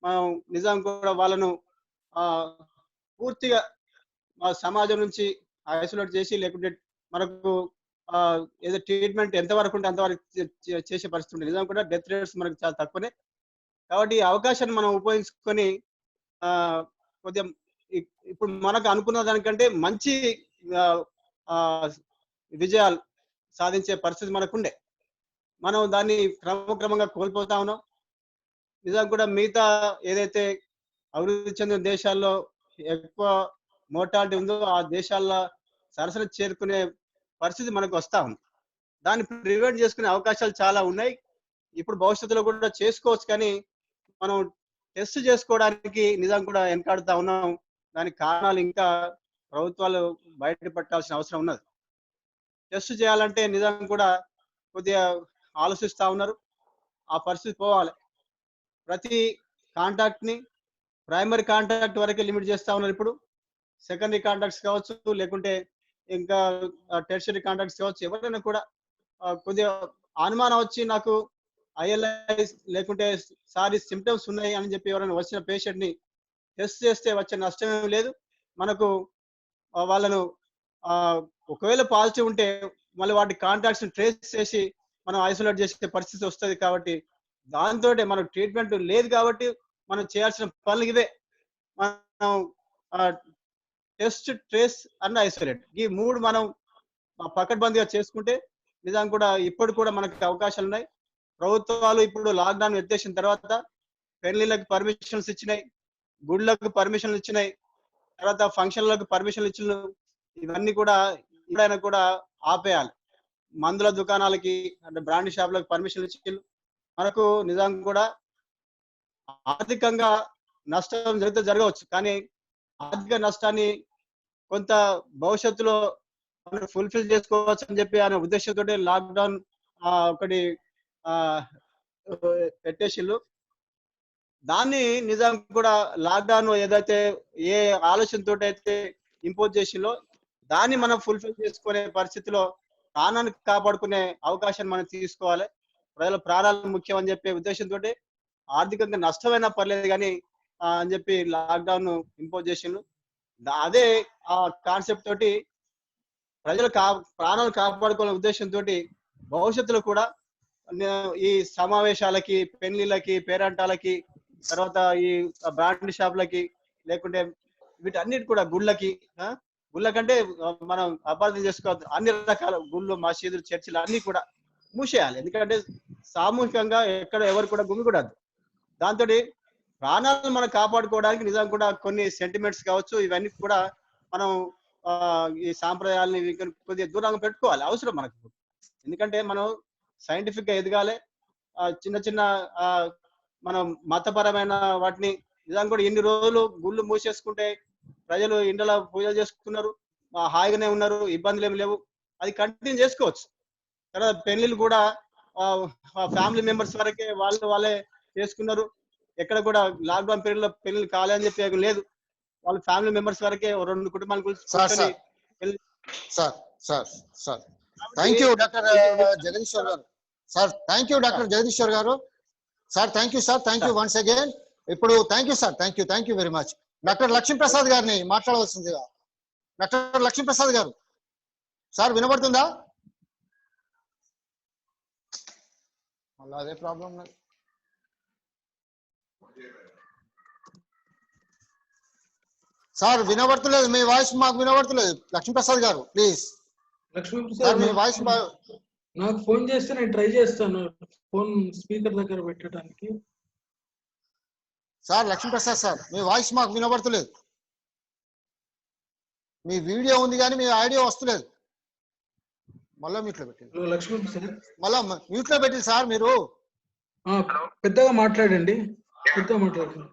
మనం నిజం కూడా వాళ్ళను పూర్తిగా సమాజం నుంచి ఐసోలేట్ చేసి, లేకుంటే మనకు ఏదో ట్రీట్మెంట్ ఎంతవరకు ఉంటే అంతవరకు చేసే పరిస్థితి ఉంటుంది. నిజం కూడా డెత్ రేట్స్ మనకు చాలా తక్కువనే. కాబట్టి ఈ అవకాశాన్ని మనం ఉపయోగించుకొని కొద్దిగా ఇప్పుడు మనకు అనుకున్న దానికంటే మంచి విజయాలు సాధించే పరిస్థితి మనకుండే. మనం దాన్ని క్రమక్రమంగా కోల్పోతా ఉన్నాం. నిజం కూడా మిగతా ఏదైతే అభివృద్ధి చెందిన దేశాల్లో ఎక్కువ మోర్టాలిటీ ఉందో ఆ దేశాల్లో సరసన చేరుకునే పరిస్థితి మనకు వస్తా ఉంది. దాన్ని ప్రివెంట్ చేసుకునే అవకాశాలు చాలా ఉన్నాయి. ఇప్పుడు భవిష్యత్తులో కూడా చేసుకోవచ్చు, కానీ మనం టెస్ట్ చేసుకోవడానికి నిజం కూడా వెనకాడుతా ఉన్నాం. దానికి కారణాలు ఇంకా ప్రభుత్వాలు బయటపట్టాల్సిన అవసరం ఉన్నది. టెస్ట్ చేయాలంటే నిజం కూడా కొద్దిగా ఆలోచిస్తా ఉన్నారు. ఆ పరిస్థితి పోవాలి. ప్రతి కాంటాక్ట్ ని ప్రైమరీ కాంటాక్ట్ వరకే లిమిట్ చేస్తా ఉన్నారు. ఇప్పుడు సెకండరీ కాంటాక్ట్స్ కావచ్చు, లేకుంటే ఇంకా టెర్షరీ కాంటాక్ట్స్ కావచ్చు, ఎవరైనా కూడా కొద్దిగా అనుమానం వచ్చి నాకు ILI లేకుంటే సారీ సిమ్టమ్స్ ఉన్నాయి అని చెప్పి ఎవరైనా వచ్చిన పేషెంట్ ని టెస్ట్ చేస్తే వచ్చే నష్టమేం లేదు. మనకు వాళ్ళను ఒకవేళ పాజిటివ్ ఉంటే మళ్ళీ వాటి కాంటాక్ట్స్ ట్రేస్ చేసి మనం ఐసోలేట్ చేసే పరిస్థితి వస్తుంది. కాబట్టి దాంతో మనకు ట్రీట్మెంట్ లేదు కాబట్టి మనం చేయాల్సిన పనులు ఇవే. మనం టెస్ట్, ట్రేస్ అండ్ ఐసోలేట్, ఈ మూడు మనం పకడ్బందీగా చేసుకుంటే నిజం కూడా ఇప్పుడు కూడా మనకి అవకాశాలు ఉన్నాయి. ప్రభుత్వాలు ఇప్పుడు లాక్డౌన్ ఎత్తేసిన తర్వాత పెళ్లిళ్ళకి పర్మిషన్స్ ఇచ్చినాయి, గుళ్ళకు పర్మిషన్లు ఇచ్చినాయి, తర్వాత ఫంక్షన్లకు పర్మిషన్లు ఇచ్చిన, ఇవన్నీ కూడా ఎప్పుడైనా కూడా ఆపేయాలి. మందుల దుకాణాలకి అంటే బ్రాండ్ షాపులకు పర్మిషన్లు ఇచ్చి మనకు నిజం కూడా ఆర్థికంగా నష్టం జరగవచ్చు, కానీ ఆర్థిక నష్టాన్ని కొంత భవిష్యత్తులో మనం ఫుల్ఫిల్ చేసుకోవచ్చు అని చెప్పి అనే ఉద్దేశంతో లాక్డౌన్ ఒకటి పెట్టేసిళ్ళు. దాన్ని నిజం కూడా లాక్డౌన్ ఏదైతే ఏ ఆలోచనతో అయితే ఇంపోజ్ చేసిలో దాన్ని మనం ఫుల్ఫిల్ చేసుకునే పరిస్థితిలో ప్రాణాన్ని కాపాడుకునే అవకాశాన్ని మనం తీసుకోవాలి. ప్రజల ప్రాణాలు ముఖ్యం అని చెప్పే ఉద్దేశంతో ఆర్థికంగా నష్టమైనా పర్లేదు కానీ అని చెప్పి లాక్డౌన్ ఇంపోజ్ చేసిండు. అదే ఆ కాన్సెప్ట్ తోటి ప్రజలు ప్రాణాలు కాపాడుకునే ఉద్దేశంతో భవిష్యత్తులో కూడా ఈ సమావేశాలకి, పెళ్లిళ్ళకి, పేరంటాలకి, తర్వాత ఈ బ్రాండ్ షాపులకి, లేకుంటే వీటన్నిటి కూడా గుళ్ళకంటే మనం అపార్థం చేసుకోవద్దు. అన్ని రకాల గుళ్ళు, మసీదులు, చర్చిలు అన్ని కూడా మూసేయాలి. ఎందుకంటే సామూహికంగా ఎక్కడ ఎవరు కూడా గుమికూడదు. దాంతో ప్రాణాలను మనం కాపాడుకోవడానికి నిజం కూడా కొన్ని సెంటిమెంట్స్ కావచ్చు, ఇవన్నీ కూడా మనం ఈ సాంప్రదాయాలని కొద్దిగా దూరంగా పెట్టుకోవాలి, అవసరం మనకు. ఎందుకంటే మనం సైంటిఫిక్ గా ఎదగాలి, చిన్న చిన్న మనం మతపరమైన వాటిని నిజంగా కూడా ఇన్ని రోజులు గుళ్ళు మూసేసుకుంటే ప్రజలు ఇంట్లో పూజలు చేసుకున్నారు, హాయిగానే ఉన్నారు, ఇబ్బందులు ఏమి లేవు. అది కంటిన్యూ చేసుకోవచ్చు. తర్వాత పెళ్లిళ్ళు కూడా ఫ్యామిలీ మెంబర్స్ వరకే వాళ్ళే చేసుకున్నారు. ఎక్కడ కూడా లాక్డౌన్ పీరియడ్ లో పెళ్లి కాలేదని చెప్పి లేదు. వాళ్ళ ఫ్యామిలీ మెంబర్స్ వరకే 2 కుటుంబాలు కూర్చొని sir thank you doctor Jagadishwar గారు. Sir thank you doctor Jagadishwar గారు. Sir thank you once again. ఇప్పుడు thank you sir, thank you very much. Doctor Lakshmiprasad గారిని మాట్లాడవలసిందిగా. డాక్టర్ లక్ష్మీప్రసాద్ గారు, సార్ వినబడుతుందా? మళ్ళీ అదే ప్రాబ్లం ఉన్నది. సార్ వినబడతలేదు, మీ వాయిస్ మాకు వినబడతలేదు. లక్ష్మీప్రసాద్ గారు ప్లీజ్. లక్ష్మీప్రసాద్ మీ వాయిస్ నాకు ఫోన్ చేస్తే నేను ట్రై చేస్తాను ఫోన్ స్పీకర్ దగ్గర పెట్టడానికి. సార్ లక్ష్మీప్రసాద్ సార్, మీ వాయిస్ మాకు వినబడతలేదు. మీ వీడియో ఉంది కానీ మీ ఆడియో వస్తలేదు. మళ్ళా మ్యూట్ లో పెట్టింది. లక్ష్మీప్రసాద్ మళ్ళా మ్యూట్ లో పెట్టింది సార్. మీరు పెద్దగా మాట్లాడండి, పెద్దగా మాట్లాడండి.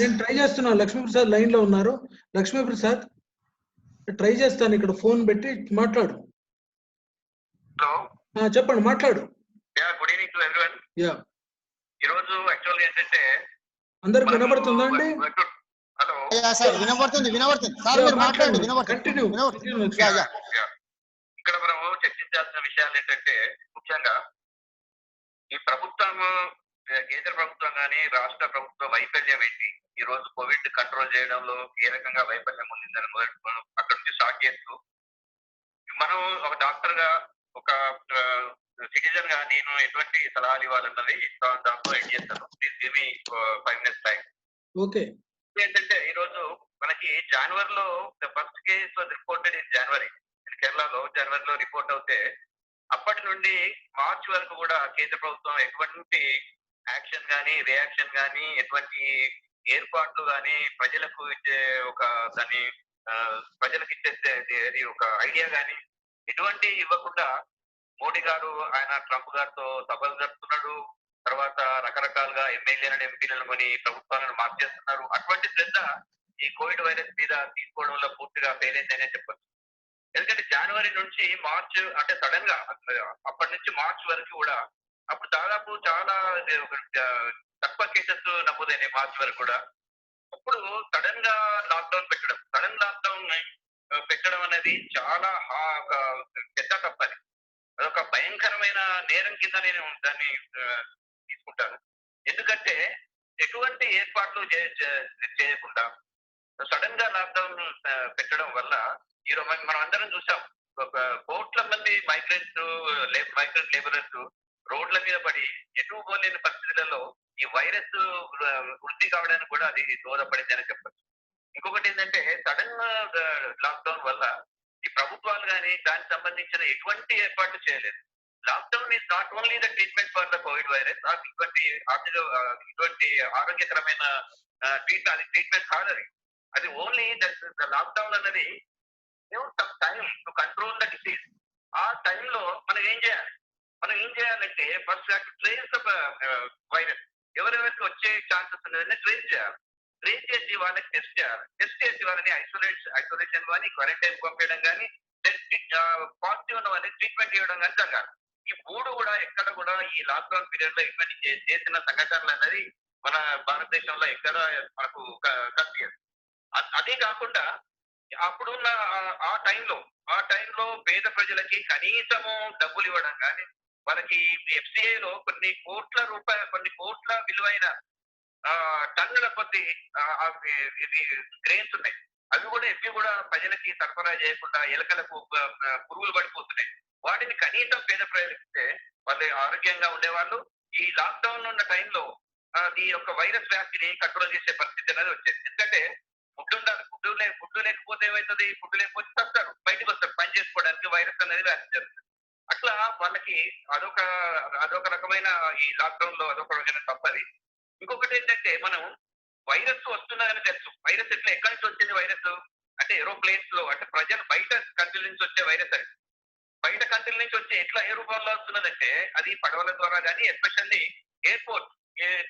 నేను ట్రై చేస్తున్నా. లక్ష్మీప్రసాద్ లైన్ లో ఉన్నారు. లక్ష్మీప్రసాద్ ట్రై చేస్తాను, ఇక్కడ ఫోన్ పెట్టి మాట్లాడు. చెప్పండి, మాట్లాడు. Good evening to everyone. ఈ రోజు యాక్చువల్ ఏంటంటే అందరికి వినబడుతుందా అండి? హలో సార్ వినబడుతుంది సార్, మీరు మాట్లాడండి. కంటిన్యూ. ఇక్కడ మనం చర్చించాల్సిన విషయాలు ఏంటంటే ముఖ్యంగా ఈ ప్రభుత్వం, కేంద్ర ప్రభుత్వం కానీ రాష్ట్ర ప్రభుత్వ వైఫల్యం ఏంటి, ఈ రోజు కోవిడ్ కంట్రోల్ చేయడంలో ఏ రకంగా వైఫల్యం ఉండిందని అక్కడ నుంచి స్టార్ట్ చేస్తూ, మనం ఒక డాక్టర్ గా ఒక సిటిజన్ గా నేను ఎటువంటి సలహాలు ఇవ్వాలన్నది దాంట్లో ఎండ్ చేస్తాను. Please give me 5 minutes time. Okay. ఏంటంటే ఈ రోజు మనకి జనవరిలో first case was reported in January. కేరళలో జనవరిలో రిపోర్ట్ అవుతే అప్పటి నుండి మార్చ్ వరకు కూడా కేంద్ర ప్రభుత్వం ఎటువంటి యాక్షన్ కానీ రియాక్షన్ కానీ ఎటువంటి ఏర్పాట్లు కానీ ప్రజలకు ఇచ్చే ఒక దాన్ని ప్రజలకు ఇచ్చే ఒక ఐడియా కానీ ఎటువంటి ఇవ్వకుండా మోడీ గారు ఆయన ట్రంప్ గారితో సభలు జరుపుతున్నాడు. తర్వాత రకరకాలుగా ఎమ్మెల్యేలను ఎంపీలను కొని ప్రభుత్వాలను మార్చేస్తున్నారు. అటువంటి శ్రద్ధ ఈ కోవిడ్ వైరస్ మీద తీసుకోవడంలో పూర్తిగా ఫెయిల్ అయిందనే చెప్పచ్చు. ఎందుకంటే జనవరి నుంచి మార్చ్ అంటే సడన్ గా అప్పటి నుంచి మార్చ్ వరకు కూడా అప్పుడు దాదాపు చాలా తక్కువ కేసెస్ నమోదైనాయి మార్చ్ వరకు కూడా. అప్పుడు సడన్ గా లాక్డౌన్ పెట్టడం అనేది చాలా పెద్ద తప్పది. అదొక భయంకరమైన నేరం కింద నేను దాన్ని తీసుకుంటాను. ఎందుకంటే ఎటువంటి ఏర్పాట్లు చేయకుండా సడన్ గా లాక్డౌన్ పెట్టడం వల్ల ఈరోజు మనం అందరం చూసాం, ఒక కోట్ల మంది మైగ్రెంట్ లేబరర్స్ రోడ్ల మీద పడి ఎటు పోలేని పరిస్థితులలో ఈ వైరస్ వృద్ధి కావడానికి కూడా అది దోహదపడింది అని చెప్పచ్చు. ఇంకొకటి ఏంటంటే సడన్ లాక్డౌన్ వల్ల ఈ ప్రభుత్వాలు కానీ దానికి సంబంధించిన ఎటువంటి ఏర్పాట్లు చేయలేదు. Lockdown is not only the treatment for the Covid virus, ఇటువంటి ఆరోగ్యకరమైన ట్రీట్మెంట్ కాదు అది. అది ఓన్లీ ద లాక్డౌన్ అన్నది some time to control the disease. ఆ టైంలో మనం ఏం చేయాలంటే ఫస్ట్ ట్రేస్ ద వైరస్, ఎవరెవరికి వచ్చే ఛాన్సెస్ ఉన్నదని ట్రేస్ చేయాలి. ట్రేస్ చేసి వాళ్ళకి టెస్ట్ చేసి వాళ్ళని ఐసోలేషన్ కానీ క్వారంటైన్ పంపించడం కానీ పాజిటివ్ ఉన్న వాళ్ళని ట్రీట్మెంట్ చేయడం కానీ జరగాలి. ఈ 3 కూడా ఎక్కడ కూడా ఈ లాక్డౌన్ పీరియడ్ లో ఇటువంటి చేసిన సంఘటనలు అనేది మన భారతదేశంలో ఎక్కడ మనకు కనిపించదు. అదే కాకుండా అప్పుడున్న ఆ టైంలో పేద ప్రజలకి కనీసము డబ్బులు ఇవ్వడం కానీ, వాళ్ళకి FCIలో కొన్ని కోట్ల విలువైన టన్నుల కొద్ది గ్రెయిన్స్ ఉన్నాయి. అవి కూడా ప్రజలకి సరఫరా చేయకుండా ఎలకలకు పురుగులు పడిపోతున్నాయి. వాటిని కనీసం పేద ప్రజలకు ఇస్తే వాళ్ళు ఆరోగ్యంగా ఉండేవాళ్ళు. ఈ లాక్డౌన్ ఉన్న టైంలో ఈ యొక్క వైరస్ వ్యాప్తిని కంట్రోల్ చేసే పరిస్థితి అనేది వచ్చేది. ఎందుకంటే ఫుడ్ లేకపోతే ఏమవుతుంది, ఫుడ్ లేకపోతే తప్పుతారు, బయటకు వస్తారు పని చేసుకోవడానికి, వైరస్ అనేది వ్యాప్తి జరుగుతుంది. అట్లా వాళ్ళకి అదొక రకమైన ఈ లాక్డౌన్ లో అదొక రకమైన తప్పది. ఇంకొకటి ఏంటంటే మనం వైరస్ వస్తున్నదని తెలుసు. వైరస్ ఎక్కడి నుంచి వచ్చింది? వైరస్ అంటే ఏరోప్లేన్స్ లో, అంటే ప్రజలు బయట కంట్రీ నుంచి వచ్చే వైరస్ అది. బయట కంట్రీల నుంచి వచ్చి ఎట్లా ఏ రూపంలో వస్తున్నదంటే అది పడవల ద్వారా కానీ ఎస్పెషల్లీ ఎయిర్పోర్ట్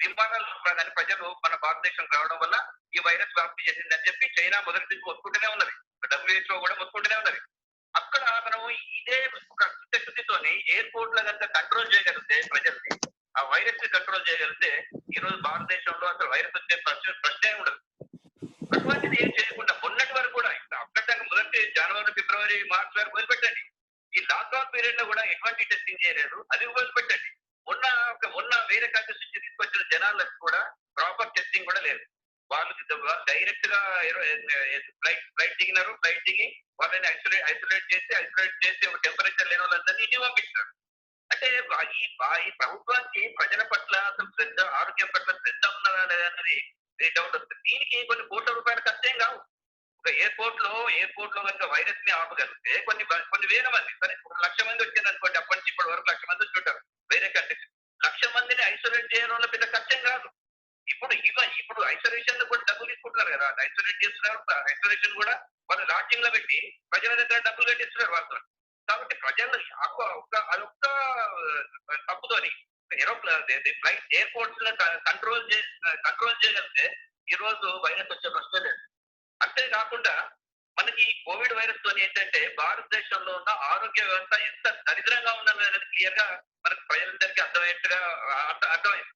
విమానాల ద్వారా కానీ ప్రజలు మన భారతదేశం రావడం వల్ల ఈ వైరస్ వ్యాప్తి చెందిందని చెప్పి చైనా మొదటి నుంచి మొత్తుకుంటూనే ఉన్నది, WHO కూడా మొత్తుకుంటూనే ఉన్నది. అక్కడ మనం ఇదే ఒక శక్తితోని ఎయిర్పోర్ట్ లో కనుక కంట్రోల్ చేయగలిగితే ప్రజల్ని, ఆ వైరస్ ని కంట్రోల్ చేయగలిగితే ఈ రోజు భారతదేశంలో అసలు వైరస్ వచ్చే ప్రశ్నే ఉండదు. అటువంటిది ఏం చేయకుండా మొన్నటి వరకు కూడా అప్పటిదాకా మొదటి జనవరి, ఫిబ్రవరి, మార్చి వరకు వదిలిపెట్టండి. ఈ లాక్డౌన్ పీరియడ్ లో కూడా ఎటువంటి టెస్టింగ్ చేయలేదు, అది వదిలిపెట్టండి. మొన్న వేరే కంట్రీస్ నుంచి తీసుకొచ్చిన జనాలకు కూడా ప్రాపర్ టెస్టింగ్ కూడా లేదు. వాళ్ళు డైరెక్ట్ గా ఫ్లైట్ దిగినారు, ఫ్లైట్ దిగి వాళ్ళని ఐసోలేట్ చేసి ఒక టెంపరేచర్ లేని వాళ్ళందరినీ ఇంటికి పంపించారు. అంటే ఈ ప్రభుత్వానికి ప్రజల పట్ల అసలు శ్రద్ధ, ఆరోగ్యం పట్ల శ్రద్ధ ఉన్నదా లేదా అన్నది డౌట్ వస్తుంది. దీనికి కొన్ని కోట్ల రూపాయల ఖర్చేం కావు. ఒక ఎయిర్పోర్ట్ లో కనుక వైరస్ ని ఆపగలిగితే కొన్ని వేల మంది, సరే 1,00,000 మంది వచ్చింది అనుకోండి, అప్పటి నుంచి ఇప్పటి వరకు 1,00,000 మంది వచ్చుంటారు వేరే కంట్రీస్. 1,00,000 మందిని ఐసోలేట్ చేయడం వల్ల పెద్ద ఖర్చేం కాదు. ఇప్పుడు ఐసోలేషన్ లో కూడా డబ్బులు తీసుకుంటున్నారు కదా, ఐసోలేట్ చేస్తున్నారు. ఐసోలేషన్ కూడా వాళ్ళు లాడ్జింగ్ లో పెట్టి ప్రజల దగ్గర డబ్బులు కట్టిస్తున్నారు వాళ్ళతో. కాబట్టి ప్రజలు అదొక్క తప్పుతోని ఫ్లైట్ ఎయిర్పోర్ట్స్ లో కంట్రోల్ చేయగలిగితే ఈ రోజు వైరస్ వచ్చే ప్రశ్న లేదు. అంతేకాకుండా మనకి కోవిడ్ వైరస్ తోని ఏంటంటే భారతదేశంలో ఉన్న ఆరోగ్య వ్యవస్థ ఎంత దరిద్రంగా ఉందనేది క్లియర్ గా మనకు ప్రజలందరికీ అర్థమైంది.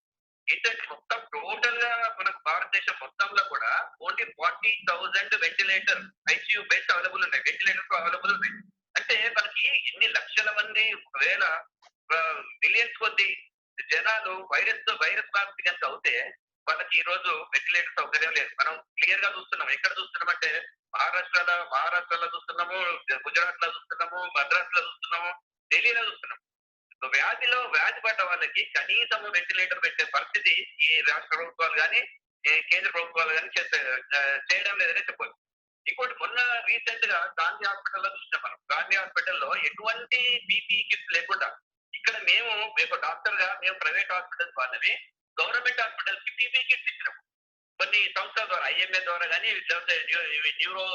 ఏంటంటే మొత్తం టోటల్ గా మనకు భారతదేశం మొత్తంలో కూడా only 40,000 ventilator ICU beds available ఉన్నాయి, వెంటిలేటర్స్ అవైలబుల్ ఉన్నాయి. అంటే మనకి ఎన్ని లక్షల మంది, ఒకవేళ మిలియన్స్ కొద్ది జనాలు వైరస్ వ్యాప్తి కనుక అవుతే వాళ్ళకి ఈ రోజు వెంటిలేటర్ సౌకర్యం లేదు. మనం క్లియర్ గా చూస్తున్నాం. ఎక్కడ చూస్తున్నామంటే మహారాష్ట్రలో చూస్తున్నాము, గుజరాత్ లో చూస్తున్నాము, మద్రాస్ లో చూస్తున్నాము, ఢిల్లీలో చూస్తున్నాము. వ్యాధి పడ్డ వాళ్ళకి కనీసం వెంటిలేటర్ పెట్టే పరిస్థితి ఈ రాష్ట్ర ప్రభుత్వాలు కానీ కేంద్ర ప్రభుత్వాలు కానీ చేయడం లేదనే చెప్పాలి. ఇంకోటి మొన్న రీసెంట్ గా గాంధీ హాస్పిటల్లో చూసినాం మనం. గాంధీ హాస్పిటల్లో ఎటువంటి PPE కిట్స్ లేకుండా, ఇక్కడ మేము డాక్టర్ గా మేము ప్రైవేట్ హాస్పిటల్స్ వాళ్ళని గవర్నమెంట్ హాస్పిటల్స్ కి PPE కిట్స్ ఇచ్చినాం. కొన్ని సంస్థల ద్వారా, IMA ద్వారా కానీ, న్యూరో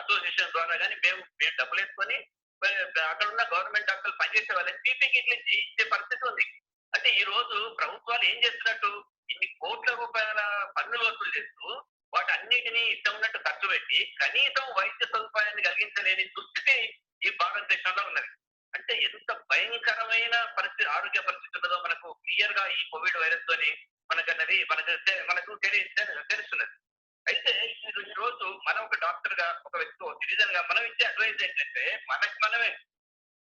అసోసియేషన్ ద్వారా కానీ మేము డబ్బులు వేసుకొని అక్కడ ఉన్న గవర్నమెంట్ డాక్టర్లు పనిచేసే వాళ్ళని PPE కిట్లు ఇచ్చే పరిస్థితి ఉంది. అంటే ఈ రోజు ప్రభుత్వాలు ఏం చేస్తున్నట్టు, ఇన్ని కోట్ల రూపాయల పన్నులు వసూలు చేస్తూ వాటన్నిటినీ ఇష్టం ఉన్నట్టు ఖర్చు పెట్టి కనీసం వైద్య సదుపాయాన్ని కలిగించలేని దుస్థితి ఈ భారతదేశంలో ఉన్నది. అంటే ఎంత భయంకరమైన ఆరోగ్య పరిస్థితి ఉన్నదో మనకు క్లియర్ గా ఈ కోవిడ్ వైరస్ తోని మనకు తెలుస్తున్నది. అయితే ఈ రోజు మనం ఒక డాక్టర్ గా, ఒక వ్యక్తి సిటిజన్ గా మనం ఇచ్చే అడ్వైజ్ ఏంటంటే మనమే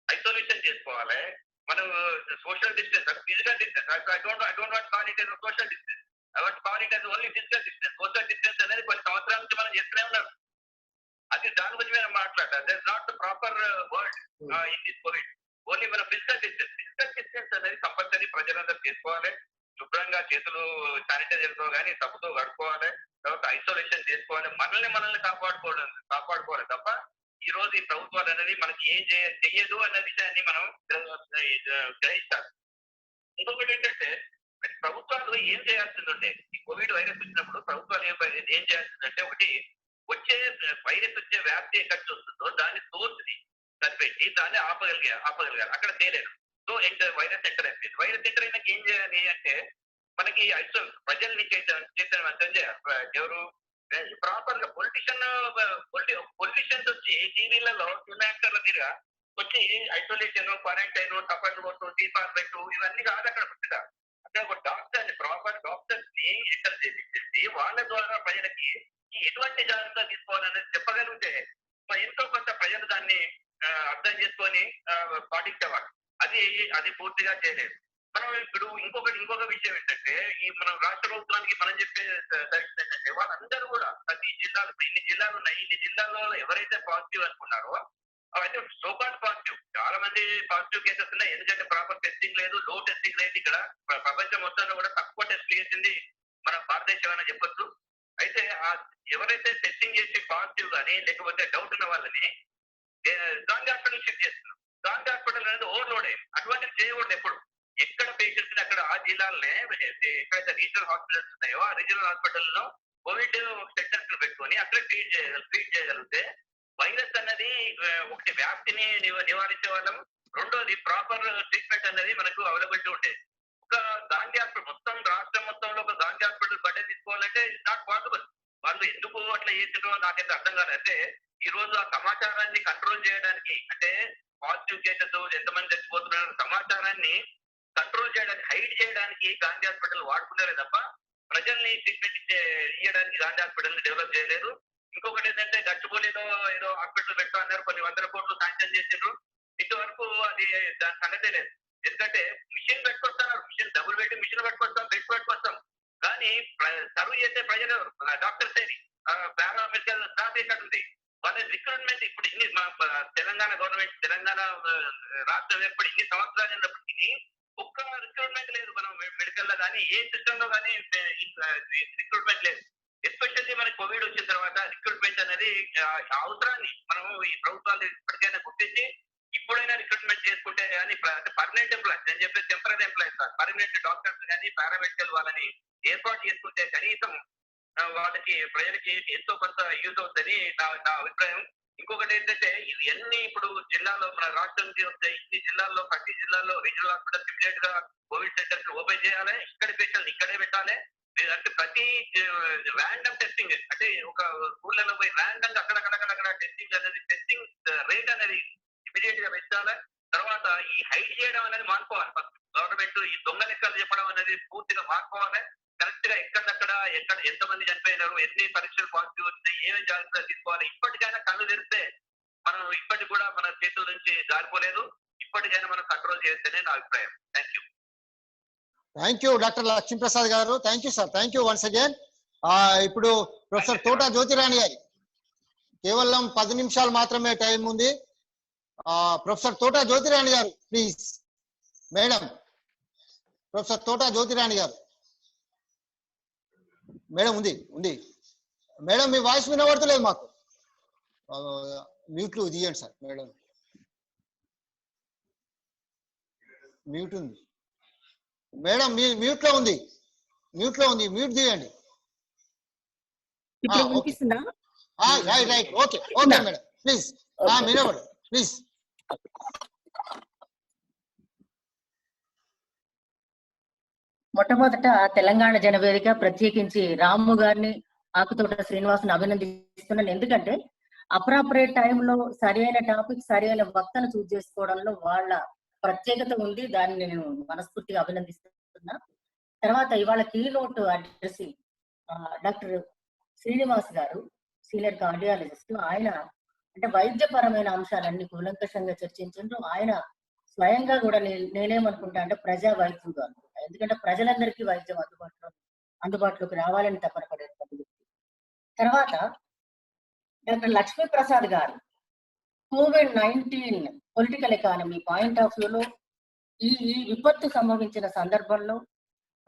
ఐసోలేషన్ చేసుకోవాలి. మనం social distance, physical distance, I don't want call it as social distance, I want call it as only physical distance. Social distance అనేది కొన్ని సంవత్సరాల నుంచి మనం చేస్తూనే ఉన్నారు. అది దాని గురించి మనం మాట్లాడతాం. That is not the proper word in this Covid. Only మన ఫిజికల్ డిస్టెన్స్ అనేది కంపల్సరీ ప్రజలందరూ చేసుకోవాలి. శుభ్రంగా చేతులు శానిటైజర్ తో కానీ సబ్బుతో కడుక్కోవాలి. తర్వాత ఐసోలేషన్ చేసుకోవాలి. మనల్ని కాపాడుకోవాలి తప్ప ఈ రోజు ఈ ప్రభుత్వాలు అనేది మనకి ఏం చెయ్యదు అన్న విషయాన్ని మనం గ్రహించాలి. ఇంకొకటి ఏంటంటే ప్రభుత్వాలు ఏం చేయాల్సిందంటే, ఈ కోవిడ్ వైరస్ వచ్చినప్పుడు ప్రభుత్వాలు ఏం చేయాల్సిందంటే, ఒకటి వచ్చే వైరస్ వచ్చే వ్యాప్తి ఎక్కడ వస్తుందో దాని సోర్స్ ని కనిపెట్టి దాన్ని ఆపగలిగారు. అక్కడ తేలేదు. సో వైరస్ ఎంటర్ అయిపోయింది. వైరస్ ఎంటర్ అయినాక ఏం చేయాలి అంటే, మనకి ప్రజల్ని చైతన్యవంతం చేయాలి. ఎవరు ప్రాపర్ గా పొలిటీషియన్స్ వచ్చి టీవీలలో యాంకర్ల దగ్గర వచ్చి ఐసోలేషన్, క్వారంటైన్, టఫర్ డిపార్ట్మెంట్ ఇవన్నీ కాదు అక్కడ ముఖ్యంగా. అక్కడ ఒక ప్రాపర్ డాక్టర్స్ ని ఎంటర్ చేసి వాళ్ళ ద్వారా ప్రజలకి ఎటువంటి జాగ్రత్తలు తీసుకోవాలనేది చెప్పగలిగితే ఎంతో కొంత ప్రజలు దాన్ని అర్థం చేసుకొని పాటించేవాడు. అది పూర్తిగా చేయలేదు. మనం ఇప్పుడు ఇంకొక విషయం ఏంటంటే, ఈ మనం రాష్ట్ర ప్రభుత్వానికి మనం చెప్పే సజెషన్ ఏంటంటే, వాళ్ళందరూ కూడా ప్రతి జిల్లాలో, ఇన్ని జిల్లాలు ఉన్నాయి, ఇన్ని జిల్లాల్లో ఎవరైతే పాజిటివ్ అనుకున్నారో అయితే సోకాల్డ్ పాజిటివ్, చాలా మంది పాజిటివ్ కేసెస్ ఉన్నాయి. ఎందుకంటే ప్రాపర్ టెస్టింగ్ లేదు, లో టెస్టింగ్ లేదు. ఇక్కడ ప్రపంచం మొత్తంలో కూడా తక్కువ టెస్ట్ చేసింది మన భారతదేశం అని చెప్పొచ్చు. అయితే ఎవరైతే టెస్టింగ్ చేసి పాజిటివ్ కానీ లేకపోతే డౌట్ ఉన్న వాళ్ళని గాంధీ హాస్పిటల్ షిఫ్ట్ చేస్తున్నారు. గాంధీ హాస్పిటల్ అనేది ఓవర్లోడ్ అయింది. అటువంటిది చేయకూడదు. ఎప్పుడు ఎక్కడ పేషెంట్స్ అక్కడ ఆ జిల్లాలనే ఎక్కడైతే రీజనల్ హాస్పిటల్స్ ఉన్నాయో ఆ రీజనల్ హాస్పిటల్లో కోవిడ్ సెంటర్స్ పెట్టుకొని అక్కడ ట్రీట్ చేయగలిగితే వైరస్ అన్నది ఒకటి వ్యాప్తిని నివారించే వాళ్ళం, రెండోది ప్రాపర్ ట్రీట్మెంట్ అన్నది మనకు అవైలబిలిటీ ఉండేది. ఒక గాంధీ హాస్పిటల్ మొత్తం రాష్ట్రం మొత్తంలో ఒక గాంధీ హాస్పిటల్ బడ్జెట్ తీసుకోవాలంటే ఇట్స్ నాట్ పాసిబుల్. వాళ్ళు ఎందుకు అట్లా చేసిండ్రో నాకైతే అర్థం కాదు. అంటే ఈ రోజు ఆ సమాచారాన్ని కంట్రోల్ చేయడానికి, అంటే పాజిటివ్ కేసెస్ ఎంతమంది చచ్చిపోతున్నారు సమాచారాన్ని కంట్రోల్ చేయడానికి, హైడ్ చేయడానికి గాంధీ హాస్పిటల్ వాడుకున్నారే తప్ప ప్రజల్ని ట్రీట్మెంట్ ఇవ్వడానికి గాంధీ హాస్పిటల్ డెవలప్ చేయలేదు. ఇంకొకటి ఏంటంటే గచ్చిబౌలిలో ఏదో హాస్పిటల్ పెట్టా అన్నారు, కొన్ని వందల కోట్లు శాంక్షన్ చేసిండ్రు, ఇంతవరకు అది దాని సంగతే లేదు. ఎందుకంటే మిషన్ పెట్టుకొస్తున్నారు, మిషన్ డబుల్ వెయిటింగ్ మిషన్ పెట్టుకొస్తాం, బెడ్ పెట్టుకొస్తాం, కానీ సర్వ్ చేసే ప్రజలు డాక్టర్స్ ఏది, పారామెడికల్ స్టాఫ్ ఎక్కడ ఉంది, వాళ్ళ రిక్రూట్మెంట్ ఇప్పుడు ఇన్ని తెలంగాణ గవర్నమెంట్, తెలంగాణ రాష్ట్రం ఏర్పడి ఇన్ని సంవత్సరాలు అయినప్పటికీ ఒక్క రిక్రూట్మెంట్ లేదు. మనం మెడికల్ లో కానీ ఏ సిస్టమ్ లో కానీ రిక్రూట్మెంట్ లేదు. ఎస్పెషల్లీ మనకి కోవిడ్ వచ్చిన తర్వాత రిక్రూట్మెంట్ అనేది అవసరాన్ని మనం ఈ ప్రభుత్వాలు ఇప్పటికైనా గుర్తించి ఇప్పుడైనా రిక్రూట్మెంట్ చేసుకుంటే కానీ పర్మనెంట్ ఎంప్లాయీస్, నేను చెప్పేది టెంపరీ ఎంప్లాయీస్ కాదు, పర్మనెంట్ డాక్టర్స్ కానీ పారామెడికల్ వాళ్ళని ఏర్పాటు చేసుకుంటే కనీసం వాళ్ళకి ప్రజలకి ఎంతో కొంత యూజ్ అవుతుందని నా అభిప్రాయం. ఇంకొకటి ఏంటంటే ఇది అన్ని ఇప్పుడు జిల్లాలో మన రాష్ట్రానికి వస్తే ఇన్ని జిల్లాల్లో ప్రతి జిల్లాలో రీజనల్ హాస్పిటల్ ఇమీడియట్ గా కోవిడ్ సెంటర్స్ ఓపెన్ చేయాలి, ఇక్కడి పేషెంట్ ఇక్కడే పెట్టాలి. అంటే ప్రతి ర్యాండమ్ టెస్టింగ్, అంటే ఒక ఊళ్ళలో పోయి ర్యాండమ్ గా అక్కడ టెస్టింగ్ అనేది, టెస్టింగ్ రేట్ అనేది ఇమీడియట్ గా పెట్టాలి. తర్వాత ఈ హైడ్ చేయడం అనేది మానుకోవాలి. గవర్నమెంట్ ఈ దొంగ లెక్కలు చెప్పడం అనేది పూర్తిగా మానుకోవాలి. కరెక్ట్ గా ఎక్కడ ఎంతమంది చనిపోయినారు, ఎన్ని పరీక్షలు పాజిటివ్ వచ్చినాయి, ఏమేమి జాగ్రత్తలు తీసుకోవాలి. ఇప్పటికైనా కళ్ళు తెరిస్తే మనం ఇప్పటికి కూడా మన చేతుల నుంచి జారిపోలేదు, ఇప్పటికైనా మనం కంట్రోల్ చేస్తేనే నా అభిప్రాయం. థ్యాంక్ యూ డాక్టర్ లక్ష్మీప్రసాద్ గారు. Thank you sir, thank you once again. ఇప్పుడు ప్రొఫెసర్ తోట జ్యోతిరాణి గారి కేవలం 10 నిమిషాలు మాత్రమే టైం ఉంది. ప్రొఫెసర్ తోట జ్యోతిరాణి గారు ప్లీజ్. మేడం, ప్రొఫెసర్ తోట జ్యోతిరాణి గారు, మేడం ఉంది మేడం, మీ వాయిస్ వినబడతలేదు మాకు. మ్యూట్లు తీయండి సార్. మేడం మ్యూట్ ఉంది మేడం, మీ మ్యూట్ లో ఉంది, మ్యూట్ తీయండి. రైట్, ఓకే మేడం ప్లీజ్, వినబడు ప్లీజ్. మొట్టమొదట తెలంగాణ జనవేదిక ప్రత్యేకించి రాము గారిని, ఆకుతోట శ్రీనివాసుని అభినందిస్తున్నాను. ఎందుకంటే అప్రాపరేట్ టైంలో సరైన టాపిక్, సరైన వక్తను చూస్ చేసుకోవడంలో వాళ్ళ ప్రత్యేకత ఉంది. దాన్ని నేను మనస్ఫూర్తిగా అభినందిస్తున్నా. తర్వాత ఇవాళ కీనోట్ అడ్రస్ డాక్టర్ శ్రీనివాస్ గారు, సీనియర్ కార్డియాలజిస్ట్. ఆయన అంటే వైద్యపరమైన అంశాలన్నీ కూలంకషంగా చర్చించారు. ఆయన స్వయంగా కూడా నేనేమనుకుంటా అంటే ప్రజా వైద్యుడు అనుకుంటా. ఎందుకంటే ప్రజలందరికీ వైద్యం అందుబాటులోకి రావాలని తపన పడేటువంటి వ్యక్తి. తర్వాత డాక్టర్ లక్ష్మీప్రసాద్ గారు COVID-19 political economy point of వ్యూలో ఈ విపత్తు సంభవించిన సందర్భంలో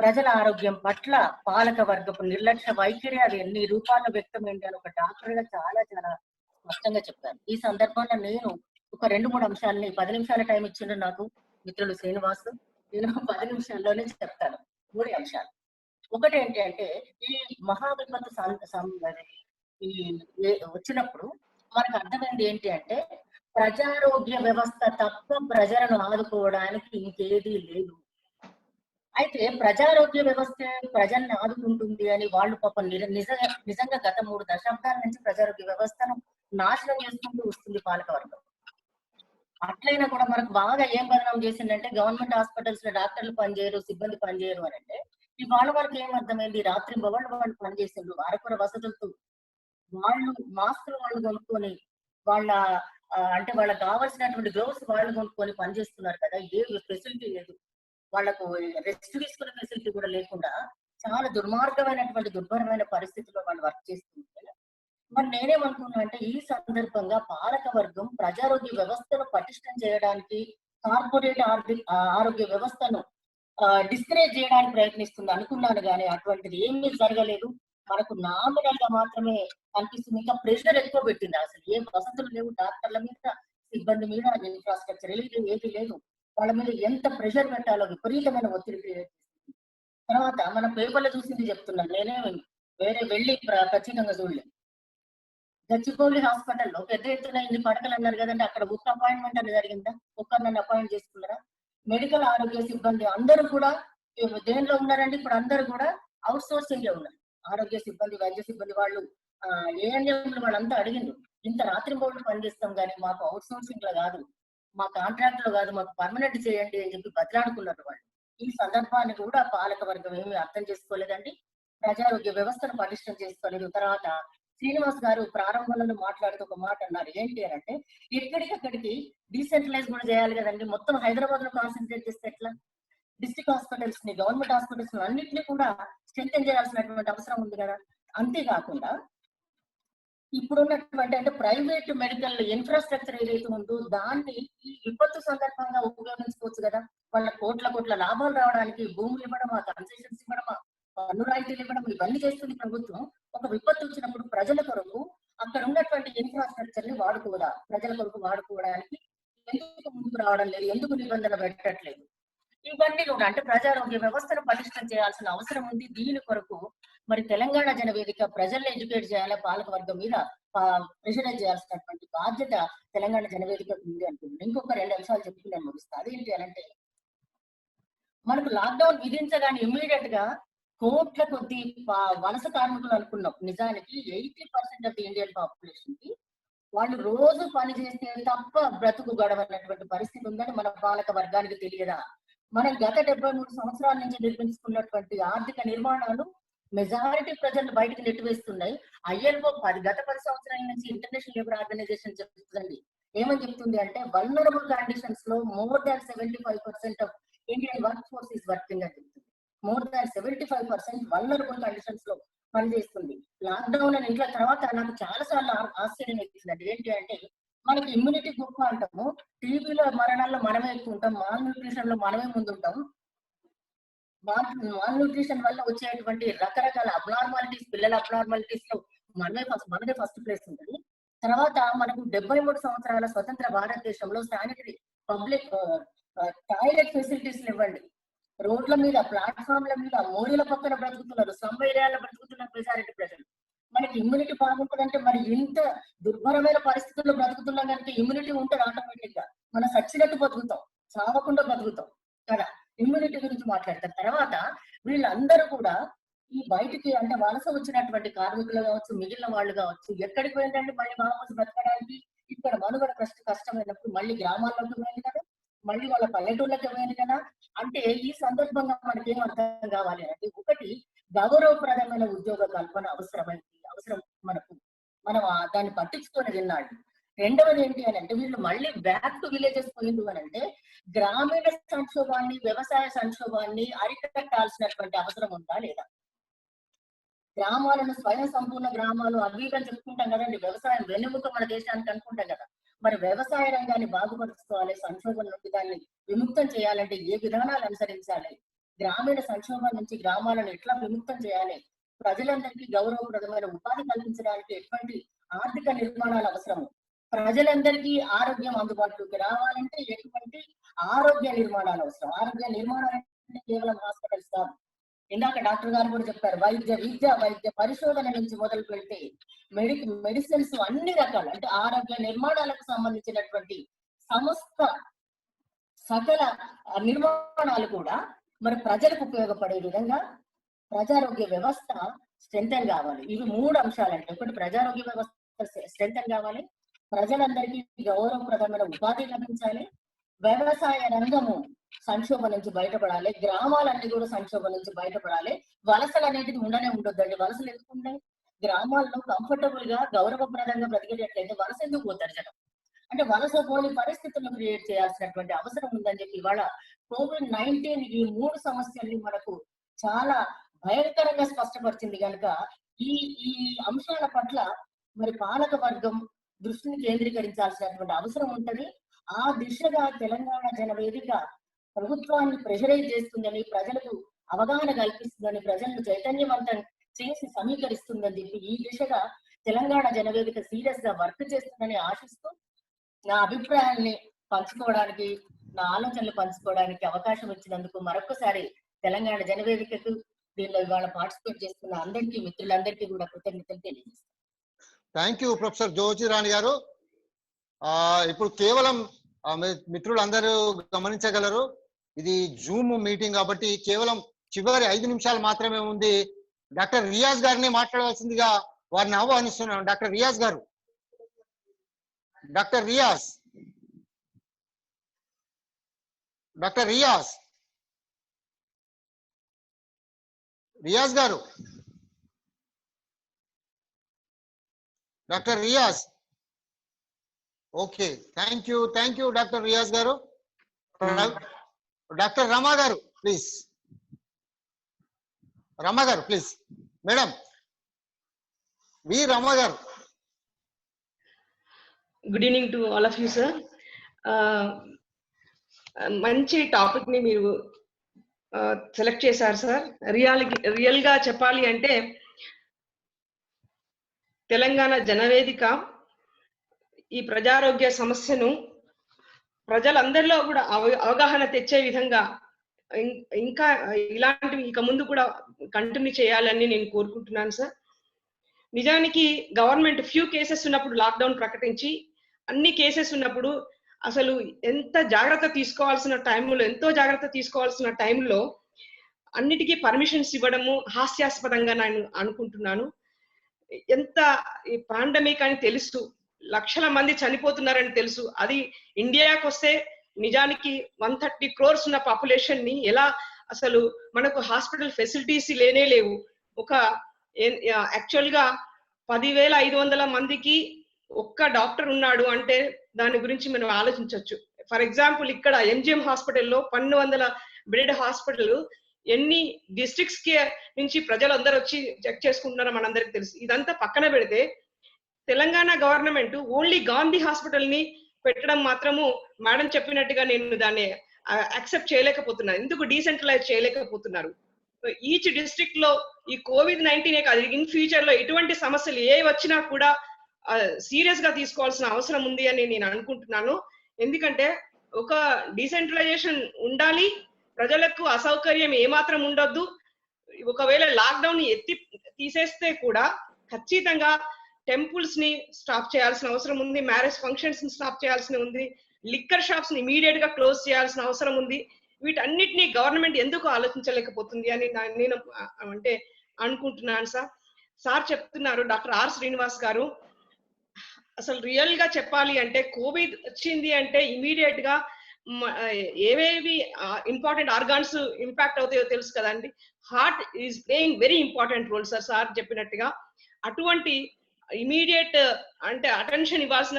ప్రజల ఆరోగ్యం పట్ల పాలక వర్గపు నిర్లక్ష్య వైఖరి అది ఎన్ని రూపాల్లో వ్యక్తమైంది అని ఒక డాక్టర్ గా చాలా స్పష్టంగా చెప్పారు. ఈ సందర్భంలో నేను ఒక 2-3 అంశాలని, 10 నిమిషాల టైం ఇచ్చిండ్రు నాకు మిత్రులు శ్రీనివాస్, నేను 10 నిమిషాల్లోనే చెప్తాను 3 అంశాలు. ఒకటి ఏంటి అంటే ఈ మహా విపత్తు వచ్చినప్పుడు మనకు అర్థమైంది ఏంటి అంటే ప్రజారోగ్య వ్యవస్థ తప్ప ప్రజలను ఆదుకోవడానికి ఇంకేదీ లేదు. అయితే ప్రజారోగ్య వ్యవస్థ ప్రజల్ని ఆదుకుంటుంది అని వాళ్ళు పాపం నిజంగా గత 3 దశాబ్దాల నుంచి ప్రజారోగ్య వ్యవస్థను నాశనం చేసుకుంటూ వస్తుంది పాలకవర్గం. అట్లయినా కూడా మనకు బాగా ఏం బదనాం చేసిందంటే గవర్నమెంట్ హాస్పిటల్స్ లో డాక్టర్లు పనిచేయరు, సిబ్బంది పనిచేయరు అని అంటే ఇవాళ వాళ్ళకి ఏమర్థమైంది, రాత్రి వాళ్ళు పనిచేసిండ్రు, అరకొర వసతులతో వాళ్ళు మాస్కులు వాళ్ళు కొనుక్కొని వాళ్ళ అంటే వాళ్ళకి కావాల్సినటువంటి గ్లోవ్స్ వాళ్ళు కొనుక్కొని పనిచేస్తున్నారు కదా. ఏ ఫెసిలిటీ లేదు వాళ్ళకు, రెస్ట్ తీసుకునే ఫెసిలిటీ కూడా లేకుండా చాలా దుర్మార్గమైనటువంటి దుర్భరమైన పరిస్థితుల్లో వాళ్ళు వర్క్ చేస్తుంటే మరి నేనేమనుకున్నా అంటే ఈ సందర్భంగా పాలక వర్గం ప్రజారోగ్య వ్యవస్థను పటిష్టం చేయడానికి, కార్పొరేట్ ఆరోగ్య వ్యవస్థను డిస్కరేజ్ చేయడానికి ప్రయత్నిస్తుంది అనుకున్నాను, కానీ అటువంటిది ఏమీ జరగలేదు. మనకు నామినల్ గా మాత్రమే అనిపిస్తుంది. ఇంకా ప్రెషర్ ఎక్కువ పెట్టింది. అసలు ఏ వసతులు లేవు డాక్టర్ల మీద, సిబ్బంది మీద, ఇన్ఫ్రాస్ట్రక్చర్ ఏది లేదు. వాళ్ళ మీద ఎంత ప్రెషర్ పెట్టాలో విపరీతమైన ఒత్తిడి క్రియేట్ చేస్తుంది. తర్వాత మన పేపర్లో చూసింది చెప్తున్నాను, నేనే వేరే వెళ్ళి ప్రత్యేకంగా చూడలేదు. గచ్చిబౌలి హాస్పిటల్లో పెద్ద ఎత్తున ఇన్ని పడకలు అన్నారు కదండి, అక్కడ ఒక్క అపాయింట్మెంట్ అనేది జరిగిందా? ఒక్కరు నన్ను అపాయింట్ చేసుకున్నారా? మెడికల్ ఆరోగ్య సిబ్బంది అందరూ కూడా దేనిలో ఉన్నారండి? ఇప్పుడు అందరూ కూడా అవుట్ సోర్సింగ్ లో ఉన్నారు. ఆరోగ్య సిబ్బంది, వైద్య సిబ్బంది వాళ్ళు ఏఎన్ఎంలు వాళ్ళంతా అడిగిండ్రు, ఇంత రాత్రి బోర్డు పనిచేస్తాం కానీ మాకు అవుట్ సోర్సింగ్ లో కాదు, మా కాంట్రాక్ట్ లో కాదు, మాకు పర్మనెంట్ చేయండి అని చెప్పి బతిలాడుకున్నారు వాళ్ళు. ఈ సందర్భాన్ని కూడా పాలక వర్గం ఏమీ అర్థం చేసుకోలేదండి, ప్రజారోగ్య వ్యవస్థను పటిష్టం చేసుకోలేదు. తర్వాత శ్రీనివాస్ గారు ప్రారంభంలో మాట్లాడుతూ ఒక మాట అన్నారు, ఏంటి అని అంటే ఎక్కడికక్కడికి డీసెంట్రలైజ్ కూడా చేయాలి కదండి, మొత్తం హైదరాబాద్ లో కాన్సన్ట్రేట్ చేస్తే ఎట్లా? డిస్ట్రిక్ట్ హాస్పిటల్స్ ని, గవర్నమెంట్ హాస్పిటల్స్ అన్నింటినీ కూడా స్ట్రెంథెన్ చేయాల్సినటువంటి అవసరం ఉంది కదా. అంతేకాకుండా ఇప్పుడున్నటువంటి అంటే ప్రైవేట్ మెడికల్ ఇన్ఫ్రాస్ట్రక్చర్ ఏదైతే ఉందో దాన్ని ఈ విపత్తు సందర్భంగా ఉపయోగించుకోవచ్చు కదా. వాళ్ళ కోట్ల లాభాలు రావడానికి భూములు ఇవ్వడమా, కన్సెషన్స్ ఇవ్వడమా, పన్ను రాయితీలు ఇవ్వడం, ఇవన్నీ చేస్తుంది ప్రభుత్వం. ఒక విపత్తు వచ్చినప్పుడు ప్రజల కొరకు అక్కడ ఉన్నటువంటి ఇన్ఫ్రాస్ట్రక్చర్ ని వాడుకోదా, ప్రజల కొరకు వాడుకోవడానికి ఎందుకు ముందుకు రావడం లేదు, ఎందుకు నిబంధన పెట్టట్లేదు? ఇవన్నీ కూడా అంటే ప్రజారోగ్య వ్యవస్థను పటిష్టం చేయాల్సిన అవసరం ఉంది. దీని కొరకు మరి తెలంగాణ జనవేదిక ప్రజల్ని ఎడ్యుకేట్ చేయాలి, పాలక వర్గం మీద ప్రెషరైజ్ చేయాల్సినటువంటి బాధ్యత తెలంగాణ జనవేదికకు ఉంది అనుకుంటున్నాను. ఇంకొక 2 అంశాలు చెప్పి నేను ముగిస్తాను. అదేంటి అంటే మనకు లాక్డౌన్ విధించగానే ఇమ్మీడియట్ గా కోట్ల కొద్ది వలస కార్మికులు అనుకున్నాం. నిజానికి 80% ఆఫ్ ది ఇండియన్ పాపులేషన్ కి వాళ్ళు రోజు పని చేస్తే తప్ప బ్రతుకు గడవనటువంటి పరిస్థితి ఉందని మన పాలక వర్గానికి తెలియదా? మనం గత 73 సంవత్సరాల నుంచి నిర్మించుకున్నటువంటి ఆర్థిక నిర్మాణాలు మెజారిటీ ప్రజలను బయటకు నెట్టివేస్తున్నాయి. ILO గత 10 సంవత్సరాల నుంచి ఇంటర్నేషనల్ లేబర్ ఆర్గనైజేషన్ చెప్తుందండి, ఏమని చెప్తుంది అంటే వల్నరబుల్ కండిషన్స్ లో more than 75% of Indian work force is working అని చెప్తుంది. more than 75% వల్నరబుల్ కండిషన్స్ లో పనిచేస్తుంది. లాక్డౌన్ అని ఇంట్లో తర్వాత నాకు చాలా సార్లు ఆశ్చర్యం ఎక్కిందండి. ఏంటి అంటే మనకి ఇమ్యూనిటీ గొప్ప అంటాము, టీబీలో మరణాల్లో మనమే ఎక్కువ ఉంటాం, మాల్ న్యూట్రిషన్ లో మనమే ముందుంటాం. మాల్ న్యూట్రిషన్ వల్ల వచ్చేటువంటి రకరకాల అబ్నార్మాలిటీస్, పిల్లల అబ్నార్మాలిటీస్ లో మనదే ఫస్ట్ ప్లేస్ ఉంటుంది. తర్వాత మనకు 73 సంవత్సరాల స్వతంత్ర భారతదేశంలో శానిటరీ పబ్లిక్ టాయిలెట్ ఫెసిలిటీస్ ఇవ్వండి, రోడ్ల మీద, ప్లాట్ఫామ్ల మీద, మోరీల పక్కన బ్రతుకుతున్నారు, స్లమ్ ఏరియాలో బ్రతుకుతున్నారు మెజారిటీ ప్రజలు. మనకి ఇమ్యూనిటీ బాగుంటుందంటే మరి ఇంత దుర్భరమైన పరిస్థితుల్లో బ్రతుకుతున్నాం కనుక ఇమ్యూనిటీ ఉంటుంది ఆటోమేటిక్ గా, మనం సచ్చినట్టు బతుకుతాం, చావకుండా బతుకుతాం కదా. ఇమ్యూనిటీ గురించి మాట్లాడతారు. తర్వాత వీళ్ళందరూ కూడా ఈ బయటికి అంటే వలస వచ్చినటువంటి కార్మికులు కావచ్చు, మిగిలిన వాళ్ళు కావచ్చు, ఎక్కడికి పోయిందంటే మళ్ళీ వాపసు బ్రతకడానికి ఇక్కడ మనుగడ కష్టమైనప్పుడు మళ్ళీ గ్రామాల్లోకి పోయింది కదా, మళ్ళీ వాళ్ళ పల్లెటూళ్ళకి పోయింది కదా. అంటే ఈ సందర్భంగా మనకి ఏం అర్థం కావాలి అంటే, ఒకటి గౌరవప్రదమైన ఉద్యోగ కల్పన అవసరం మనం దాన్ని పట్టించుకొని విన్నాడు. రెండవది ఏంటి అని అంటే వీళ్ళు మళ్ళీ బ్యాక్ టు విలేజెస్ పోయింది అని అంటే గ్రామీణ సంక్షోభాన్ని, వ్యవసాయ సంక్షోభాన్ని అరికట్టాల్సినటువంటి అవసరం ఉందా లేదా? గ్రామాలను స్వయం సంపూర్ణ గ్రామాలు అవి అని చెప్పుకుంటాం కదండి, వ్యవసాయం వెన్నెముక మన దేశానికి అనుకుంటాం కదా. మరి వ్యవసాయ రంగాన్ని బాగుపరుచుకోవాలి, సంక్షోభం నుండి దాన్ని విముక్తం చేయాలంటే ఏ విధానాలు అనుసరించాలి, గ్రామీణ సంక్షోభం నుంచి గ్రామాలను ఎట్లా విముక్తం చేయాలి, ప్రజలందరికీ గౌరవప్రదమైన ఉపాధి కల్పించడానికి ఎటువంటి ఆర్థిక నిర్మాణాలు అవసరము, ప్రజలందరికీ ఆరోగ్యం అందుబాటులోకి రావాలంటే ఎటువంటి ఆరోగ్య నిర్మాణాలు అవసరం. ఆరోగ్య నిర్మాణాలు అంటే కేవలం హాస్పిటల్స్ కాదు, ఇందాక డాక్టర్ గారు కూడా చెప్పారు, వైద్య పరిశోధన నుంచి మొదలు పెడితే మెడిసిన్స్ అన్ని రకాలు అంటే ఆరోగ్య నిర్మాణాలకు సంబంధించినటువంటి సమస్త సకల నిర్మాణాలు కూడా మరి ప్రజలకు ఉపయోగపడే విధంగా ప్రజారోగ్య వ్యవస్థ స్ట్రెంథెన్ కావాలి. ఇవి 3 అంశాలంటే, ఒకటి ప్రజారోగ్య వ్యవస్థ స్ట్రెంథెన్ కావాలి, ప్రజలందరికీ గౌరవప్రదమైన ఉపాధి లభించాలి, వ్యవసాయ రంగము సంక్షోభం నుంచి బయటపడాలి, గ్రామాలన్నీ కూడా సంక్షోభం నుంచి బయటపడాలి. వలసలు అనేటిది ఉండనే ఉండొద్దండి. వలసలు ఎందుకు ఉన్నాయి? గ్రామాల్లో కంఫర్టబుల్ గా గౌరవప్రదంగా బ్రతికేటట్లయితే వలస ఎందుకు పోతారు జనం? అంటే వలస పోని పరిస్థితులను క్రియేట్ చేయాల్సినటువంటి అవసరం ఉందని చెప్పి ఇవాళ COVID-19 ఈ 3 సమస్యల్ని మనకు చాలా భయంకరంగా స్పష్టపరిచింది కనుక ఈ అంశాల పట్ల మరి పాలక వర్గం దృష్టిని కేంద్రీకరించాల్సినటువంటి అవసరం ఉంటది. ఆ దిశగా తెలంగాణ జనవేదిక ప్రభుత్వాన్ని ప్రెషరైజ్ చేస్తుందని, ప్రజలకు అవగాహన కల్పిస్తుందని, ప్రజలను చైతన్యవంతం చేసి సమీకరిస్తుందని చెప్పి ఈ దిశగా తెలంగాణ జనవేదిక సీరియస్ గా వర్క్ చేస్తుందని ఆశిస్తూ నా అభిప్రాయాన్ని పంచుకోవడానికి, నా ఆలోచనలు పంచుకోవడానికి అవకాశం ఇచ్చినందుకు మరొకసారి తెలంగాణ జనవేదికకు, దీనిలో ఇవాళ పార్టిసిపేట్ చేస్తున్న అందరికీ, మిత్రులందరికీ కూడా కృతజ్ఞతలు తెలియజేస్తాను. థ్యాంక్ యూ ప్రొఫెసర్ జ్యోతిరాణి గారు. ఇప్పుడు కేవలం మిత్రులు అందరూ గమనించగలరు, ఇది జూమ్ మీటింగ్ కాబట్టి కేవలం చివరి 5 నిమిషాలు మాత్రమే ఉంది. డాక్టర్ రియాజ్ గారిని మాట్లాడవలసిందిగా వారిని ఆహ్వానిస్తున్నాను. డాక్టర్ రియాజ్ గారు, డాక్టర్ రియాజ్, డాక్టర్ రియాజ్, రియాజ్ గారు, doctor Riyaz. Okay, thank you doctor Riyaz గారు. డాక్టర్ రమా గారు ప్లీజ్, రమా గారు ప్లీజ్, మేడం వి రమా గారు. Good evening to all of you sir. మంచి టాపిక్ ని మీరు సెలెక్ట్ చేశారు సార్. రియల్ గా చెప్పాలి అంటే తెలంగాణ జనవేదిక ఈ ప్రజారోగ్య సమస్యను ప్రజలందరిలో కూడా అవగాహన తెచ్చే విధంగా ఇంకా ఇలాంటివి ఇక ముందు కూడా కంటిన్యూ చేయాలని నేను కోరుకుంటున్నాను సార్. నిజానికి గవర్నమెంట్ ఫ్యూ కేసెస్ ఉన్నప్పుడు లాక్డౌన్ ప్రకటించి అన్ని కేసెస్ ఉన్నప్పుడు అసలు ఎంత జాగ్రత్త తీసుకోవాల్సిన టైంలో, ఎంతో జాగ్రత్త తీసుకోవాల్సిన టైంలో అన్నిటికీ పర్మిషన్స్ ఇవ్వడము హాస్యాస్పదంగా నేను అనుకుంటున్నాను. ఎంత ఈ పాండమిక్ అని తెలుసు, లక్షల మంది చనిపోతున్నారని తెలుసు, అది ఇండియాకి వస్తే నిజానికి 130 crores ఉన్న పాపులేషన్ ని ఎలా అసలు మనకు హాస్పిటల్ ఫెసిలిటీస్ లేనే లేవు. ఒక యాక్చువల్ గా 10,500 మందికి ఒక్క డాక్టర్ ఉన్నాడు అంటే దాని గురించి మనం ఆలోచించవచ్చు. ఫర్ ఎగ్జాంపుల్ ఇక్కడ ఎంజిఎం హాస్పిటల్లో 1200 బెడ్ హాస్పిటల్ ఎన్ని డిస్ట్రిక్ట్స్ కి నుంచి ప్రజలందరూ వచ్చి చెక్ చేసుకుంటున్నారో మనందరికి తెలుసు. ఇదంతా పక్కన పెడితే Telangana government only Gandhi hospital ని పెట్టడం మాత్రము మేడం చెప్పినట్టుగా నేను దాన్ని యాక్సెప్ట్ చేయలేకపోతున్నాను. ఎందుకు డీసెంట్రలైజ్ చేయలేకపోతున్నారు? ఈచ్ డిస్ట్రిక్ట్ లో ఈ COVID-19 కాదు, ఇన్ ఫ్యూచర్ లో ఎటువంటి సమస్యలు ఏ వచ్చినా కూడా సీరియస్ గా తీసుకోవాల్సిన అవసరం ఉంది అని నేను అనుకుంటున్నాను. ఎందుకంటే ఒక డీసెంట్రలైజేషన్ ఉండాలి, ప్రజలకు అసౌకర్యం ఏమాత్రం ఉండొద్దు. ఒకవేళ లాక్డౌన్ ఎత్తి తీసేస్తే కూడా ఖచ్చితంగా టెంపుల్స్ ని స్టాప్ చేయాల్సిన అవసరం ఉంది, మ్యారేజ్ ఫంక్షన్స్ ని స్టాప్ చేయాల్సిన ఉంది, లిక్కర్ షాప్స్ ని ఇమీడియట్ గా క్లోజ్ చేయాల్సిన అవసరం ఉంది. వీటన్నిటిని గవర్నమెంట్ ఎందుకు ఆలోచించలేకపోతుంది అని నేను అంటే అనుకుంటున్నాను సార్ చెప్తున్నారు. డాక్టర్ ఆర్ శ్రీనివాస్ గారు, అసలు రియల్ గా చెప్పాలి అంటే కోవిడ్ వచ్చింది అంటే ఇమీడియట్ గా ఏవేవి ఇంపార్టెంట్ ఆర్గాన్స్ ఇంపాక్ట్ అవుతాయో తెలుసు కదండి. Heart is playing very important role sir చెప్పినట్టుగా. అటువంటి ఇమీడియట్ అంటే అటెన్షన్ ఇవ్వాల్సిన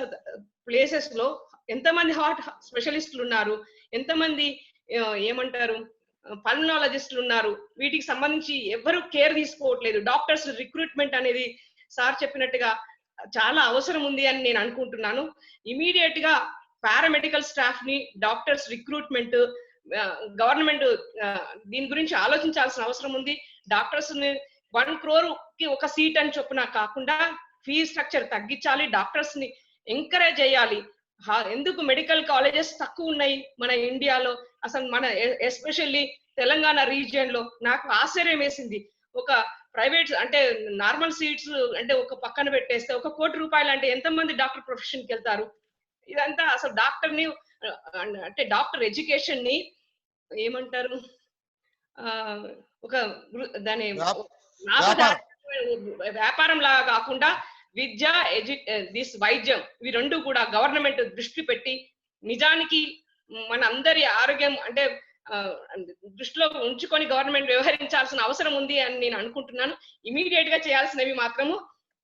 ప్లేసెస్ లో ఎంతమంది హార్ట్ స్పెషలిస్టులు ఉన్నారు, ఎంతమంది ఏమంటారు పల్మనాలజిస్టులు ఉన్నారు, వీటికి సంబంధించి ఎవరు కేర్ తీసుకోవట్లేదు. డాక్టర్స్ రిక్రూట్మెంట్ అనేది సార్ చెప్పినట్టుగా చాలా అవసరం ఉంది అని నేను అనుకుంటున్నాను. ఇమీడియట్ గా పారామెడికల్ స్టాఫ్ ని, డాక్టర్స్ రిక్రూట్మెంట్ గవర్నమెంట్ దీని గురించి ఆలోచించాల్సిన అవసరం ఉంది. డాక్టర్స్ ని 1 crore కి ఒక సీట్ అని చొప్పున కాకుండా ఫీజ్ స్ట్రక్చర్ తగ్గించాలి, డాక్టర్స్ ని ఎంకరేజ్ చేయాలి. ఎందుకు మెడికల్ కాలేజెస్ తక్కువ ఉన్నాయి మన ఇండియాలో? అసలు మన ఎస్పెషల్లీ తెలంగాణ రీజియన్ లో నాకు ఆశ్చర్యం వేసింది. ఒక ప్రైవేట్ అంటే నార్మల్ సీట్స్ అంటే ఒక పక్కన పెట్టేస్తే 1 కోటి రూపాయలు అంటే ఎంతమంది డాక్టర్ ప్రొఫెషన్ కి వెళ్తారు? ఇదంతా అసలు డాక్టర్ ని అంటే డాక్టర్ ఎడ్యుకేషన్ ని ఏమంటారు ఒక దాని వ్యాపారం లాగా కాకుండా విద్య వైద్యం ఇవి రెండు కూడా గవర్నమెంట్ దృష్టి పెట్టి నిజానికి మన అందరి ఆరోగ్యం అంటే దృష్టిలో ఉంచుకొని గవర్నమెంట్ వ్యవహరించాల్సిన అవసరం ఉంది అని నేను అనుకుంటున్నాను. ఇమీడియట్ గా చేయాల్సినవి మాత్రము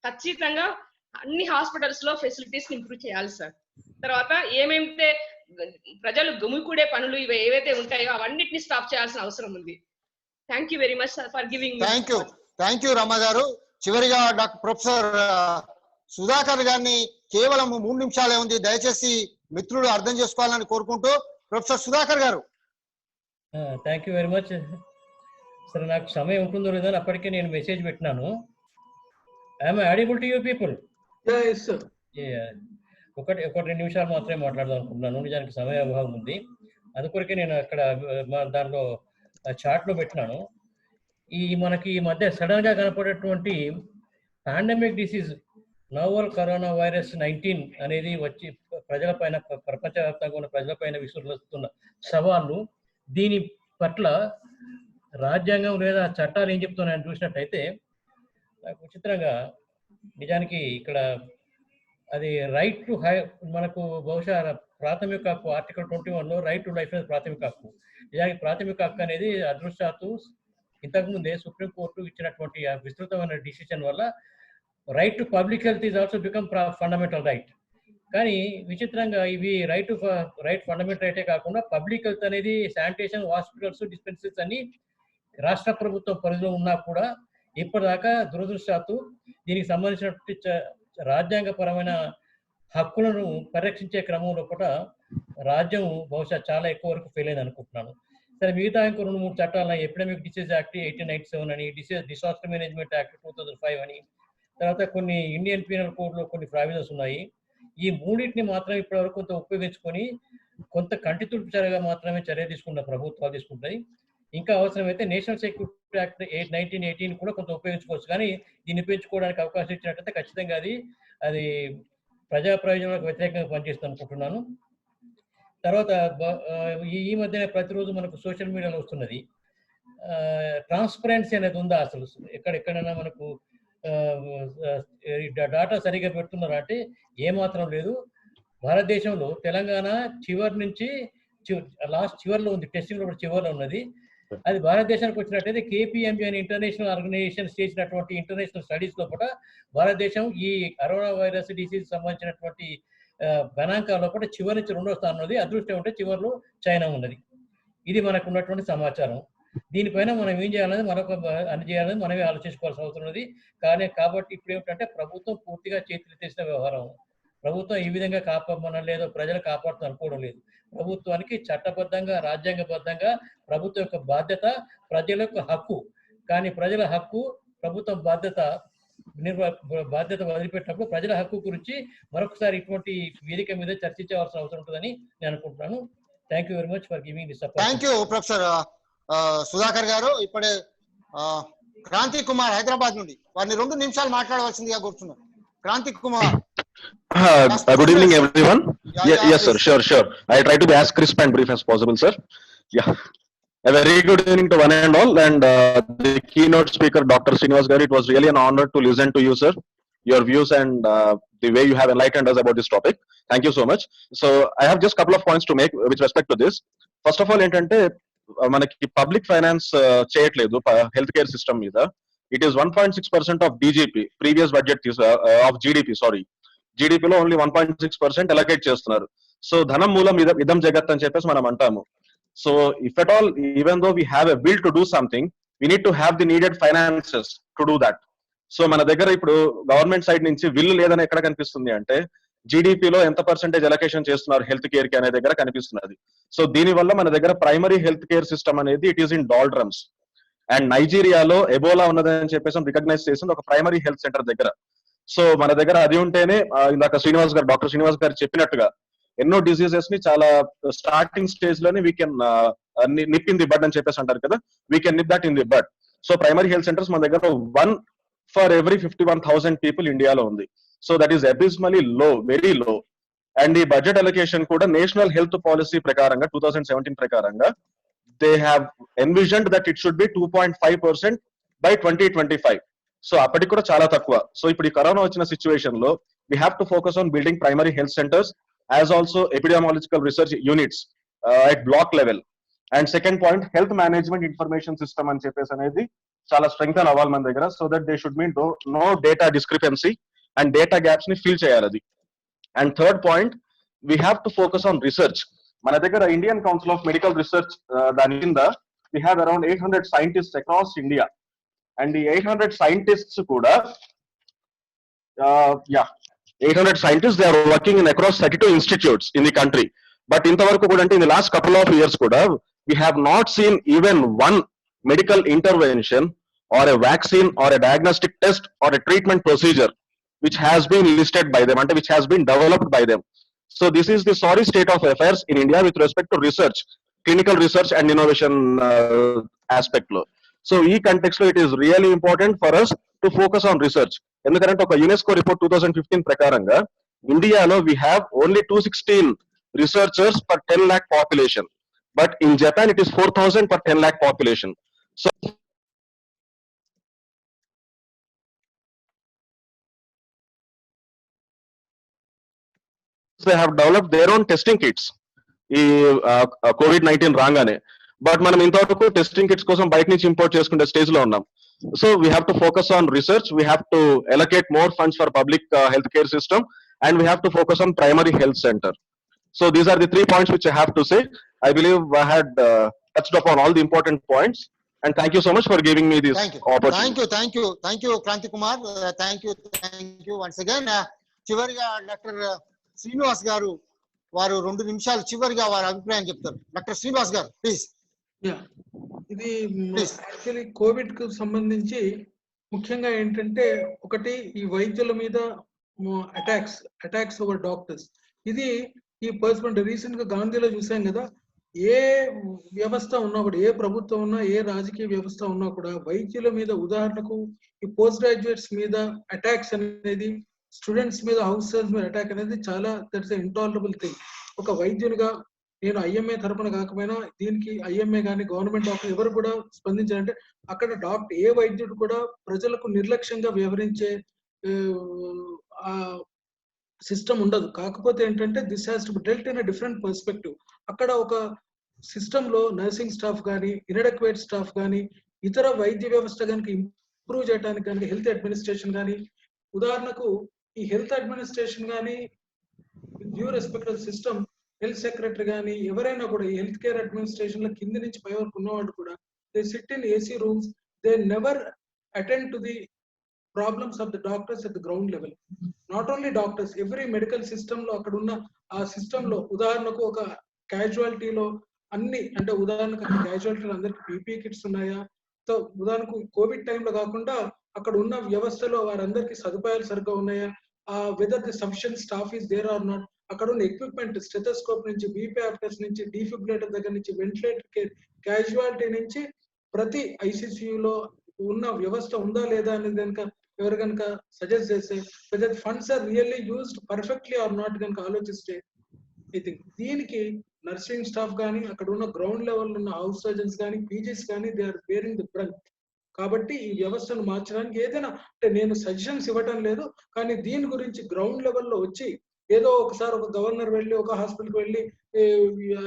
ఖచ్చితంగా అన్ని హాస్పిటల్స్ లో ఫెసిలిటీస్ ఇంప్రూవ్ చేయాలి సార్. తర్వాత ఏమేమితే ప్రజలు గుమికూడే పనులు ఇవి ఏవైతే ఉంటాయో అవన్నిటిని స్టాప్ చేయాల్సిన అవసరం ఉంది. Thank you very much for giving. Thank you Rama గారు. చివరిగా డాక్టర్ ప్రొఫెసర్ సుధాకర్ గారిని కేవలం 3 నిమిషాలే ఉంది, దయచేసి మిత్రులు అర్థం చేసుకోవాలని కోరుకుంటూ ప్రొఫెసర్ సుధాకర్ గారు. Thank you very much. సరే, నాకు సమయం ఉంటుందో లేదో అప్పటికే నేను మెసేజ్ పెట్టినాను. I'm audible to you people? ఒకటి 2 నిమిషాలు మాత్రమే మాట్లాడదాం అనుకుంటున్నాను. నిజానికి సమయ అభావం ఉంది, అందుకొరకే నేను అక్కడ దానిలో చార్ట్లో పెట్టినాను. మనకి ఈ మధ్య సడన్ గా కనపడేటువంటి pandemic disease novel corona virus 19 అనేది వచ్చి ప్రజలపైన ప్రపంచవ్యాప్తంగా ఉన్న ప్రజలపైన విసురుతున్న సవాళ్ళు, దీని పట్ల రాజ్యాంగం లేదా చట్టాలు ఏం చెప్తున్నాయని చూసినట్టయితే నాకు విచిత్రంగా నిజానికి ఇక్కడ అది రైట్ టు మనకు బహుశా ప్రాథమిక హక్కు ఆర్టికల్ 21లో రైట్ టు లైఫ్ అనేది ప్రాథమిక హక్కు. నిజానికి ప్రాథమిక హక్కు అనేది అదృష్టాత్తు ఇంతకుముందే సుప్రీంకోర్టు ఇచ్చినటువంటి ఆ విస్తృతమైన డిసిషన్ వల్ల right to public health is also become fundamental right. కానీ విచిత్రంగా ఇవి రైట్ ఫండమెంటల్ రైటే కాకుండా పబ్లిక్ హెల్త్ అనేది శానిటేషన్, హాస్పిటల్స్, డిస్పెన్సరీస్ అన్ని రాష్ట్ర ప్రభుత్వం పరిధిలో ఉన్నా కూడా ఇప్పటిదాకా దురదృష్టాత్తు దీనికి సంబంధించినటువంటి రాజ్యాంగపరమైన హక్కులను పరిరక్షించే క్రమంలో కూడా రాజ్యం బహుశా చాలా ఎక్కువ వరకు ఫెయిల్ అయింది అనుకుంటున్నాను. సరే, మిగతా ఇంకో 2-3 చట్టాలు, ఎపిడమిక్ డిసీజ్ యాక్ట్ 1897 అని, డిసాస్టర్ మేనేజ్మెంట్ యాక్ట్ 2005 అని, తర్వాత కొన్ని ఇండియన్ పీనల్ కోడ్లో కొన్ని ప్రావిజన్స్ ఉన్నాయి. ఈ మూడింటిని మాత్రం ఇప్పటివరకు కొంత ఉపయోగించుకొని కొంత కంటితుడుపు చర్యగా మాత్రమే చర్య తీసుకున్న ప్రభుత్వాలు తీసుకుంటాయి. ఇంకా అవసరమైతే నేషనల్ సెక్యూరిటీ యాక్ట్ 1918 కూడా కొంత ఉపయోగించుకోవచ్చు. కానీ దీన్ని ఉపయోగించుకోవడానికి అవకాశం ఇచ్చినట్లయితే ఖచ్చితంగా అది ప్రజా ప్రయోజనాలకు వ్యతిరేకంగా పనిచేస్తుంది అనుకుంటున్నాను. తర్వాత ఈ మధ్యన ప్రతిరోజు మనకు సోషల్ మీడియాలో వస్తున్నది ట్రాన్స్పరెన్సీ అనేది ఉందా అసలు? ఎక్కడెక్కడైనా మనకు డాటా సరిగా పెడుతున్నారా అంటే ఏమాత్రం లేదు. భారతదేశంలో తెలంగాణ చివరి నుంచి లాస్ట్ చివరిలో ఉంది, టెస్టింగ్ లో చివరిలో ఉన్నది. అది భారతదేశానికి వచ్చినట్టయితే KPMG అనే ఇంటర్నేషనల్ ఆర్గనైజేషన్ చేసినటువంటి ఇంటర్నేషనల్ స్టడీస్ లో కూడా భారతదేశం ఈ కరోనా వైరస్ డిసీజ్ సంబంధించినటువంటి గణాంకాల్లో కూడా చివరి నుంచి 2వ స్థానం ఉన్నది. అదృష్టం ఉంటే చివరిలో చైనా ఉన్నది. ఇది మనకు ఉన్నటువంటి సమాచారం. దీనిపైన మనం ఏం చేయాలనేది చేయాలనేది మనమే ఆలోచించుకోవాల్సిన అవసరం ఉన్నది. కాబట్టి ఇప్పుడు ఏమిటంటే ప్రభుత్వం పూర్తిగా చేతులు తెచ్చిన వ్యవహారం. ప్రభుత్వం ఈ విధంగా కాపాడమనం లేదో ప్రజలు కాపాడుతూ అనుకోవడం లేదు. ప్రభుత్వానికి చట్టబద్ధంగా, రాజ్యాంగబద్ధంగా ప్రభుత్వం యొక్క బాధ్యత ప్రజల యొక్క హక్కు. కానీ ప్రజల హక్కు, ప్రభుత్వం బాధ్యత వదిలిపెట్టినప్పుడు ప్రజల హక్కు గురించి మరొకసారి ఇటువంటి వేదిక మీద చర్చించవలసిన అవసరం ఉంటుందని నేను అనుకుంటున్నాను. Thank you very much for giving this support. Thank you professor Sudhakar గారు. ఇప్పుడే క్రాంతి కుమార్ హైదరాబాద్ నుండి వారిని 2 నిమిషాలు మాట్లాడవలసిందిగా కోరుతున్నాను. Kranti Kumar. Good evening, everyone. Yes, sir. Sure. I try to be as crisp and brief as possible, sir. Yeah. A very good evening to one and all. And the keynote speaker, Dr. Srinivas Garu, it was really an honor to listen to you, sir. Your views and the way you have enlightened us about this topic. Thank you so much. So I have just a couple of points to make with respect to this. First of all, ఏంటంటే మనకి public finance చేయట్లేదు health care system మీద. It is 1.6% of DGP, previous budget of GDP, sorry. జీడీపీలో only 1.6% allocate చేస్తున్నారు. So ధనం మూలం ఇదం జగత్ అని చెప్పేసి మనం అంటాము. So if at all, even though we have a will to do something, we need to have the needed finances to do that. So మన దగ్గర ఇప్పుడు గవర్నమెంట్ సైడ్ నుంచి విల్ లేదని ఎక్కడ కనిపిస్తుంది అంటే జీడీపీలో ఎంత పర్సెంటేజ్ అలొకేషన్ చేస్తున్నారు హెల్త్ కేర్ కి అనే దగ్గర కనిపిస్తున్నది. సో దీని వల్ల మన దగ్గర ప్రైమరీ హెల్త్ కేర్ సిస్టమ్ అనేది it is in doldrums. And నైజీరియాలో ఎబోలా ఉన్నదని చెప్పేసి రికగ్నైజ్ చేసింది ఒక ప్రైమరీ హెల్త్ సెంటర్ దగ్గర. సో మన దగ్గర అది ఉంటేనే ఇందాక డాక్టర్ శ్రీనివాస్ గారు చెప్పినట్టుగా ఎన్నో డిసీజెస్ ని చాలా స్టార్టింగ్ స్టేజ్ లోనే we can nip in the bud అని చెప్పేసి అంటారు కదా, we can nip that in the bud. So primary health centres మన దగ్గర 1 for every 51,000 people ఇండియాలో ఉంది. సో దట్ ఈస్ అబిస్మలీ లో, వెరీ లో. అండ్ ఈ బడ్జెట్ అలొకేషన్ కూడా నేషనల్ హెల్త్ పాలసీ ప్రకారంగా 2017 ప్రకారంగా they have envisioned that it should be 2.5% by 2025. So అప్పటికి కూడా చాలా తక్కువ. సో ఇప్పుడు ఈ కరోనా వచ్చిన సిచ్యువేషన్ లో we have to focus on building primary health centres as also epidemiological research units at block level. And second point, health management information system అని చెప్పేసి అనేది చాలా స్ట్రెంగ్తన్ అవ్వాలి మన దగ్గర. So that they should mean no data discrepancy and data gaps ని fill చేయాలి అది. And third point, we have to focus on research. మన దగ్గర Indian Council of Medical Research దాని కింద we have around 800 scientists across India. And ఈ 800 scientists కూడా 800 scientists, they are working in across 32 institutes in the country. But ఇంతవరకు కూడా అంటే in the last couple of years కూడా we have not seen even one medical intervention or a vaccine or a diagnostic test or a treatment procedure which has been listed by them, which has been developed by them. So this is the sorry state of affairs in India with respect to research, clinical research and innovation aspect lo. So in context lo it is really important for us to to focus on research. ఎందుకంటే ఒక UNESCO report 2015 ప్రకారంగా ఇండియాలో we have only 216 researchers per 10 lakh population, but in Japan it is 4000 per 10 lakh population. So they have developed their own testing kits ఈ COVID-19 రాగానే. But మనం ఇంతవరకు testing kits కోసం బయట నుంచి ఇంపోర్ట్ చేసుకునే స్టేజ్ లో ఉన్నాం. So we have to focus on research, we have to allocate more funds for public health care system, and we have to focus on primary health center. So these are the 3 points which I have to say. I believe I had touched upon all the important points, and thank you so much for giving me this opportunity. Thank you Kranti Kumar, thank you once again. చివరిగా doctor Srinivas గారు వారు 2 నిమిషాలు చివరిగా వారి అభిప్రాయం చెప్తారు. Doctor Srinivas గారు please. ఇది యాక్చువల్లీ కోవిడ్ కు సంబంధించి ముఖ్యంగా ఏంటంటే ఒకటి ఈ వైద్యుల మీద అటాక్స్ ఓవర్ డాక్టర్స్. ఇది ఈ పర్సన్ రీసెంట్ గా గాంధీలో చూసాం కదా, ఏ వ్యవస్థ ఉన్నా కూడా, ఏ ప్రభుత్వం ఉన్నా, ఏ రాజకీయ వ్యవస్థ ఉన్నా కూడా వైద్యుల మీద, ఉదాహరణకు ఈ పోస్ట్ గ్రాడ్యుయేట్స్ మీద అటాక్స్ అనేది, స్టూడెంట్స్ మీద, హౌస్ సర్జన్స్ మీద అటాక్ అనేది చాలా దట్స్ ఇంటాలరబుల్ థింగ్. ఒక వైద్యునిగా నేను ఐఎంఏ తరపున కాకపోయినా దీనికి ఐఎంఏ కానీ గవర్నమెంట్ డాక్టర్ ఎవరు కూడా స్పందించారంటే అక్కడ డాక్టర్ ఏ వైద్యుడు కూడా ప్రజలకు నిర్లక్ష్యంగా వ్యవహరించే సిస్టమ్ ఉండదు. కాకపోతే ఏంటంటే this has to be dwelt in a different perspective. అక్కడ ఒక సిస్టమ్ లో నర్సింగ్ స్టాఫ్ కానీ, ఇన్అడక్వేట్ స్టాఫ్ కానీ, ఇతర వైద్య వ్యవస్థ కనుక ఇంప్రూవ్ చేయడానికి కనుక హెల్త్ అడ్మినిస్ట్రేషన్ కానీ, ఉదాహరణకు ఈ హెల్త్ అడ్మినిస్ట్రేషన్ కానీ due respect system, health secretary కానీ ఎవరైనా కూడా ఈ హెల్త్ కేర్ అడ్మినిస్ట్రేషన్ లో కింది నుంచి పై వరకు ఉన్నవాళ్ళు కూడా they SIT in AC rooms, they never attend to the problems of the doctors at the ground level. Not only doctors, every medical system లో అక్కడ ఉన్న ఆ సిస్టమ్ లో ఉదాహరణకు ఒక క్యాజువాలిటీలో అన్ని అంటే ఉదాహరణకు అక్కడ క్యాజువాలిటీలో అందరికి పీపీ కిట్స్ ఉన్నాయా, సో ఉదాహరణకు కోవిడ్ టైంలో కాకుండా అక్కడ ఉన్న వ్యవస్థలో వారందరికీ సదుపాయాలు సరిగ్గా ఉన్నాయా, whether the sufficient staff is there or not, అక్కడ ఉన్న ఎక్విప్మెంట్ స్టెథోస్కోప్ నుంచి, బీపీ ఆపరేటర్స్ నుంచి, డిఫిబ్రిలేటర్ దగ్గర నుంచి, వెంటిలేటర్ కేర్, క్యాజువాలిటీ నుంచి ప్రతి ఐసీసీయూలో ఉన్న వ్యవస్థ ఉందా లేదా అనేది కనుక ఎవరు కనుక సజెస్ట్ చేస్తే, whether funds are really used perfectly or not కనుక ఆలోచిస్తే, ఐ థింక్ దీనికి నర్సింగ్ స్టాఫ్ కానీ, అక్కడ ఉన్న గ్రౌండ్ లెవెల్ ఉన్న హౌస్ సర్జన్స్ కానీ, పీజీస్ కానీ they are bearing the breath. కాబట్టి ఈ వ్యవస్థను మార్చడానికి ఏదైనా అంటే నేను సజెషన్స్ ఇవ్వటం లేదు, కానీ దీని గురించి గ్రౌండ్ లెవెల్లో వచ్చి ఏదో ఒకసారి ఒక గవర్నర్ వెళ్ళి ఒక హాస్పిటల్కి వెళ్ళి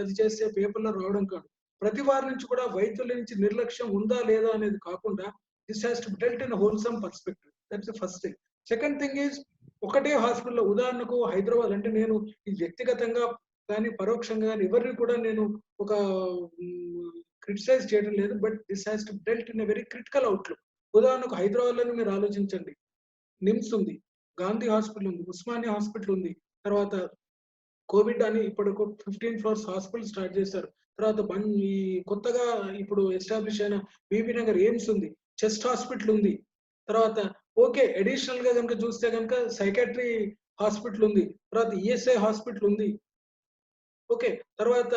అది చేస్తే పేపర్లో రావడం కాదు. ప్రతి వారి నుంచి కూడా వైద్యుల నుంచి నిర్లక్ష్యం ఉందా లేదా అనేది కాకుండా this has to be dwelt in wholesome perspective. That's the first thing. Second thing is ఒకటే హాస్పిటల్లో ఉదాహరణకు హైదరాబాద్ అంటే నేను ఈ వ్యక్తిగతంగా కానీ పరోక్షంగా కానీ ఎవరిని కూడా నేను ఒక క్రిటిసైజ్ చేయడం లేదు, but this has to dwelt in a very critical outlook. ఉదాహరణకు హైదరాబాద్ లోనే మీరు ఆలోచించండి, నిమ్స్ ఉంది, గాంధీ హాస్పిటల్ ఉంది, ఉస్మానియా హాస్పిటల్ ఉంది, తర్వాత కోవిడ్ అని ఇప్పుడు 15 floors హాస్పిటల్ స్టార్ట్ చేశారు, తర్వాత ఈ కొత్తగా ఇప్పుడు ఎస్టాబ్లిష్ అయిన బీబీ నగర్ ఎయిమ్స్ ఉంది, చెస్ట్ హాస్పిటల్ ఉంది, తర్వాత ఓకే అడిషనల్ గా కనుక చూస్తే కనుక సైకాట్రీ హాస్పిటల్ ఉంది, తర్వాత ఈఎస్ఐ హాస్పిటల్ ఉంది, ఓకే తర్వాత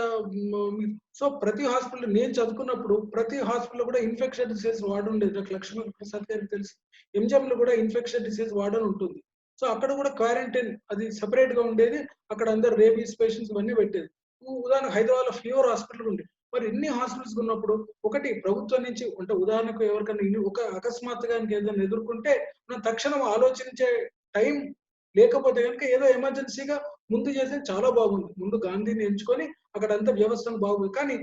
సో ప్రతి హాస్పిటల్ నేను చదువుకున్నప్పుడు ప్రతి హాస్పిటల్ కూడా ఇన్ఫెక్షన్ డిసీజ్ వార్డ్ ఉండేది. నాకు లక్ష్మీ ప్రసాద్ గారికి తెలిసి ఎంజిఎం లో కూడా ఇన్ఫెక్షన్ డిసీజ్ వార్డ్ అని ఉంటుంది. సో అక్కడ కూడా క్వారంటైన్ అది సెపరేట్ గా ఉండేది, అక్కడ అందరు రేబీస్ పేషెంట్స్ ఇవన్నీ పెట్టేది. ఉదాహరణ హైదరాబాద్ లో ఫ్యూర్ హాస్పిటల్ ఉంది. మరి ఇన్ని హాస్పిటల్స్ ఉన్నప్పుడు ఒకటి ప్రభుత్వం నుంచి అంటే ఉదాహరణకు ఎవరికైనా ఒక అకస్మాత్తుగా ఏదైనా ఎదుర్కొంటే మనం తక్షణం ఆలోచించే టైం లేకపోతే కనుక ఏదో ఎమర్జెన్సీగా ముందు చేస్తే చాలా బాగుంది, ముందు గాంధీని ఎంచుకొని అక్కడ అంత వ్యవస్థను బాగుంది. కానీ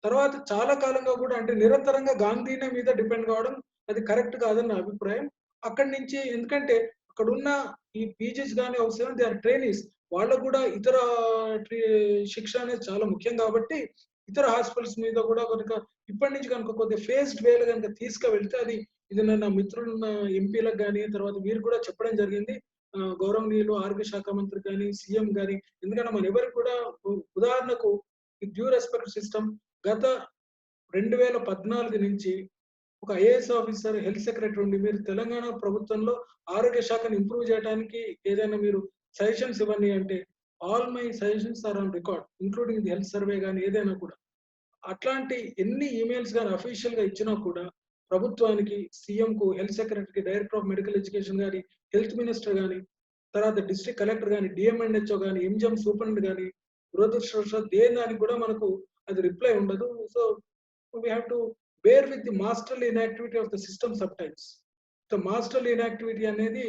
తర్వాత చాలా కాలంగా కూడా అంటే నిరంతరంగా గాంధీనే మీద డిపెండ్ కావడం అది కరెక్ట్ కాదని నా అభిప్రాయం. అక్కడి నుంచి ఎందుకంటే అక్కడ ఉన్న ఈ పీజీస్ కానీ అవసరం దే ఆర్ ట్రైనీస్, వాళ్ళకు కూడా ఇతర శిక్షణ అనేది చాలా ముఖ్యం. కాబట్టి ఇతర హాస్పిటల్స్ మీద కూడా కనుక ఇప్పటి నుంచి కనుక కొద్దిగా ఫేస్డ్ వేలు కనుక తీసుకువెళ్తే అది ఇది నా మిత్రులున్న ఎంపీలకు కానీ తర్వాత వీరు కూడా చెప్పడం జరిగింది, గౌరవనీయులు ఆరోగ్య శాఖ మంత్రి కానీ సీఎం కానీ. ఎందుకంటే మన ఎవరికి కూడా ఉదాహరణకు ఈ డ్యూ రెస్పెక్ట్ సిస్టమ్ గత 2014 నుంచి ఒక ఐఏఎస్ ఆఫీసర్ హెల్త్ సెక్రటరీ ఉండి మీరు తెలంగాణ ప్రభుత్వంలో ఆరోగ్య శాఖను ఇంప్రూవ్ చేయడానికి ఏదైనా మీరు సజెషన్స్ ఇవ్వండి అంటే all my suggestions are on record including the health survey కానీ ఏదైనా కూడా. అట్లాంటి ఎన్ని ఈమెయిల్స్ కానీ అఫీషియల్ గా ఇచ్చినా కూడా ప్రభుత్వానికి, సీఎం కు, హెల్త్ సెక్రటరీకి, డైరెక్టర్ ఆఫ్ మెడికల్ ఎడ్యుకేషన్ గాని, హెల్త్ మినిస్టర్ గాని, తర్వాత డిస్ట్రిక్ట్ కలెక్టర్ గాని, డిఎంఎన్హెచ్ఓ గాని, ఎంజిఎం సూపరింటెండెంట్ గాని, దురదృష్టవశాత్తు దేని దానికి కూడా మనకు అది రిప్లై ఉండదు. So we have to bear with the masterly inactivity of the system some times. The masterly inactivity అనేది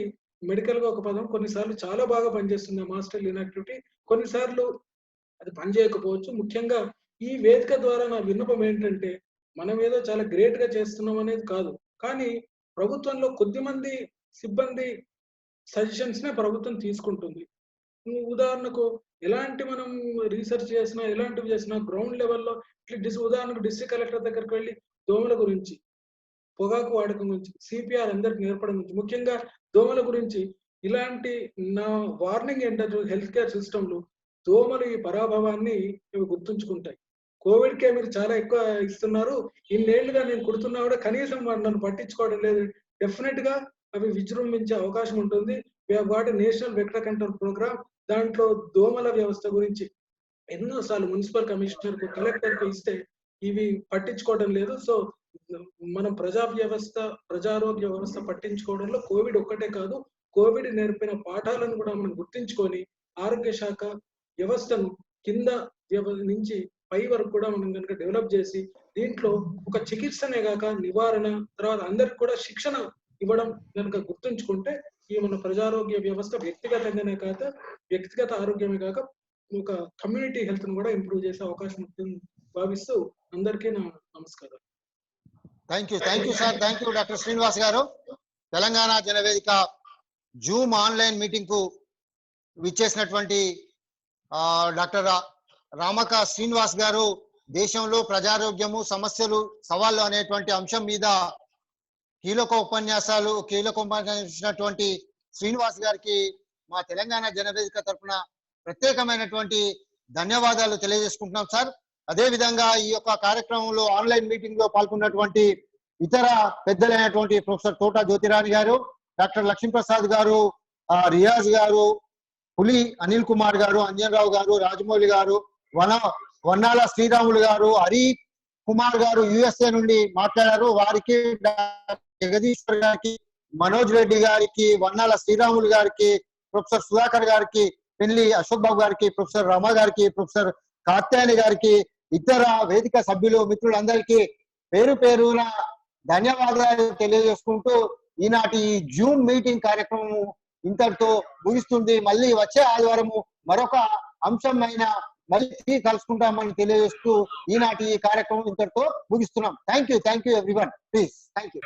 మెడికల్ గా ఒక పదం. కొన్నిసార్లు చాలా బాగా పనిచేస్తుంది ఆ మాస్టర్లీ ఇన్యాక్టివిటీ, కొన్నిసార్లు అది పనిచేయకపోవచ్చు. ముఖ్యంగా ఈ వేదిక ద్వారా నా విన్నపం ఏంటంటే, మనం ఏదో చాలా గ్రేట్ గా చేస్తున్నాం అనేది కాదు, కానీ ప్రభుత్వంలో కొద్దిమంది సిబ్బంది సజెషన్స్ నే ప్రభుత్వం తీసుకుంటుంది. ఉదాహరణకు ఎలాంటి మనం రీసెర్చ్ చేసినా, ఎలాంటివి చేసినా గ్రౌండ్ లెవెల్లో ఉదాహరణకు డిస్ట్రిక్ట్ కలెక్టర్ దగ్గరికి వెళ్ళి దోమల గురించి, పొగాకు వాడకం గురించి, సిపిఆర్ అందరికి నేర్పడం గురించి, ముఖ్యంగా దోమల గురించి ఇలాంటి నా వార్నింగ్ ఏంటంటే, హెల్త్ కేర్ సిస్టంలు దోమలు ఈ పరాభవాన్ని ఇవి గుర్తుంచుకుంటాయి. కోవిడ్ కే మీరు చాలా ఎక్కువ ఇస్తున్నారు, ఇన్నేళ్లుగా నేను కుడుతున్నా కూడా కనీసం నన్ను పట్టించుకోవడం లేదు. డెఫినెట్ గా అవి విజృంభించే అవకాశం ఉంటుంది. We have got National Vector Control Programme. దాంట్లో దోమల వ్యవస్థ గురించి ఎన్నోసార్లు మున్సిపల్ కమిషనర్ కు, కలెక్టర్ కు ఇస్తే ఇవి పట్టించుకోవడం లేదు. సో మనం ప్రజారోగ్య వ్యవస్థ పట్టించుకోవడంలో కోవిడ్ ఒక్కటే కాదు, కోవిడ్ నేర్పిన పాఠాలను కూడా మనం గుర్తించుకొని ఆరోగ్య శాఖ వ్యవస్థను కింద నుంచి పై వరకు కూడా మనం కనుక డెవలప్ చేసి దీంట్లో ఒక చికిత్సనే కాక నివారణ, తర్వాత అందరికి కూడా శిక్షణ ఇవ్వడం కనుక గుర్తుంచుకుంటే ఈ మన ప్రజారోగ్య వ్యవస్థ వ్యక్తిగతంగానే కాక వ్యక్తిగత ఆరోగ్యమే కాక ఒక కమ్యూనిటీ హెల్త్ ను కూడా ఇంప్రూవ్ చేసే అవకాశం ఉంటుంది భావిస్తూ అందరికీ నా నమస్కారం. Thank you sir, thank you doctor Srinivas గారు. తెలంగాణ జనవేదిక జూమ్ ఆన్లైన్ మీటింగ్ కు విచ్చేసినటువంటి డాక్టర్ రామక శ్రీనివాస్ గారు దేశంలో ప్రజారోగ్యము, సమస్యలు, సవాళ్ళు అనేటువంటి అంశం మీద కీలక ఉపన్యాసినటువంటి శ్రీనివాస్ గారికి మా తెలంగాణ జనవేదిక తరఫున ప్రత్యేకమైనటువంటి ధన్యవాదాలు తెలియజేసుకుంటున్నాం సార్. అదే విధంగా ఈ యొక్క కార్యక్రమంలో ఆన్లైన్ మీటింగ్ లో పాల్గొన్నటువంటి ఇతర పెద్దలైనటువంటి ప్రొఫెసర్ తోట జ్యోతిరాణి గారు, డాక్టర్ లక్ష్మీప్రసాద్ గారు, రియాజ్ గారు, పులి అనిల్ కుమార్ గారు, అంజన్రావు గారు, రాజమౌళి గారు, వన్నాల శ్రీరాములు గారు, హరి కుమార్ గారు యుఎస్ఏ నుండి మాట్లాడారు. వారికి జగదీశ్వర్ గారికి, మనోజ్ రెడ్డి గారికి, వన్నాల శ్రీరాములు గారికి, ప్రొఫెసర్ సుధాకర్ గారికి, పెళ్లి అశోక్ బాబు గారికి, ప్రొఫెసర్ రమ గారికి, ప్రొఫెసర్ కార్త్యాయని గారికి, ఇతర వేదిక సభ్యులు మిత్రులందరికీ పేరు పేరున ధన్యవాదాలు తెలియజేసుకుంటూ ఈనాటి ఈ జూమ్ మీటింగ్ కార్యక్రమం ఇంతటితో ముగిస్తుంది. మళ్ళీ వచ్చే ఆదివారము మరొక అంశమైన మళ్ళీ కలుసుకుంటామని తెలియజేస్తూ ఈనాటి ఈ కార్యక్రమం ఇంతటితో ముగిస్తున్నాం. Thank you everyone, please. Thank you.